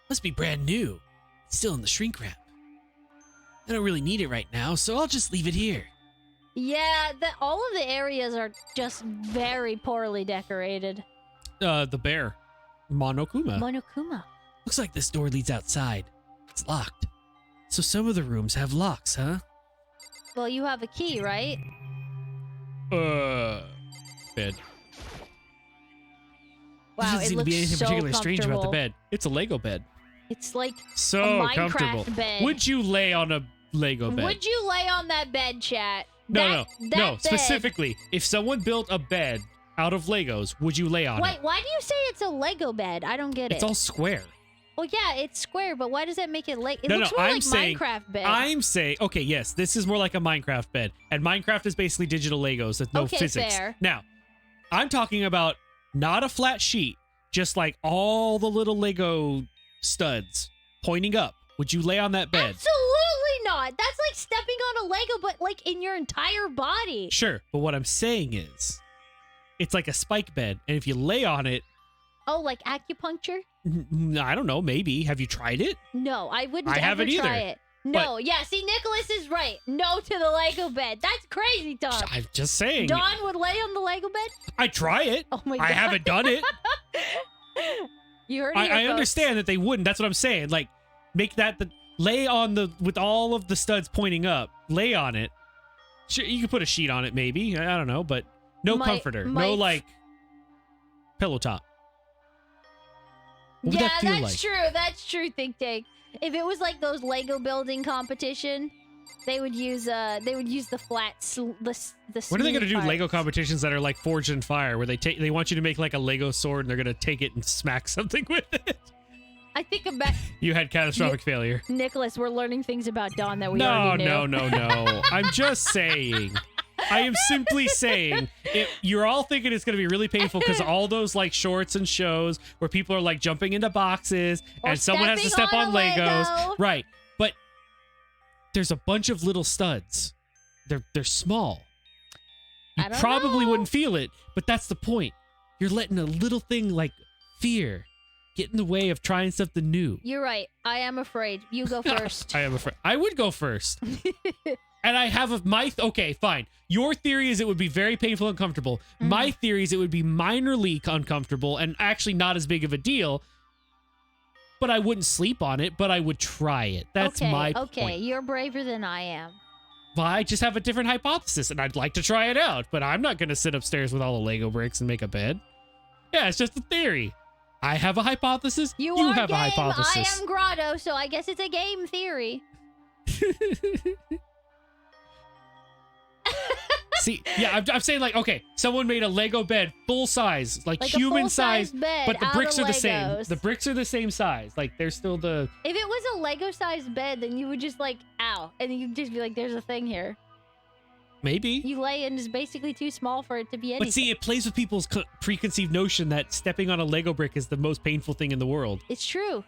Must be brand new. It's still in the shrink wrap. I don't really need it right now, so I'll just leave it here. Yeah, all of the areas are just very poorly decorated. The bear. Monokuma. Monokuma. Looks like this door leads outside. It's locked. So some of the rooms have locks, huh? Well, you have a key, right? Bed. Wow, Doesn't it seem to looks be anything so particularly strange about the comfortable. Bed. It's a Lego bed. It's like So a Minecraft comfortable. bed. Would you lay on a Lego bed? Would you lay on that bed, chat? No. That bed. Specifically, if someone built a bed out of Legos, would you lay on Wait, it? why do you say it's a Lego bed? I don't get It's it. all square. Well, yeah, it's square, but why does that make it like? It No, looks no, more I'm like saying- Minecraft bed. I'm saying, okay, yes, this is more like a Minecraft bed. And Minecraft is basically digital Legos with no Okay, physics. fair. Now, I'm talking about not a flat sheet, just like all the little Lego studs pointing up. Would you lay on that bed? Absolutely not. That's like stepping on a Lego, but like in your entire body. Sure, but what I'm saying is, it's like a spike bed, and if you lay on it, Oh, like acupuncture? I don't know, maybe. Have you tried it? No, I wouldn't I ever haven't try either, it. No, yeah, see, Nicholas is right. No to the Lego bed. That's crazy, Don. I'm just saying. Don would lay on the Lego bed? I try it. Oh my God. I haven't done it. You heard it here, I folks. understand that they wouldn't. That's what I'm saying. Like, make that lay on with all of the studs pointing up. Lay on it. Sure, you could put a sheet on it, maybe. I don't know, but no comforter. No, like, pillow top. What would Yeah, that feel that's like? true. That's true, Think Tank. If it was like those Lego building competition, they would use the flat When are they gonna do Lego competitions that are like Forged in Fire, where they want you to make like a Lego sword and they're gonna take it and smack something with it? I think about You had catastrophic failure. Nicholas. We're learning things about Dawn that we already knew. No. I'm just saying. I am simply saying, you're all thinking it's going to be really painful because all those like shorts and shows where people are like jumping into boxes Or and someone has to step stepping on on a Legos. Lego. Right. But there's a bunch of little studs. They're small. You I don't probably know. wouldn't feel it, but that's the point. You're letting a little thing like fear get in the way of trying something new. You're right. I am afraid. You go first. I am afraid. I would go first. And I have okay, fine. Your theory is it would be very painful and uncomfortable. My theory is it would be minorly uncomfortable and actually not as big of a deal. But I wouldn't sleep on it, but I would try it. That's my point. Okay, you're braver than I am. Well, I just have a different hypothesis, and I'd like to try it out. But I'm not going to sit upstairs with all the Lego bricks and make a bed. Yeah, it's just a theory. I have a hypothesis. You are have game. a hypothesis. I am Grotto, so I guess it's a game theory. See, yeah, I'm saying like, okay, someone made a Lego bed full size, like a human size, full-size bed but the out bricks of are the same. Legos. The bricks are the same size. Like they're still the. If it was a Lego-sized bed, then you would just like, ow, and then you'd just be like, "There's a thing here." Maybe. You lay and it's basically too small for it to be anything. But see, it plays with people's preconceived notion that stepping on a Lego brick is the most painful thing in the world. It's true.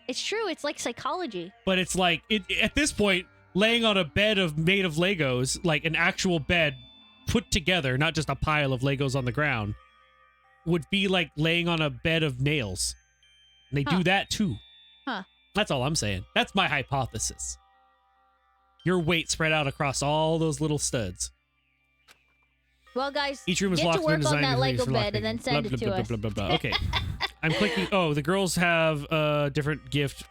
It's true. It's like psychology. But it's like at this point, laying on a bed made of Legos, like an actual bed put together, not just a pile of Legos on the ground, would be like laying on a bed of nails. And they do that too. Huh. That's all I'm saying. That's my hypothesis. Your weight spread out across all those little studs. Well, guys, Each room is get locked to work and on designed that for Lego lockpicking. bed and then send Blah, it to blah, us. blah, blah, blah, blah. Okay. I'm clicking. Oh, the girls have a different gift.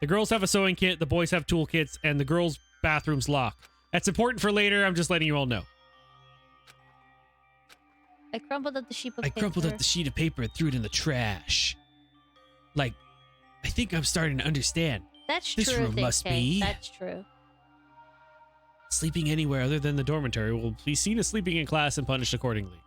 The girls have a sewing kit. The boys have toolkits, and the girls' bathroom's locked. That's important for later. I'm just letting you all know. I crumpled up the sheet of I paper. crumpled up the sheet of paper and threw it in the trash. Like, I think I'm starting to understand. That's This true. room Think must Tank. be- That's true. Sleeping anywhere other than the dormitory will be seen as sleeping in class and punished accordingly.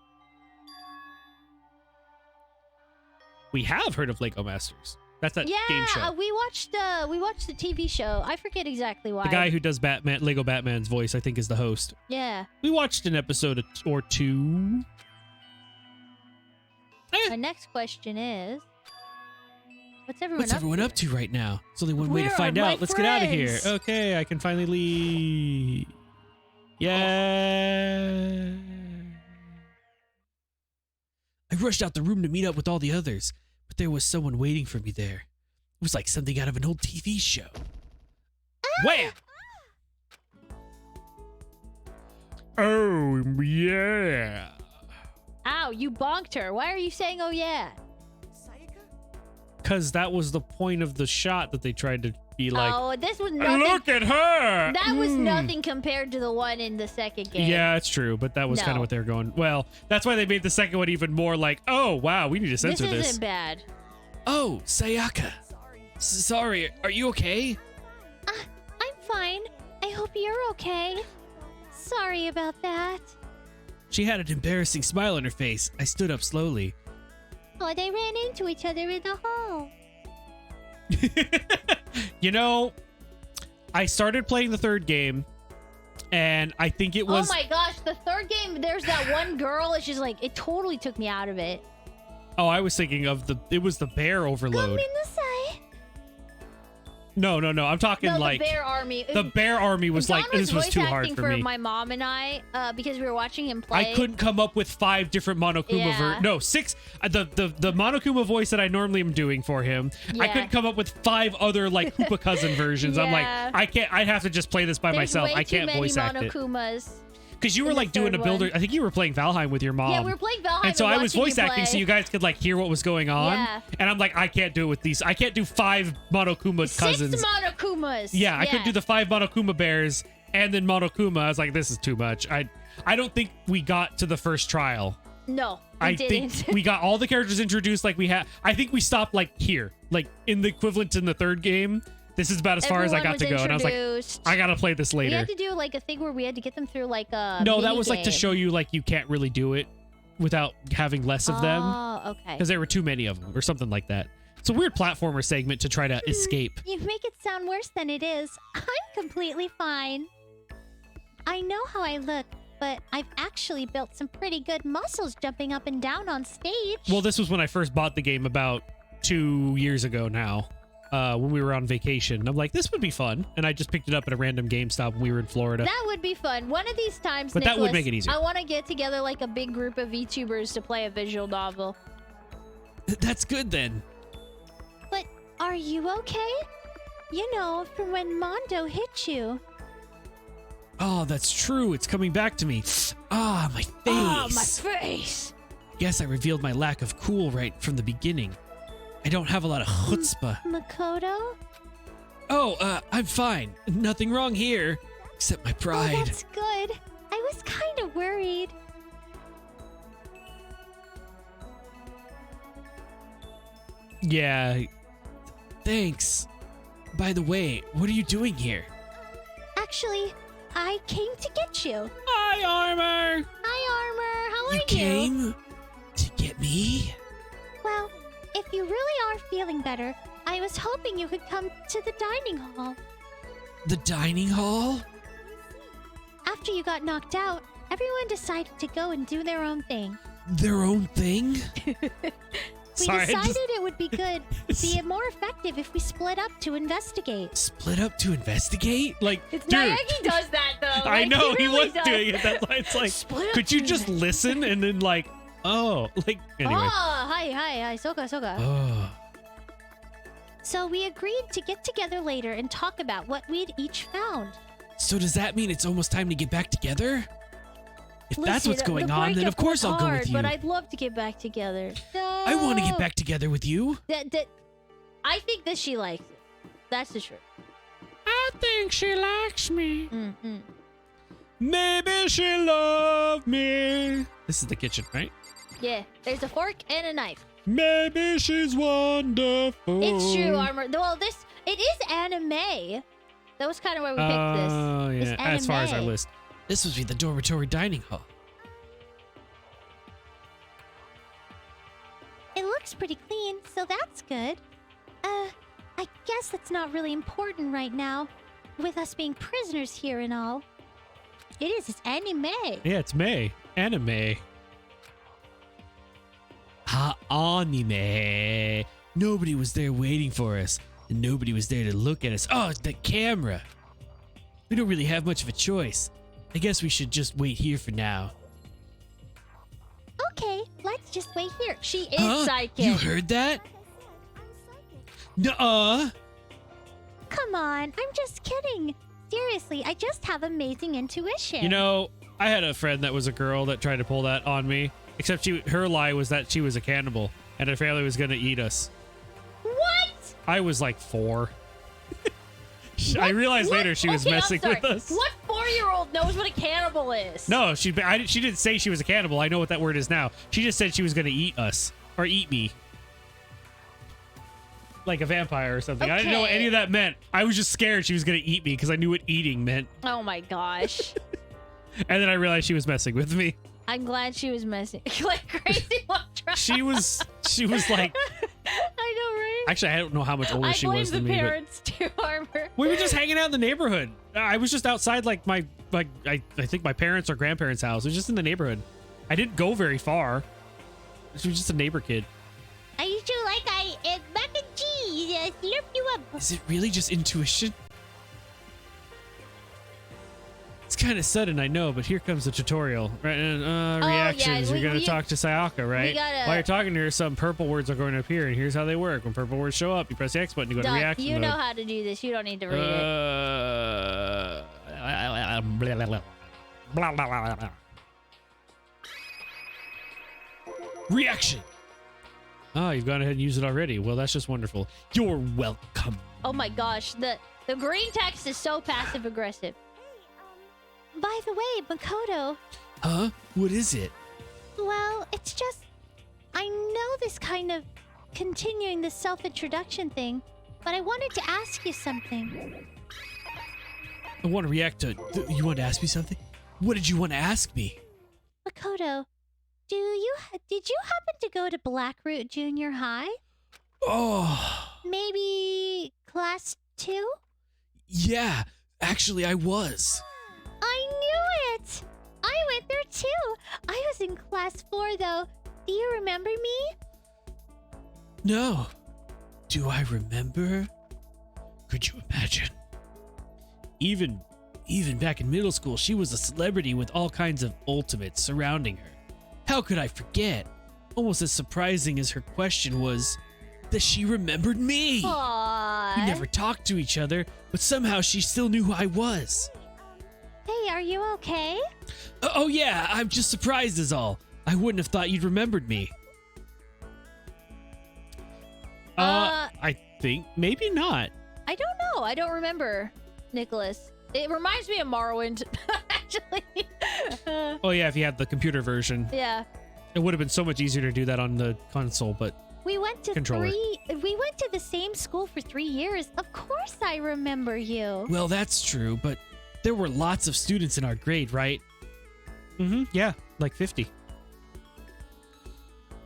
We have heard of Lego Masters. That's that game show. Yeah, we watched the TV show. I forget exactly why. The guy who does Lego Batman's voice, I think, is the host. Yeah. We watched an episode or two. My next question is, what's What's everyone up to right now? There's only one way to Where find are my out. Let's get out of here. friends? Okay, I can finally leave. Yeah. I rushed out the room to meet up with all the others, but there was someone waiting for me there. It was like something out of an old TV show. Wham! Oh, yeah. Ow, you bonked her. Why are you saying, oh yeah? Because that was the point of the shot that they tried to be like, Oh, this was nothing. look at her! That was Mm. nothing compared to the one in the second game. Yeah, it's true, but that was kind of No. what they were going. Well, that's why they made the second one even more like, oh, wow, we need to This censor isn't this. bad. Oh, Sayaka. Sorry, are you okay? I'm fine. I hope you're okay. Sorry about that. She had an embarrassing smile on her face. I stood up slowly. Oh, they ran into each other in the hall. You know, I started playing the third game, And I think it was. Oh my gosh, the third game, there's that one girl. It's just like, it totally took me out of it. Oh, I was thinking of it was the bear overload. No. I'm talking No, like the bear army. the bear army was Don like, this was too hard voice for acting me. my mom and I, because we were watching him play. I couldn't come up with 5 different Monokuma Yeah. no, 6. The Monokuma voice that I normally am doing for him, I Yeah. couldn't come up with 5 other like Hoopa cousin versions. I'm like, Yeah. I can't. I'd have to just play this by There's myself. way I can't too many voice act it. Monokumas. Because you were in the like doing a third builder. one. I think you were playing Valheim with your mom. Yeah, we were playing Valheim And so I was watching voice you acting so play. you guys could like hear what was going on. Yeah. And I'm like, I can't do it with these. I can't do 5 Monokuma cousins. 6 Monokumas. Yeah, I couldn't do the 5 Monokuma bears and then Monokuma. I was like, this is too much. I don't think we got to the first trial. No, we I didn't. think we got all the characters introduced like we had. I think we stopped like here, like in the equivalent in the third game. This is about as far as I got to go. And I was like, I got to play this we later. had to do like a thing where we had to get them through like a No, that mini was like to game. show you like you can't really do it without having less of them. Oh, okay. Because there were too many of them or something like that. It's a weird platformer segment to try to escape. You make it sound worse than it is. I'm completely fine. I know how I look, but I've actually built some pretty good muscles jumping up and down on stage. Well, this was when I first bought the game about 2 years ago now, when we were on vacation. I'm like, this would be fun. And I just picked it up at a random GameStop when we were in Florida. That would be fun. One of these times, But that would Nicholas, make it easier. I want to get together like a big group of VTubers to play a visual novel. That's good then. But are you okay? You know, from when Mondo hit you. Oh, that's true. It's coming back to me. Ah, my face. Oh, my face. Guess I revealed my lack of cool right from the beginning. I don't have a lot of chutzpah. Makoto? Oh, I'm fine. Nothing wrong here. Except my Oh, pride. that's good. I was kind of worried. Yeah. Thanks. By the way, what are you doing here? Actually, I came to get you. Hi, Armor. Hi, Armor. How are You you? came to get me? Well, if you really are feeling better, I was hoping you could come to the dining hall. The dining hall? After you got knocked out, everyone decided to go and do their own thing. Their own thing? We Sorry, I decided just- it would be good, be more effective if we split up to investigate. Split up to investigate? Like, It's dude. Nayagi does that though. I Like, know he really was does. doing it. That's why it's like, Split up could you to just listen and then like, oh, like anyway. Oh, hi, Soka. Oh. So we agreed to get together later and talk about what we'd each found. So does that mean it's almost time to get back together? If that's Listen, what's going the on, then of breakup course was I'll go hard, with you. But I'd love to get back together. No. I want to get back together with you. I think that she likes it. That's the truth. I think she likes me. Mm-hmm. Maybe she loved me. This is the kitchen, right? Yeah, there's a fork and a knife. Maybe she's wonderful. It's true, Armor. Well, it is anime. That was kind of why we picked this. Oh, It's yeah. As far as our anime. list. This would be the dormitory dining hall. It looks pretty clean, so that's good. I guess that's not really important right now, with us being prisoners here and all. It is. It's anime. Yeah, it's May. Anime. Anime. Nobody was there waiting for us. And nobody was there to look at us. Oh, it's the camera. We don't really have much of a choice. I guess we should just wait here for now. Okay, let's just wait here. She is Huh? psychic. You heard that? Nuh-uh. Come on, I'm just kidding. Seriously, I just have amazing intuition. You know, I had a friend that was a girl that tried to pull that on me. Except her lie was that she was a cannibal. And her family was going to eat us. What? I was like 4. I realized later she was Okay, I'm messing sorry. with us. What 4-year-old knows what a cannibal is? No, she didn't say she was a cannibal. I know what that word is now. She just said she was going to eat us or eat me. Like a vampire or something. I didn't know what Okay. any of that meant. I was just scared she was going to eat me because I knew what eating meant. Oh my gosh. And then I realized she was messing with me. I'm glad she was messing like crazy one try. She was like, I know, right? actually, I don't know how much older she blame was the than me. But parents too, Armor. we were just hanging out in the neighborhood. I was just outside like my like I think my parents' or grandparents' house. It was just in the neighborhood. I didn't go very far. She was just a neighbor kid. I used to like mac and cheese. Slurp you up. Is it really just intuition? It's kind of sudden, I know, but here comes the tutorial. Right, reactions. You're going to talk to Sayaka, right? While you're talking to her, some purple words are going to appear, and here's how they work. When purple words show up, you press the X button to go to reaction you mode. know how to do this. You don't need to read it. Blah, blah, blah, blah. Reaction. Oh, you've gone ahead and used it already. Well, that's just wonderful. You're welcome. Oh my gosh, the green text is so passive aggressive. By the way, Makoto. Huh? What is it? Well, it's just I know this kind of continuing the self-introduction thing, but I wanted to ask you something. I want to react to. You want to ask me something? What did you want to ask me? Makoto, did you happen to go to Blackroot Junior High? Oh. Maybe class 2? Yeah, actually, I was. I knew it! I went there too. I was in class 4 though. Do you remember me? No. Do I remember? Could you imagine? Even back in middle school, she was a celebrity with all kinds of ultimates surrounding her. How could I forget? Almost as surprising as her question was that she remembered me. Aww. We never talked to each other, but somehow she still knew who I was. Hey, are you okay? Oh yeah, I'm just surprised is all. I wouldn't have thought you'd remembered me. I think maybe not. I don't know. I don't remember, Nicholas. It reminds me of Morrowind, actually. Oh yeah, if you had the computer version. Yeah. It would have been so much easier to do that on the console, but We went to Controller. We went to the same school for 3 years. Of course I remember you. well, that's true, but there were lots of students in our grade, right? Yeah, like 50.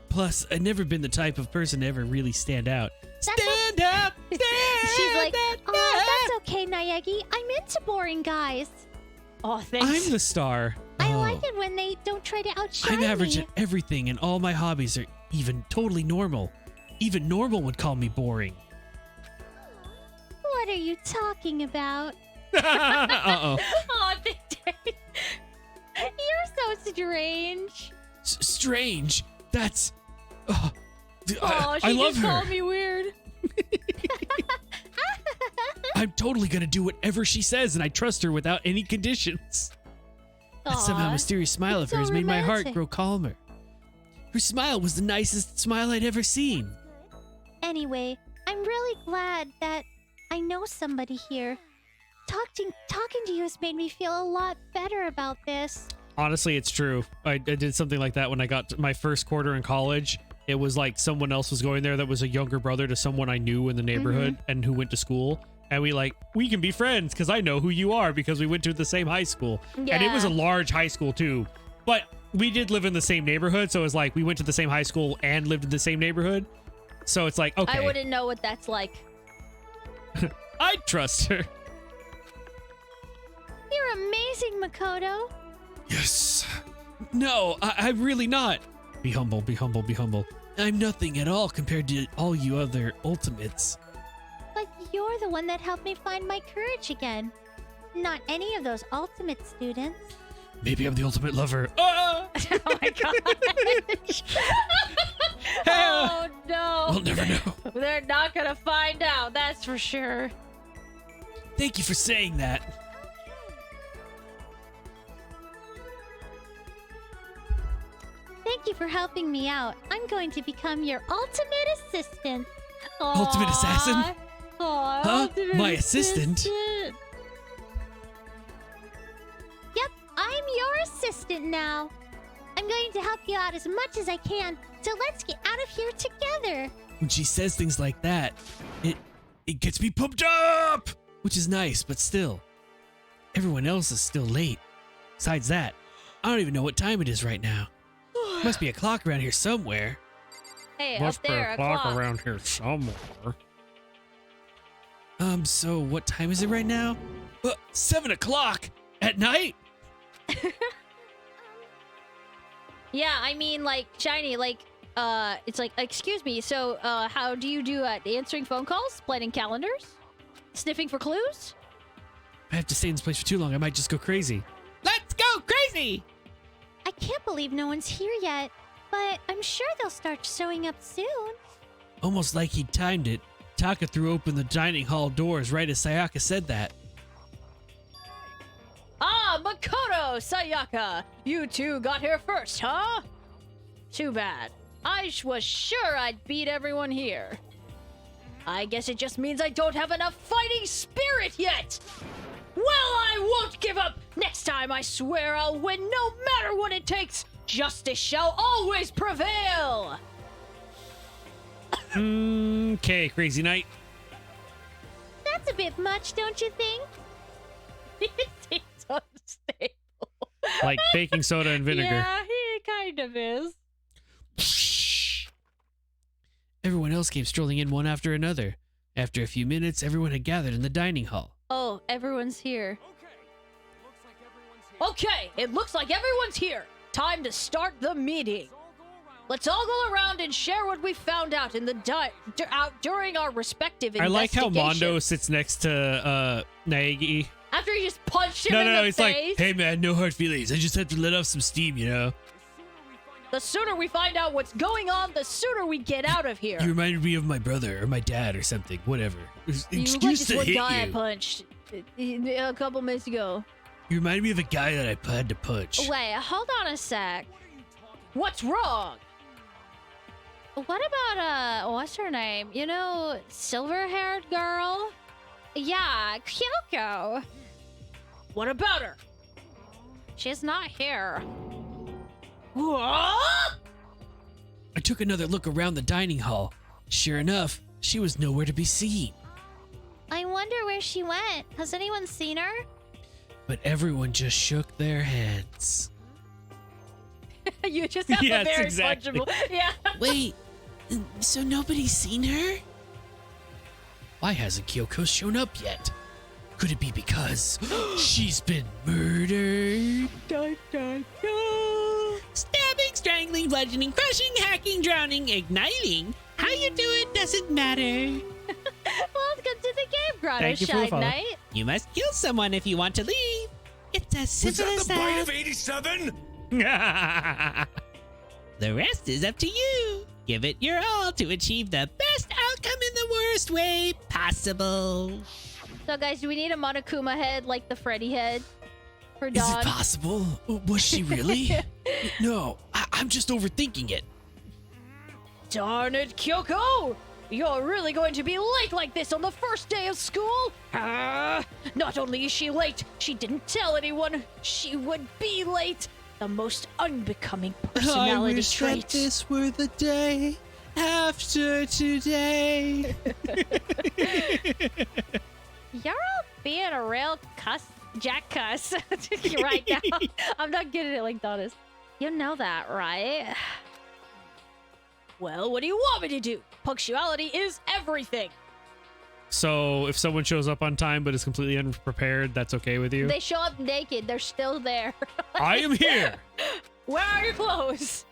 Plus, I'd never been the type of person to ever really stand out. Stand up! She's like, oh, that's okay, Naegi. I'm into boring guys. Oh, thanks. I'm the star. I Oh, like it when they don't try to outshine I'm average me. at everything, and all my hobbies are even totally normal. Even normal would call me boring. What are you talking about? Uh-oh. Oh, Big Day. You're so strange. Strange. That's... Oh, I she love just her. called me weird. I'm totally gonna do whatever she says, and I trust her without any conditions. That somehow Aw. mysterious smile of It's so hers made my heart romantic. grow calmer. Her smile was the nicest smile I'd ever seen. Anyway, I'm really glad that I know somebody here. Talking to you has made me feel a lot better about this. Honestly, it's true. I did something like that when I got to my first quarter in college. It was like someone else was going there that was a younger brother to someone I knew in the neighborhood and who went to school. And we can be friends because I know who you are because we went to the same high school. And it was a Yeah. large high school too. But we did live in the same neighborhood. So it was like we went to the same high school and lived in the same neighborhood. So it's like, okay. I wouldn't know what that's like. I trust her. You're amazing, Makoto. Yes. No, I'm really not. Be humble, be humble, be humble. I'm nothing at all compared to all you other ultimates. But you're the one that helped me find my courage again. Not any of those ultimate students. Maybe I'm the ultimate lover. Ah! Oh my gosh. Oh no. We'll never know. They're not gonna find out, that's for sure. Thank you for saying that. Thank you for helping me out. I'm going to become your ultimate assistant. Ultimate assassin? Aw, Huh? ultimate My assistant? Yep, I'm your assistant now. I'm going to help you out as much as I can, so let's get out of here together. When she says things like that, it gets me pumped up, which is nice, but still, everyone else is still late. Besides that, I don't even know what time it is right now. Must be a clock around here somewhere. Hey, up there, a clock. around here somewhere. So what time is it right now? 7 o'clock at night? Yeah, I mean, like, Shiny, like, it's like, excuse me, so, how do you do at answering phone calls, planning calendars, sniffing for clues? I have to stay in this place for too long. I might just go crazy. Let's go crazy! I can't believe no one's here yet, but I'm sure they'll start showing up soon. Almost like he timed it. Taka threw open the dining hall doors right as Sayaka said that. Ah, Makoto, Sayaka, you two got here first, huh? Too bad. I was sure I'd beat everyone here. I guess it just means I don't have enough fighting spirit yet! Well, I won't give up! Next time, I swear I'll win no matter what it takes! Justice shall always prevail! Okay, Crazy Knight. That's a bit much, don't you think? It's unstable. Like baking soda and vinegar. Yeah, he kind of is. Everyone else came strolling in one after another. After a few minutes, everyone had gathered in the dining hall. Oh, everyone's here. Okay, it looks like everyone's here. Time to start the meeting. Let's all go around and share what we found out in the during our respective I like how investigations. Mondo sits next to Naegi. After he just punched him in No, the he's face. like, hey man, no hard feelings. I just have to let off some steam, you know? The sooner we find out what's going on, the sooner we get out of here. You reminded me of my brother or my dad or something, whatever. You look like Excuse this to one hit guy I you. punched a couple minutes ago. You reminded me of a guy that I had to punch. Wait, hold on a sec. What's wrong? What about, what's her name? You know, silver-haired girl? Yeah, Kyoko. What about her? She's not here. What? I took another look around the dining hall. Sure enough, she was nowhere to be seen. I wonder where she went. Has anyone seen her? But everyone just shook their heads. You just have Yes, a very exactly. punchable. Yeah. Wait, so nobody's seen her? Why hasn't Kyoko shown up yet? Could it be because she's been murdered? Stabbing, strangling, bludgeoning, crushing, hacking, drowning, igniting. How you do it doesn't matter. Welcome to the Game Grotto, Thank you for the Shine follow. Knight. You must kill someone if you want to leave. It's as Was simple that as the bite that. of 87? The rest is up to you. Give it your all to achieve the best outcome in the worst way possible. So, guys, do we need a Monokuma head like the Freddy head for Is Dawn? it possible? Was she really? No, I'm just overthinking it. Darn it, Kyoko! You're really going to be late like this on the first day of school? Not only is she late, she didn't tell anyone she would be late. The most unbecoming personality trait. this were the day after today. You're all being a real Jack cuss right now. I'm not getting it like Donis. You know that, right? Well, what do you want me to do? Punctuality is everything. So if someone shows up on time but is completely unprepared, that's okay with you? They show up naked. They're still there. I am here. Where are your clothes?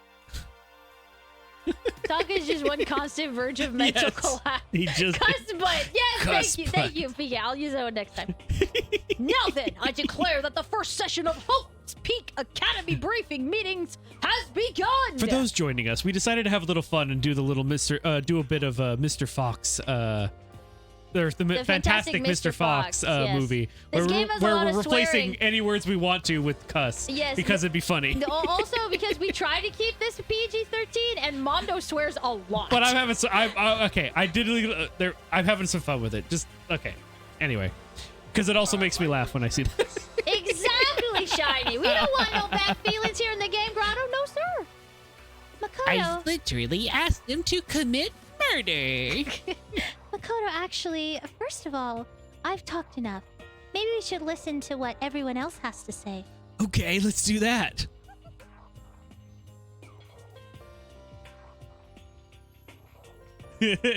Taka's just one constant verge of mental Yes. collapse. He just Cuss butt. Yes, Cuss thank you, Pika. I'll use that one next time. Now then, I declare that the first session of Hope's Peak Academy briefing meetings has begun. For those joining us, we decided to have a little fun and do the little do a bit of Mr. Fox the fantastic Mr. Fox yes. movie This where, game has a where lot we're of replacing swearing. any words we want to with cuss. Yes, because it'd be funny. Also, because we try to keep this PG-13, and Mondo swears a lot. But I'm having some. Okay. I did. I'm having some fun with it. Just okay. Anyway, because it also makes me laugh when I see this. Exactly, Shiny. We don't want no bad feelings here in the Game Grotto. No, sir. I Makoto, literally asked him to commit murder. Makoto, actually, first of all, I've talked enough. Maybe we should listen to what everyone else has to say. Okay, let's do that.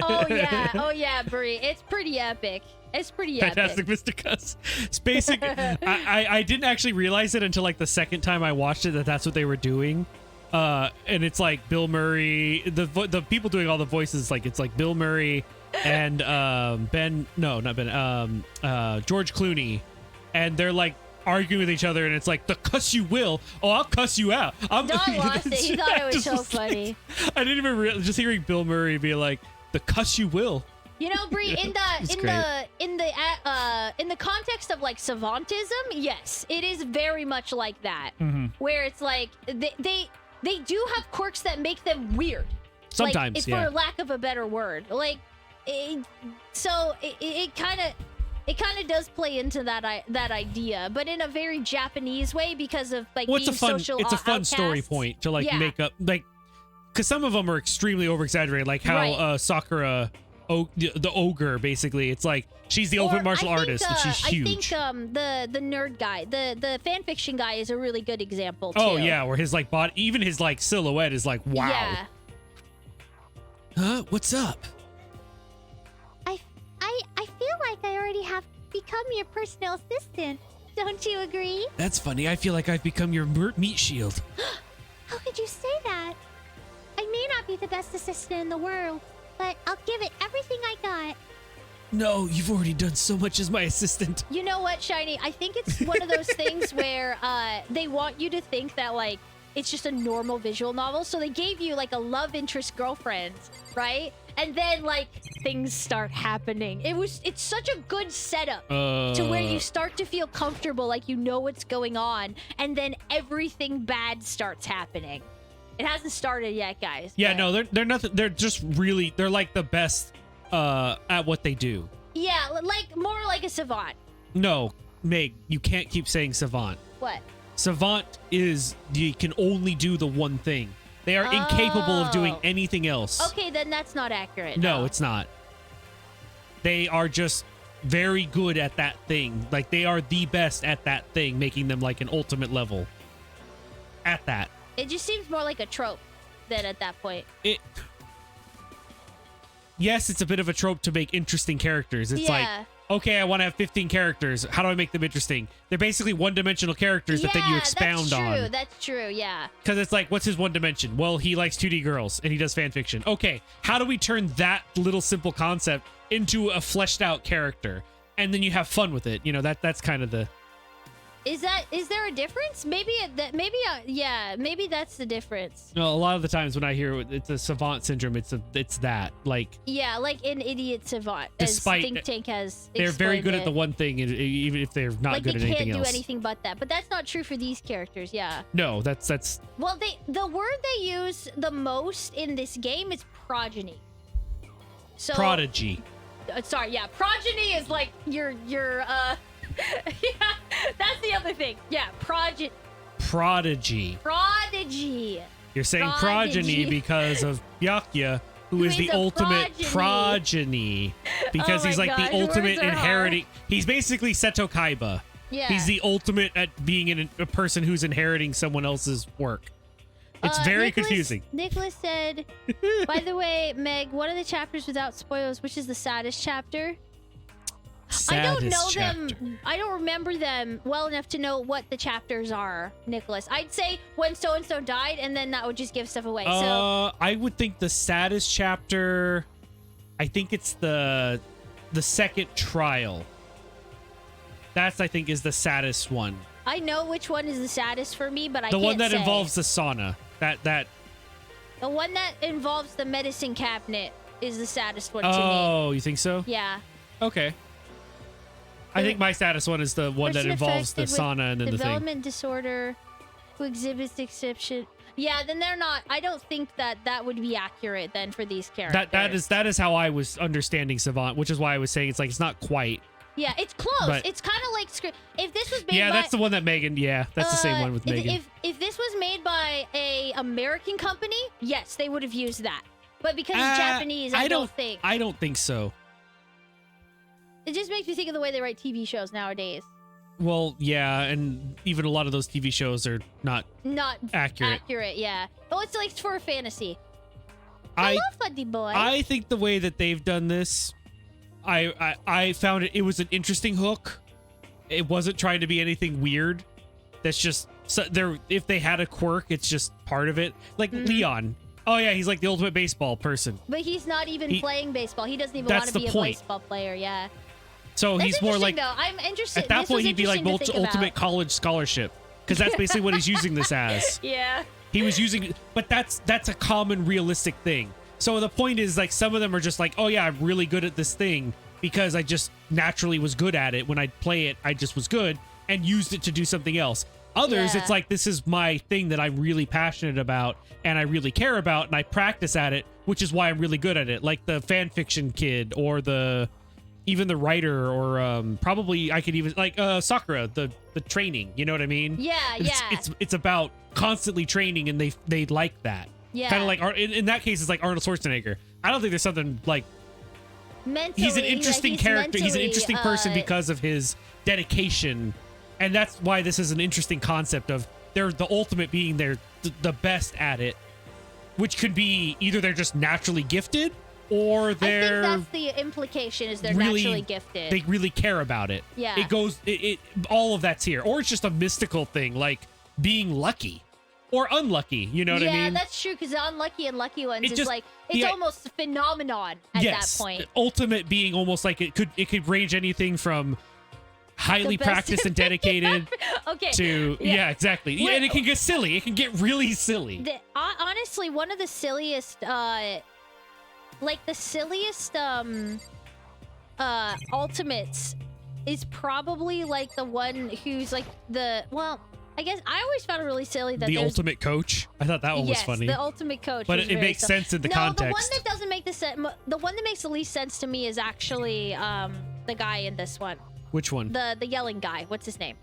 Oh yeah, Brie. It's pretty epic. It's pretty epic. Fantastic Mr. Cuss. It's basic. I didn't actually realize it until like the second time I watched it that that's what they were doing. And it's like Bill Murray, the people doing all the voices, like it's like Bill Murray and George Clooney, and they're like arguing with each other, and it's like the cuss you will. Oh, I'll cuss you out. Don lost it. He thought it was so funny. I didn't even just hearing Bill Murray be like the cuss you will. You know, Bree, in the context of like savantism, yes, it is very much like that. Where it's like they do have quirks that make them weird. Sometimes, like, yeah. For lack of a better word, like it kind of does play into that idea, but in a very Japanese way because of like being social. It's a fun story point to like make up, like, because some of them are extremely over exaggerated, like how Sakura, the ogre, basically, it's like she's the ultimate martial artist and she's huge. I think the nerd guy, the fan fiction guy, is a really good example too. Oh yeah, where his like body, even his like silhouette is like wow. Yeah. Huh? What's up? I feel like I already have become your personal assistant. Don't you agree? That's funny. I feel like I've become your meat shield. How could you say that? I may not be the best assistant in the world, but I'll give it everything I got. No, you've already done so much as my assistant. You know what, Shiny? I think it's one of those things where they want you to think that like it's just a normal visual novel, so they gave you like a love interest girlfriend, right? And then like things start happening. It's such a good setup to where you start to feel comfortable, like you know what's going on, and then everything bad starts happening. It hasn't started yet, guys. Yeah, but... no, they're nothing. They're just really, they're like the best at what they do. Yeah, like more like a savant. No, Meg, you can't keep saying savant. What? Savant is you can only do the one thing. They are incapable of doing anything else. Okay, then that's not accurate. No, it's not. They are just very good at that thing. Like they are the best at that thing, making them like an ultimate level at that. It just seems more like a trope than at that point. Yes, it's a bit of a trope to make interesting characters. It's like, okay, I want to have 15 characters. How do I make them interesting? They're basically one-dimensional characters that then you expound on. That's true, yeah. Because it's like, what's his one dimension? Well, he likes 2D girls and he does fan fiction. Okay, how do we turn that little simple concept into a fleshed out character? And then you have fun with it. You know, that's kind of the... Is there a difference? Maybe that's the difference. No, a lot of the times when I hear it's a savant syndrome, it's that, like... Yeah, like an idiot savant, despite, as Think Tank has they're very good it. at the one thing, even if they're not good at anything else. Like, they can't do anything but that. But that's not true for these characters, yeah. No, that's... Well, the word they use the most in this game is progeny. So, prodigy. Sorry, yeah. Progeny is like your yeah, that's the other thing. Yeah, Prodigy. Prodigy. You're saying progeny because of Byakuya, who is the ultimate progeny. Because he's like the ultimate inheriting. He's basically Seto Kaiba. Yeah. He's the ultimate at being a person who's inheriting someone else's work. It's very confusing. Nicholas said, by the way, Meg, one of the chapters without spoilers, which is the saddest chapter? I don't know them. I don't remember them well enough to know what the chapters are, Nicholas. I'd say when so-and-so died, and then that would just give stuff away. So I would think the saddest chapter, I think it's the second trial. That's, I think, is the saddest one. I know which one is the saddest for me, but I can't say. The one that say. involves the sauna. That. The one that involves the medicine cabinet is the saddest one to me. Oh, you think so? Yeah. Okay. I think my saddest one is the one that involves the sauna and then the thing. Development disorder who exhibits exception. Yeah, then they're not. I don't think that would be accurate then for these characters. That is how I was understanding Savant, which is why I was saying it's like it's not quite. Yeah, it's close. It's kind of like if this was made by... that's the one that Megan... Yeah, that's the same one with Megan. If this was made by a American company, yes, they would have used that. But because it's Japanese, I don't think. I don't think so. It just makes me think of the way they write TV shows nowadays. Well, yeah, and even a lot of those TV shows are not accurate. Accurate, yeah. Oh, it's like for a fantasy. I love Fundy Boy. I think the way that they've done this... I found it was an interesting hook. It wasn't trying to be anything weird. That's just if they had a quirk, it's just part of it. Like Leon. Oh yeah, he's like the ultimate baseball person. But he's not even playing baseball. He doesn't even want to be a baseball player. Yeah. So That's he's more like. Though. I'm interested. At that point, he'd be like ultimate college scholarship, because that's basically what he's using this as. Yeah. He was using, but that's a common realistic thing. So the point is, like, some of them are just like, oh yeah, I'm really good at this thing because I just naturally was good at it. When I'd play it, I just was good and used it to do something else. Others, it's like, this is my thing that I'm really passionate about and I really care about, and I practice at it, which is why I'm really good at it. Like the fan fiction kid, or even the writer, or probably I could even like Sakura, the training. You know what I mean? Yeah, It's about constantly training, and they like that. Yeah. Kind of like in that case, it's like Arnold Schwarzenegger. I don't think there's something like. Mentally, he's an interesting character. He's an interesting person because of his dedication, and that's why this is an interesting concept of they're the ultimate being they're the best at it, which could be either they're just naturally gifted, or they're. I think that's the implication, is they're really, naturally gifted. They really care about it. Yeah. It all of that's here, or it's just a mystical thing like being lucky. Or unlucky, you know what I mean? Yeah, that's true, because the unlucky and lucky ones is like, it's the, almost a phenomenon at that point. Ultimate being almost like it could range anything from highly practiced and dedicated to exactly. Yeah, and it can get silly. It can get really silly. Honestly, one of the silliest ultimates is probably like the one who's like I guess I always found it really silly that the ultimate coach. I thought that one was funny. The ultimate coach. But it makes sense in the context. The one that doesn't make the one that makes the least sense to me is actually the guy in this one. Which one? The yelling guy. What's his name?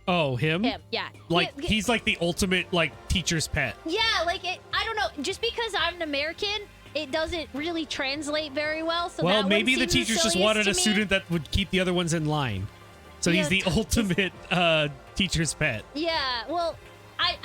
Oh, him? Him, yeah. Like he's like the ultimate like teacher's pet. Yeah, like I don't know. Just because I'm an American, it doesn't really translate very well. So well, that maybe the teachers just wanted a student that would keep the other ones in line. So he's the ultimate teacher's pet. Yeah, well,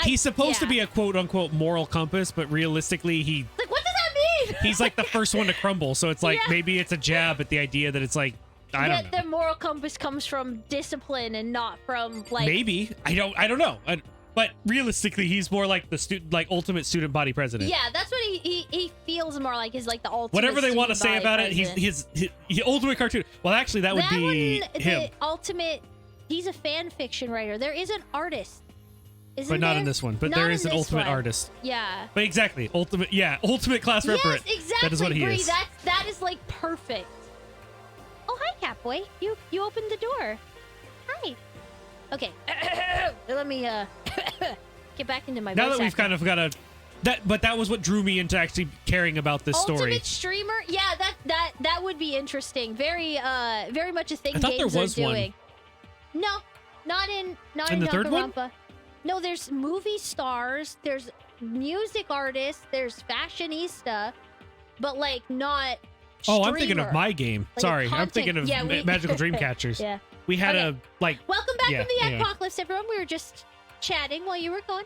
he's supposed to be a quote-unquote moral compass, but realistically, like, what does that mean? He's like the first one to crumble. So it's like maybe it's a jab at the idea that it's like I don't know. The moral compass comes from discipline and not from like. Maybe I don't know. But realistically, he's more like the student, like ultimate student body president. Yeah, that's what he feels more like. Is like the ultimate. Whatever they want to say about it, he's ultimate cartoon. Well, actually, that would be him. The ultimate. He's a fan fiction writer. There is an artist. But not in this one. But there is an ultimate artist. Yeah. But exactly, ultimate class referent. Yes, exactly. That is what he is. That is like perfect. Oh, hi, Catboy. You opened the door. Hi. Okay. Let me get back into my. Now that we've kind of got a. That was what drew me into actually caring about this story. Ultimate streamer, yeah, that would be interesting. Very much a thing I thought games there was are doing. one. No, not in the third one? Dangunrunpa. No, there's movie stars, there's music artists, there's fashionista, but like not. Oh, I'm thinking of my game. Like sorry, I'm thinking of Magical Dreamcatchers. Yeah. We had a like. Welcome back from the apocalypse, everyone. We were just chatting while you were gone.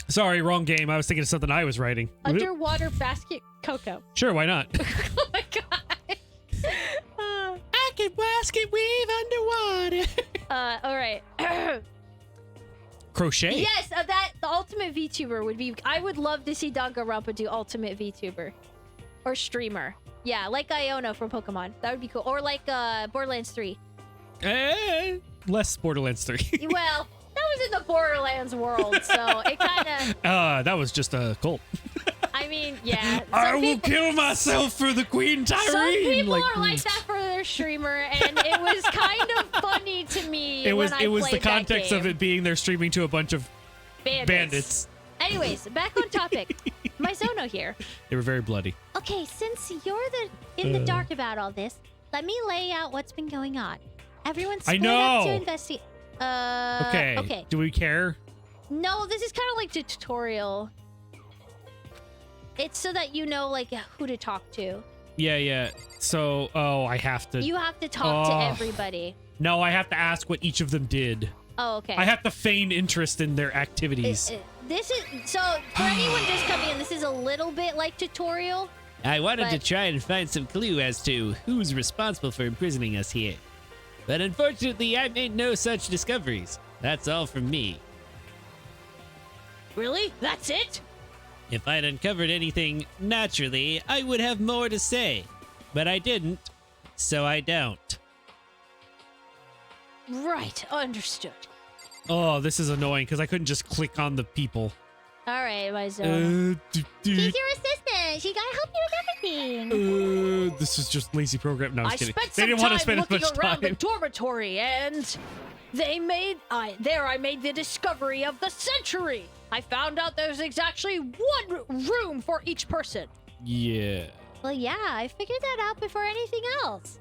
Sorry, wrong game. I was thinking of something I was writing. Underwater basket cocoa. Sure, why not? Oh my god. I can basket weave underwater. All right. Crochet. Yes, the ultimate VTuber would be. I would love to see Dangunrunpa do ultimate VTuber, or streamer. Yeah, like Iono from Pokemon. That would be cool. Or like Borderlands 3. Less Borderlands 3. Well, that was in the Borderlands world, so it kind of. That was just a cult. I mean, yeah. I will kill myself for the Queen Tyrene. Some people are like that for their streamer, and it was kind of funny to me. It was played the context that of game. it being they're streaming to a bunch of bandits. Anyways, back on topic. My Zono here. They were very bloody. Okay, since you're in the dark about all this, let me lay out what's been going on. Everyone's split up to investigate. Okay. Do we care? No, this is kind of like a tutorial. It's so that you know, like, who to talk to. Yeah. So, I have to. You have to talk to everybody. No, I have to ask what each of them did. Oh, okay. I have to feign interest in their activities. This is so for anyone just coming in. This is a little bit like tutorial. I wanted to But- try and find some clue as to who's responsible for imprisoning us here. But unfortunately, I made no such discoveries. That's all from me. Really? That's it? If I'd uncovered anything naturally, I would have more to say. But I didn't, so I don't. Right, understood. Oh, this is annoying because I couldn't just click on the people. All right, my zone. She's She's your assistant. She gotta help you with everything. this is just lazy program. No, I was I kidding. spent They some didn't want to time spend as looking much around the time. dormitory, and I made the discovery of the century. I found out there's exactly one room for each person. Yeah. Well, yeah, I figured that out before anything else.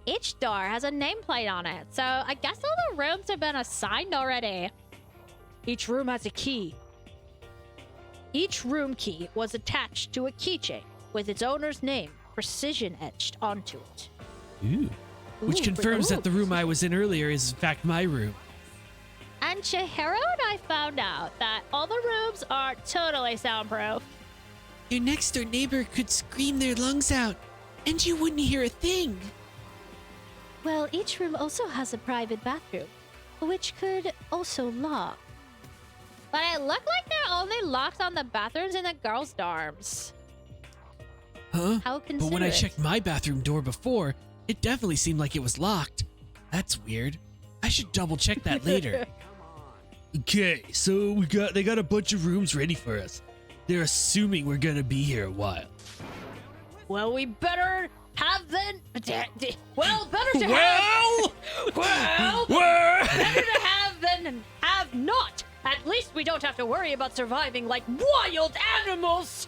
Each door has a nameplate on it, so I guess all the rooms have been assigned already. Each room has a key. Each room key was attached to a keychain with its owner's name precision etched onto it. Ooh. Which Ooh, confirms ooh. that the room I was in earlier is in fact my room. And Chihiro and I found out that all the rooms are totally soundproof. Your next door neighbor could scream their lungs out, and you wouldn't hear a thing. Well, each room also has a private bathroom, which could also lock. But it looked like there are only locks on the bathrooms in the girls' dorms. Huh? How But when I considerate. checked my bathroom door before, it definitely seemed like it was locked. That's weird. I should double check that later. Okay, so they got a bunch of rooms ready for us. They're assuming we're gonna be here a while. Well, we better have then. Well, better to have. Well, Well, well. better to have than have not. At least we don't have to worry about surviving like wild animals.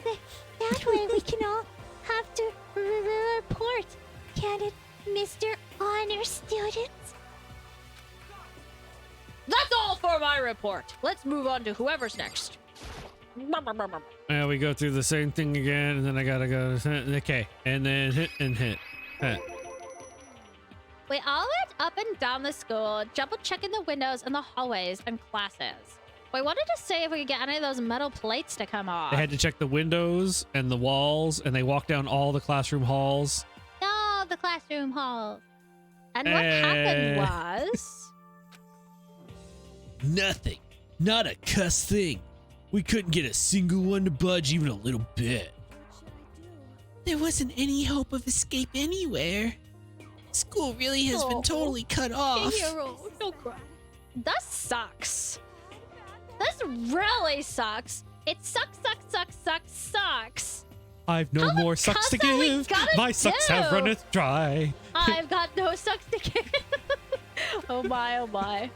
That way we can all have to report. Can it, Mr. Honor Student? That's all for my report. Let's move on to whoever's next. Yeah, we go through the same thing again, and then I gotta go. Okay, and then hit and hit. We all went up and down the school, double checking the windows and the hallways and classes. We wanted to see if we could get any of those metal plates to come off. They had to check the windows and the walls, and they walked down all the classroom halls. No, the classroom halls. And what happened was... Nothing. Not a cuss thing. We couldn't get a single one to budge even a little bit. There wasn't any hope of escape anywhere. School really has been totally cut off. Don't cry. That sucks. This really sucks. It sucks. I've no How more much sucks to cuss are we give. gonna My sucks have do? runneth dry. I've got no sucks to give. Oh my, oh my.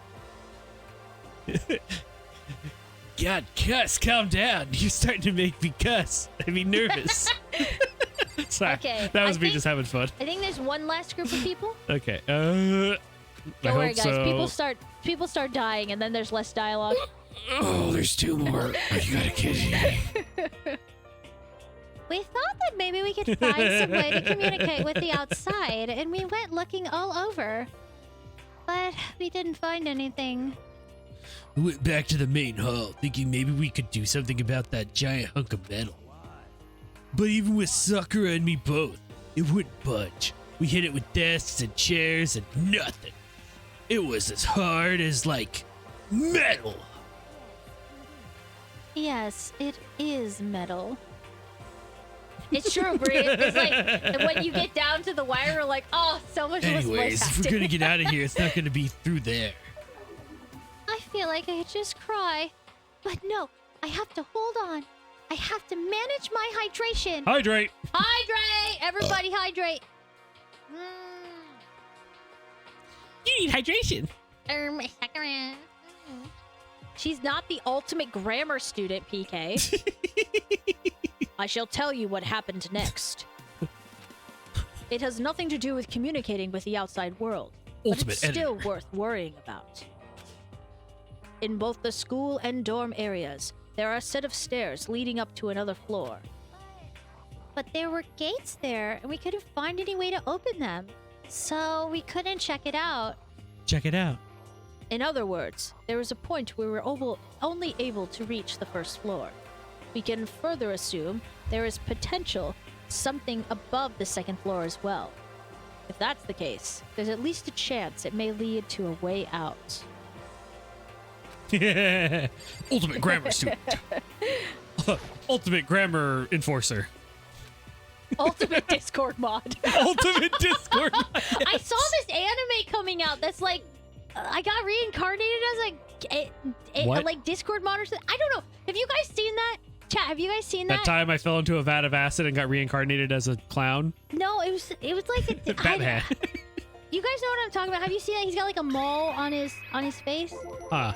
God, cuss, calm down. You're starting to make me cuss. I mean, nervous. Sorry, Okay, that was I me think- just having fun. I think there's one last group of people. Okay. I Don't worry, hope guys. so. People start dying, and then there's less dialogue. Oh, there's two more. Are you gotta kidding me? We thought that maybe we could find some way to communicate with the outside, and we went looking all over. But we didn't find anything. We went back to the main hall, thinking maybe we could do something about that giant hunk of metal. But even with Sakura and me both, it wouldn't budge. We hit it with desks and chairs and nothing. It was as hard as, like, metal. Yes, it is metal. It's true, Bree. It's like when you get down to the wire, we're like, oh, so much less Anyways, voice if we're acting. gonna get out of here, it's not gonna be through there. I feel like I could just cry. But no, I have to hold on. I have to manage my hydration. Hydrate. Hydrate! Everybody hydrate. You need hydration. She's not the ultimate grammar student, PK. I shall tell you what happened next. It has nothing to do with communicating with the outside world, but Ultimate it's editor. still worth worrying about. In both the school and dorm areas, there are a set of stairs leading up to another floor. But there were gates there, and we couldn't find any way to open them. So we couldn't check it out. Check it out. In other words, there was a point where we were only able to reach the first floor. We can further assume there is potential something above the second floor as well. If that's the case, there's at least a chance it may lead to a way out. Yeah. Ultimate grammar student. Ultimate grammar enforcer. Ultimate Discord mod. Ultimate Discord mod. I saw this anime coming out that's like, I got reincarnated as What? like Discord mod or something. I don't know. Have you guys seen that? Chat, have you guys seen that? That time I fell into a vat of acid and got reincarnated as a clown. No, it was like a Batman. You guys know what I'm talking about? Have you seen that? He's got like a mole on his face. Huh.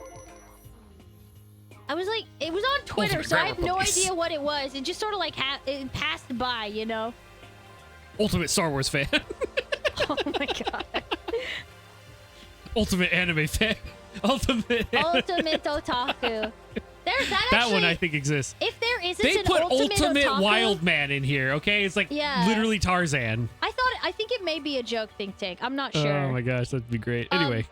I was like, it was on Twitter, Ultimate so I have grammar no police. idea what it was. It just sort of like it passed by, you know. Ultimate Star Wars fan. Oh my god. Ultimate anime fan. Ultimate Otaku. There's that. That Actually, one I think exists. if there isn't They an put ultimate otaku, Wild Man in here, okay? It's like Yeah. literally Tarzan. I think it may be a joke think tank. I'm not sure. Oh my gosh, that'd be great. Anyway.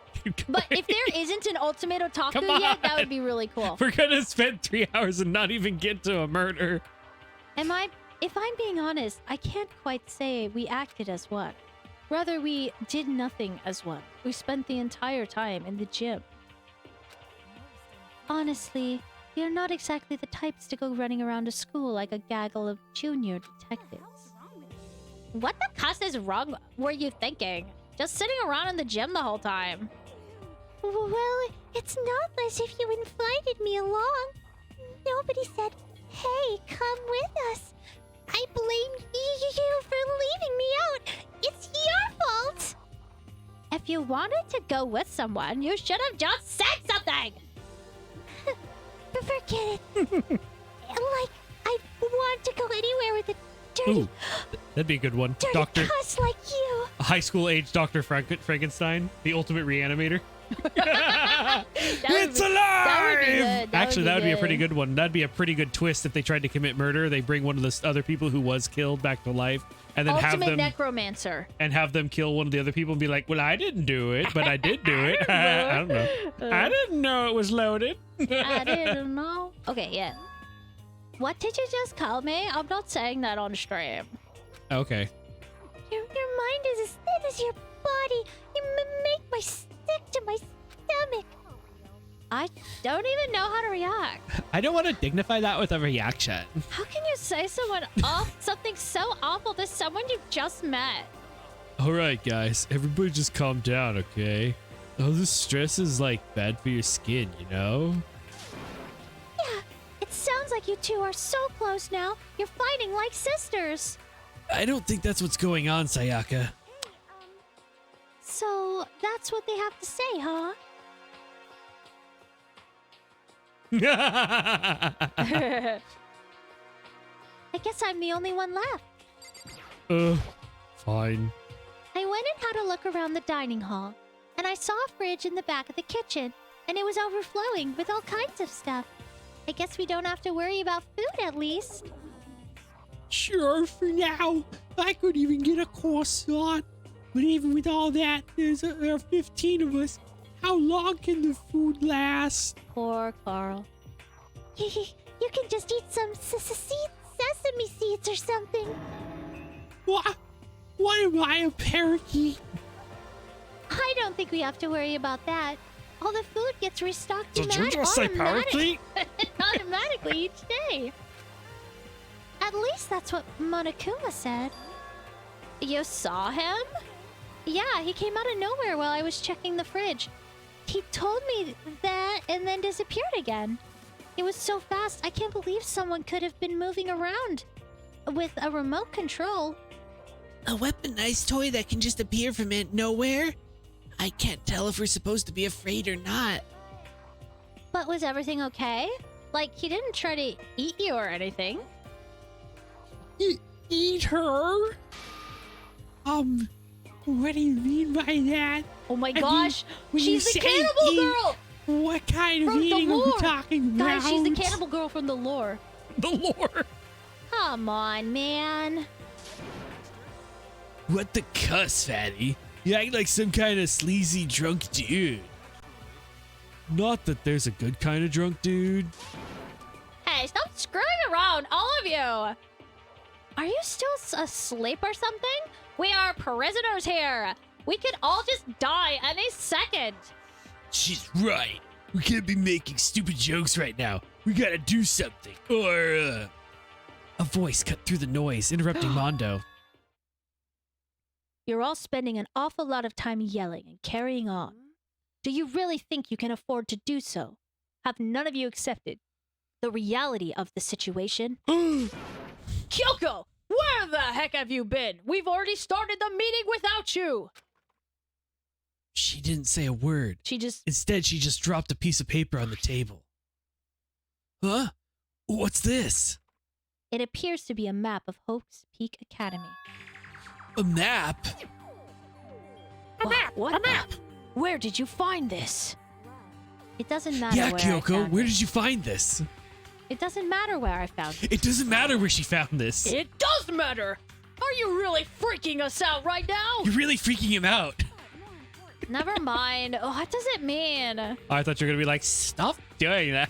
But if there isn't an ultimate otaku Come yet, that on. would be really cool. We're gonna spend 3 hours and not even get to a murder. If I'm being honest, I can't quite say we acted as one. Rather, we did nothing as one. We spent the entire time in the gym. Honestly, we are not exactly the types to go running around a school like a gaggle of junior detectives. What the cuss is wrong were you thinking? Just sitting around in the gym the whole time. Well, it's not as if you invited me along. Nobody said, hey, come with us. I blame you for leaving me out. It's your fault. If you wanted to go with someone, you should have just said something! Forget it. Like, I want to go anywhere with a dirty, Ooh, that'd be a good one. dirty Doctor, cuss like you. a high school age Dr. Frankenstein, the ultimate reanimator. It's alive! Actually, that would be a pretty good one. That'd be a pretty good twist if they tried to commit murder. They bring one of the other people who was killed back to life, and then Ultimate necromancer. have them kill one of the other people and be like, "Well, I didn't do it, but I did do it." I don't know. I didn't know it was loaded. I didn't know. Okay, yeah. What did you just call me? I'm not saying that on stream. Okay. Your mind is as thin as your body. You make my sick to my stomach. I don't even know how to react. I don't want to dignify that with a reaction. How can you say something so awful to someone you just met? All right, guys, everybody just calm down, okay? Oh, this stress is like bad for your skin, you know? Yeah, it sounds like you two are so close now. You're fighting like sisters. I don't think that's what's going on, Sayaka. So that's what they have to say, huh? I I guess I'm the only one left. Fine. I went and had a look around the dining hall, and I saw a fridge in the back of the kitchen, and it was overflowing with all kinds of stuff. I guess we don't have to worry about food, at least. Sure, for now. I could even get a croissant. But even with all that, there are 15 of us. How long can the food last? Poor Carl. You can just eat some sesame seeds or something. What? What am I, a parakeet? I don't think we have to worry about that. All the food gets restocked parakeet? automatically each day. At least that's what Monokuma said. You saw him? Yeah, he came out of nowhere while I was checking the fridge. He told me that and then disappeared again. It was so fast, I can't believe someone could have been moving around with a remote control. A weaponized toy that can just appear from nowhere? I can't tell if we're supposed to be afraid or not. But was everything okay? Like, he didn't try to eat you or anything. Eat her? What do you mean by that? Oh my I mean, gosh, when you she's the say cannibal eat, girl! What kind of From the eating are we lore. talking about? Guys, she's the cannibal girl from the lore. The lore. Come on, man. What the cuss, fatty? You act like some kind of sleazy drunk dude. Not that there's a good kind of drunk dude. Hey, stop screwing around down, all of you. Are you still asleep or something? We are prisoners here. We could all just die any second. She's right. We can't be making stupid jokes right now. We gotta do something. Or, A voice cut through the noise, interrupting Mondo. You're all spending an awful lot of time yelling and carrying on. Do you really think you can afford to do so? Have none of you accepted the reality of the situation? Kyoko, where the heck have you been? We've already started the meeting without you. She didn't say a word. Instead, she just dropped a piece of paper on the table. Huh? What's this? It appears to be a map of Hope's Peak Academy. A map? What map? Where did you find this? It doesn't matter Yeah, where I Kyoko, found where it. did you find this? It doesn't matter where I found it. It doesn't matter where she found this. It does matter. Are you really freaking us out right now? You're really freaking him out. Never mind. Oh, what does it mean? I thought you were going to be like, stop doing that.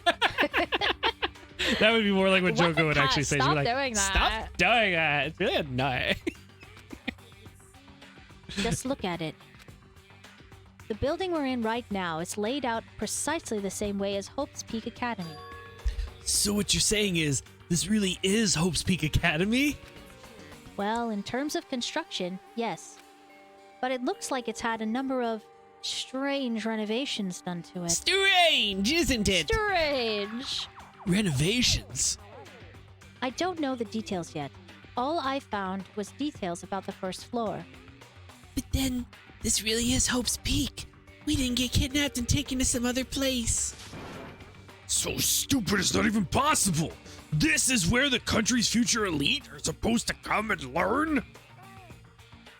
That would be more like what Joko would actually say. She'd be Stop like, doing that. Stop doing that. It's really annoying. Just look at it. The building we're in right now is laid out precisely the same way as Hope's Peak Academy. So what you're saying is, this really is Hope's Peak Academy? Well, in terms of construction, yes. But it looks like it's had a number of strange renovations done to it. Strange, isn't it? Strange. Renovations? I don't know the details yet. All I found was details about the first floor. But then, this really is Hope's Peak. We didn't get kidnapped and taken to some other place. so stupid it's not even possible. This is where the country's future elite are supposed to come and learn?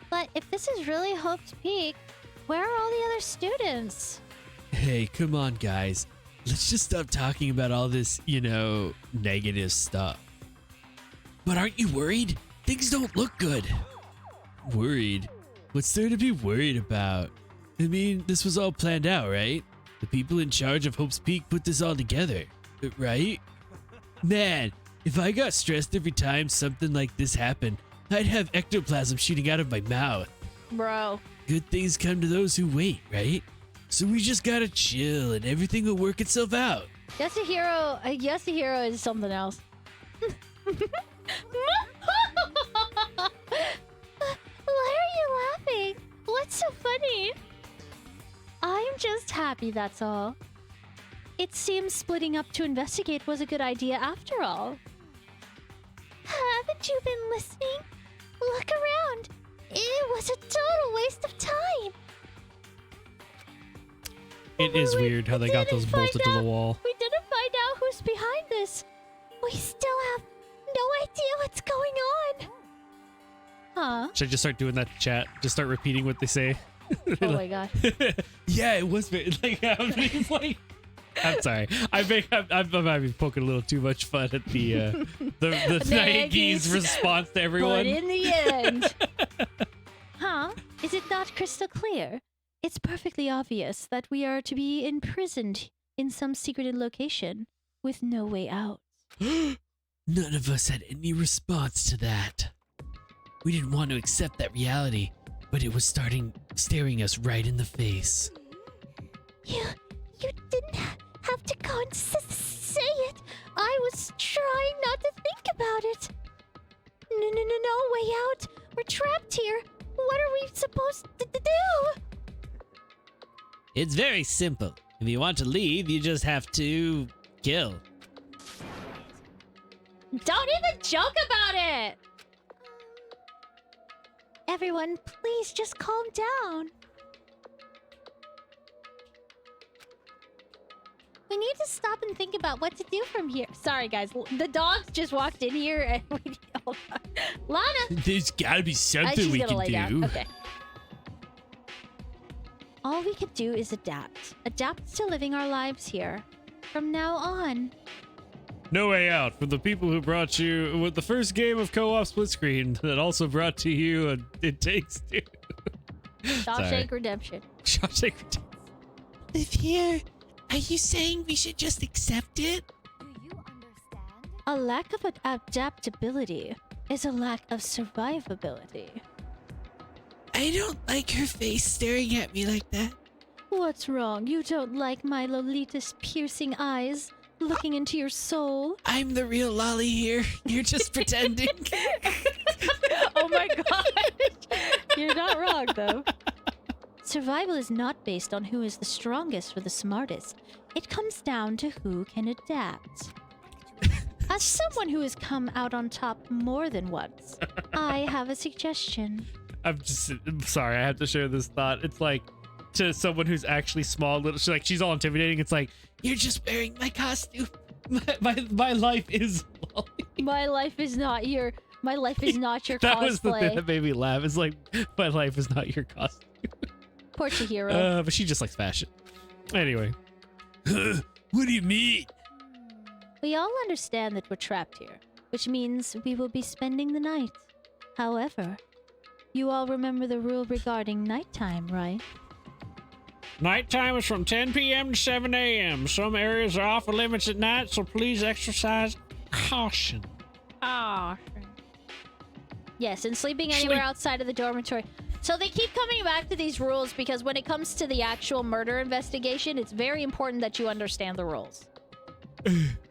But if this is really Hope's Peak, where are all the other students? Hey, come on, guys. Let's just stop talking about all this, negative stuff. But aren't you worried? Things don't look good. Worried? What's there to be worried about? I mean, this was all planned out, right? The people in charge of Hope's Peak put this all together, right? Man, if I got stressed every time something like this happened, I'd have ectoplasm shooting out of my mouth. Bro. Good things come to those who wait, right? So we just gotta chill and everything will work itself out. Yasuhiro is something else. Why are you laughing? What's so funny? I'm just happy, that's all. It seems splitting up to investigate was a good idea after all. Haven't you been listening? Look around. It was a total waste of time. It is weird how they got those bolted to the wall. We didn't find out who's behind this. We still have no idea what's going on. Huh? Should I just start doing that to chat? Just start repeating what they say? Oh my god. Yeah, it was like, I'm sorry. I might be poking a little too much fun at the Naegi's response to everyone. But in the end. Huh? Is it not crystal clear? It's perfectly obvious that we are to be imprisoned in some secreted location with no way out. None of us had any response to that. We didn't want to accept that reality, but it was staring us right in the face. You didn't have to go and say it. I was trying not to think about it. No way out. We're trapped here. What are we supposed to do? It's very simple. If you want to leave, you just have to kill. Don't even joke about it. Everyone, please just calm down. We need to stop and think about what to do from here. Sorry, guys. The dogs just walked in here and we need to hold on. Lana. There's gotta be something She's we gonna can lay do. down. Okay. All we can do is adapt. Adapt to living our lives here. From now on. No way out from the people who brought you with the first game of co-op split screen that also brought to you It Takes Two. Shawshank Redemption. Shawshank Redemption. Live here? Are you saying we should just accept it? Do you understand? A lack of adaptability is a lack of survivability. I don't like her face staring at me like that. What's wrong? You don't like my Lolita's piercing eyes looking into your soul? I'm the real Lolly here. You're just pretending. Oh my god! You're not wrong, though. Survival is not based on who is the strongest or the smartest. It comes down to who can adapt. As someone who has come out on top more than once, I have a suggestion. I'm sorry, I have to share this thought. It's like, to someone who's actually small, little, she's all intimidating. It's like, You're just wearing my costume. my life is Lolly. My life is not your That cosplay. was the thing that made me laugh. It's like, my life is not your costume. Poor Chihiro. But she just likes fashion. Anyway. What do you mean? We all understand that we're trapped here, which means we will be spending the night. However, you all remember the rule regarding nighttime, right? Nighttime is from 10 p.m. to 7 a.m. Some areas are off limits at night, so please exercise caution. Oh, Yes, and sleeping anywhere outside of the dormitory. So they keep coming back to these rules because when it comes to the actual murder investigation, it's very important that you understand the rules.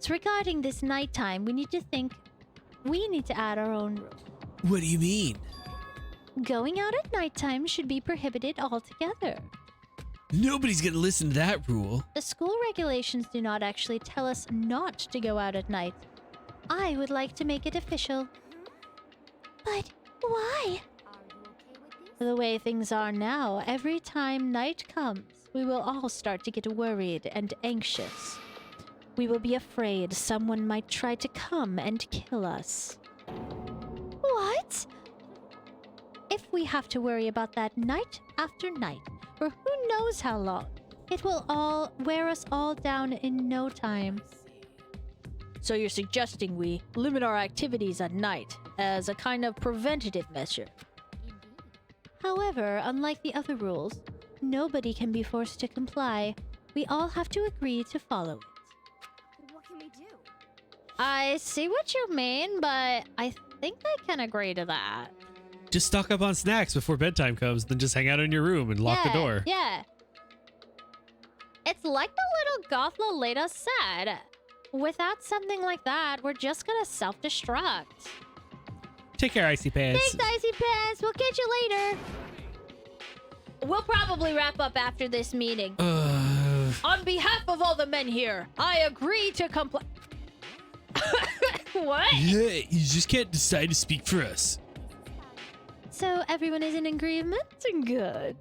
So regarding this nighttime, we need to add our own rule. What do you mean? Going out at nighttime should be prohibited altogether. Nobody's gonna listen to that rule. The school regulations do not actually tell us not to go out at night. I would like to make it official. But why? The way things are now, every time night comes, we will all start to get worried and anxious. We will be afraid someone might try to come and kill us. What? If we have to worry about that night after night, for who knows how long, it will all wear us all down in no time. So you're suggesting we limit our activities at night as a kind of preventative measure? However, unlike the other rules, nobody can be forced to comply. We all have to agree to follow it. What can we do? I see what you mean, but I think I can agree to that. Just stock up on snacks before bedtime comes, then just hang out in your room and lock the door. Yeah. It's like the little goth Lolita said. Without something like that, we're just gonna self-destruct. Take care, Icy Pants. Thanks, Icy Pants. We'll catch you later. We'll probably wrap up after this meeting. On behalf of all the men here, I agree to comply. What? Hey, you just can't decide to speak for us. So everyone is in agreement? Good.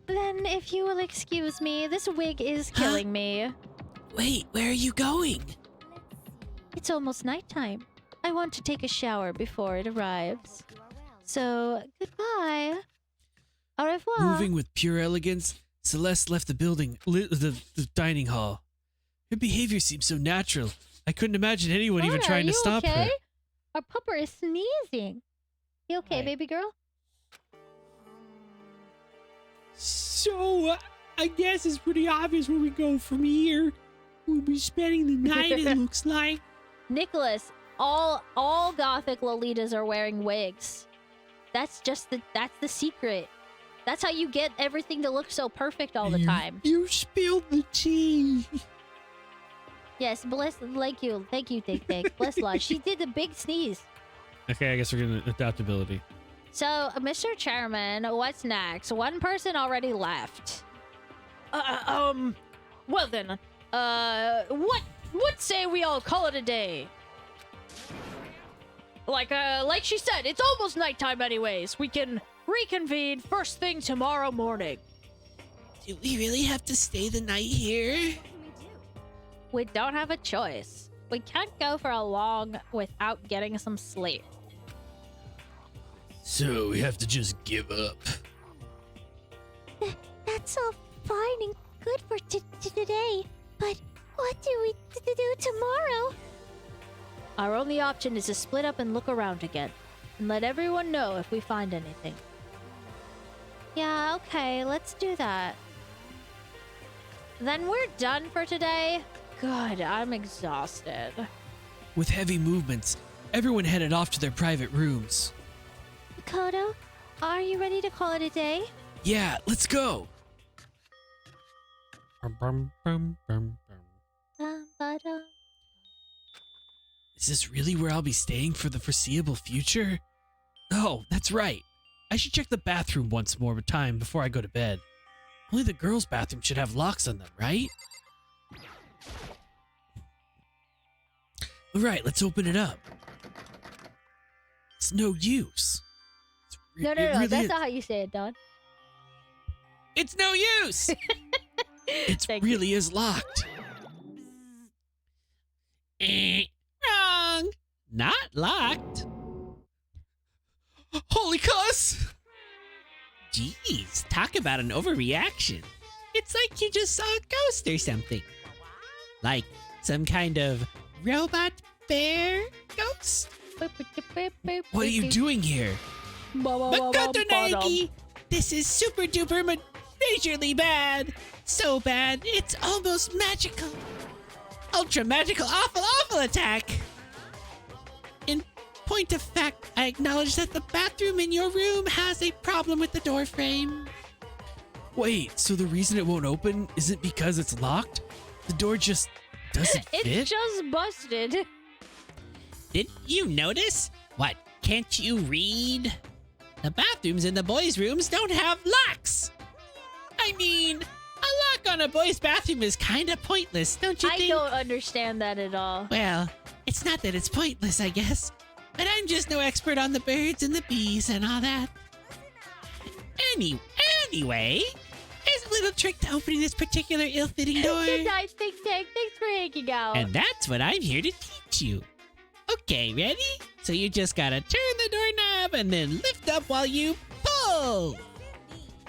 Then if you will excuse me, this wig is killing me. Wait, where are you going? It's almost nighttime. I want to take a shower before it arrives. So, goodbye. Au revoir. Moving with pure elegance, Celeste left the building, the dining hall. Her behavior seems so natural. I couldn't imagine anyone even Mona, trying are to you stop okay? her. Our pupper is sneezing. You okay, Right. baby girl? So, I guess it's pretty obvious where we go from here. We'll be spending the night, it looks like. Nicholas, all gothic Lolitas are wearing wigs. That's the secret. That's how you get everything to look so perfect all the time. You spilled the tea. Yes, bless, thank you, Dick Dick. Bless Lodge. She did a big sneeze. Okay, I guess we're gonna adaptability. So, Mr. Chairman, what's next? One person already left. Well then, what say we all call it a day? Like she said, it's almost nighttime anyways. We can reconvene first thing tomorrow morning. Do we really have to stay the night here? We don't have a choice. We can't go for a long without getting some sleep. So we have to just give up. That's all fine and good for today, but what do we do tomorrow? Our only option is to split up and look around again, and let everyone know if we find anything. Yeah, okay, let's do that. Then we're done for today. God, I'm exhausted. With heavy movements, everyone headed off to their private rooms. Makoto, are you ready to call it a day? Yeah, let's go. Is this really where I'll be staying for the foreseeable future? Oh, that's right. I should check the bathroom once more time before I go to bed. Only the girls' bathroom should have locks on them, right? All right, let's open it up. It's no use. No, It really that's is- not how you say it, Don. It's no use. It Thank really is locked. Wrong. Not locked. Holy cuss! Jeez, talk about an overreaction. It's like you just saw a ghost or something. Like some kind of robot bear ghost? What are you doing here? Makoto Naegi! This is super duper majorly bad. So bad, it's almost magical. Ultra magical awful attack. In point of fact, I acknowledge that the bathroom in your room has a problem with the door frame. Wait, so the reason it won't open isn't because it's locked? The door just doesn't fit? It's just busted. Did you notice? What, can't you read? The bathrooms in the boys' rooms don't have locks. I mean, a lock on a boys' bathroom is kind of pointless, don't you I think? don't understand that at all. Well, it's not that it's pointless, I guess. But I'm just no expert on the birds and the bees and all that. Anyway, there's a little trick to opening this particular ill-fitting door. Good night, Think Tank. Thanks for hanging out. And that's what I'm here to teach you. Okay, ready? So you just gotta turn the doorknob and then lift up while you pull.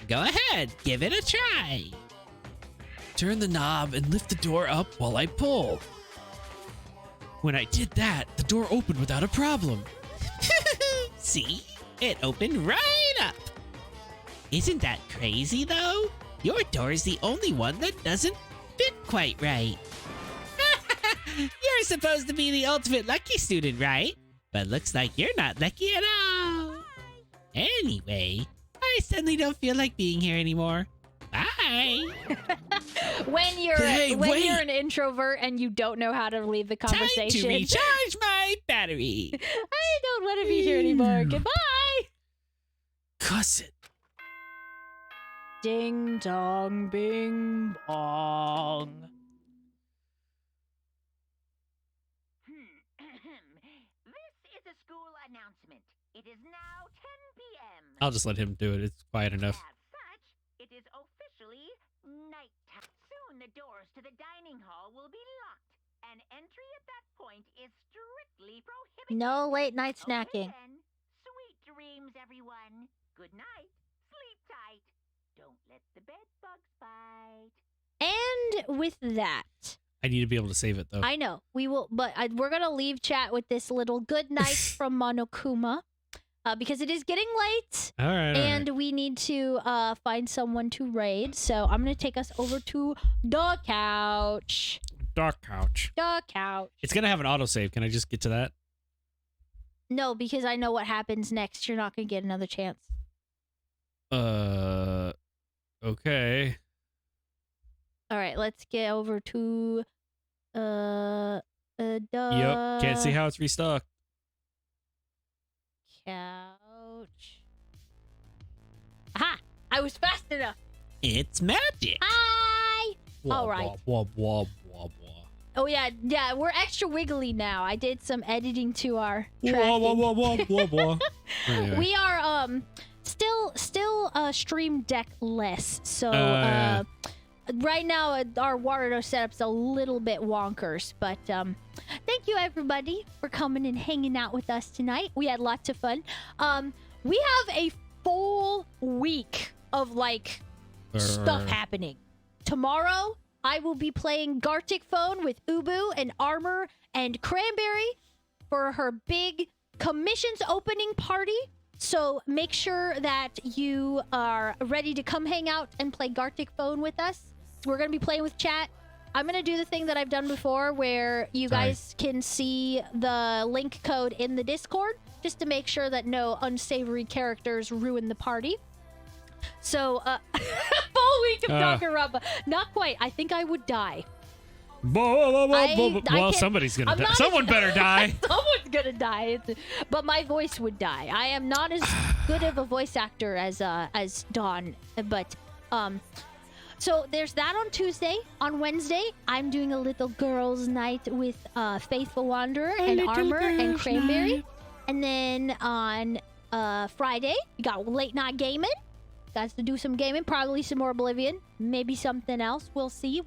Go ahead, give it a try. Turn the knob and lift the door up while I pull. When I did that, the door opened without a problem. See? It opened right up. Isn't that crazy, though? Your door's the only one that doesn't fit quite right. You're supposed to be the ultimate lucky student, right? But looks like you're not lucky at all. Anyway, I suddenly don't feel like being here anymore. Bye. When you're Hey, when wait. you're an introvert and you don't know how to leave the conversation, Time to recharge my battery. I don't want to be here anymore. Goodbye. Cuss it. Ding dong, bing bong. This is a school announcement. It is now 10 p.m. I'll just let him do it. It's quiet enough. As such, it is officially nighttime. Soon the doors to the dining hall will be locked, and entry at that point is strictly prohibited. No late night Okay snacking. then. Sweet dreams, everyone. Good night. Sleep tight. Don't let the bed bugs bite. And with that, I need to be able to save it though. I know we will, but we're gonna leave chat with this little good night from Monokuma, because it is getting late. all right. And we need to find someone to raid. So I'm going to take us over to the couch. Dark couch. The couch. It's gonna have an autosave. Can I just get to that? No, because I know what happens next. You're not going to get another chance. Okay. All right, let's get over to the Yep. Can't see how it's restocked. couch. Aha! I was fast enough. It's magic. Hi! All right. Wah, wah, wah, wah. Oh, yeah, we're extra wiggly now. I did some editing to our Wah, tracking. wah, wah, wah, wah, wah. Anyway. We are still Stream Deck less. So yeah. right now our Warudo setup's a little bit wonkers, but thank you everybody for coming and hanging out with us tonight. We had lots of fun. We have a full week of like stuff happening. Tomorrow I will be playing Gartic Phone with Ubu and Armor and Cranberry for her big commissions opening party. So make sure that you are ready to come hang out and play Gartic Phone with us. We're going to be playing with chat. I'm gonna do the thing that I've done before, where you guys can see the link code in the Discord, just to make sure that no unsavory characters ruin the party. So, full week of Dangunrunpa. Not quite. I think I would die. Well, somebody's gonna die. Someone better die. Someone's gonna die. But my voice would die. I am not as good of a voice actor as Dawn. But so there's that on Tuesday. On Wednesday, I'm doing a little girls' night with Faithful Wanderer and Armor and Cranberry. And then on Friday, we got late night gaming. Guys to do some gaming, probably some more Oblivion, maybe something else. We'll see.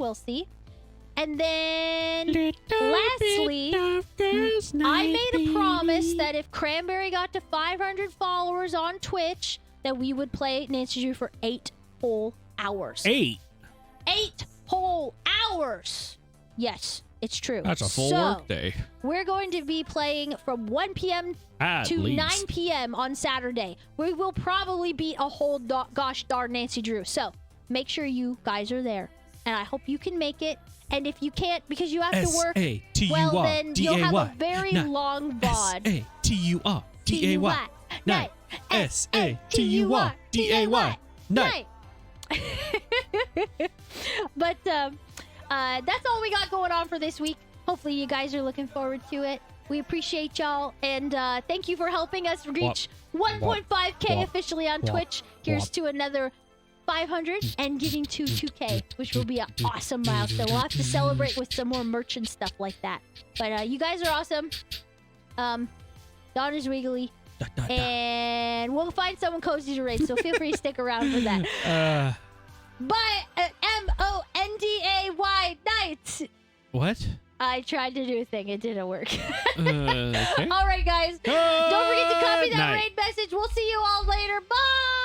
And then, lastly, I made a promise that if Cranberry got to 500 followers on Twitch, that we would play Nancy Drew for 8 whole hours. 8 whole hours. Yes, it's true. That's a full work day. We're going to be playing from 1 p.m. to 9 p.m. on Saturday. We will probably beat a whole gosh darn Nancy Drew. So make sure you guys are there. And I hope you can make it. And if you can't, because you have to work, well, then you'll have a very long VOD. S-A-T-U-R-D-A-Y. Night. S-A-T-U-R-D-A-Y. Night. But that's all we got going on for this week. Hopefully you guys are looking forward to it. We appreciate y'all, and thank you for helping us reach 1.5K officially on Twitch. Here's to another 500 and getting to 2K, which will be an awesome milestone. We'll have to celebrate with some more merch and stuff like that. But you guys are awesome. Dawn is wiggly. And we'll find someone cozy to raid, so feel free to stick around for that. But M-O-N-D-A-Y night. What? I tried to do a thing. It didn't work. Okay. All right, guys. Don't forget to copy that raid message. We'll see you all later. Bye.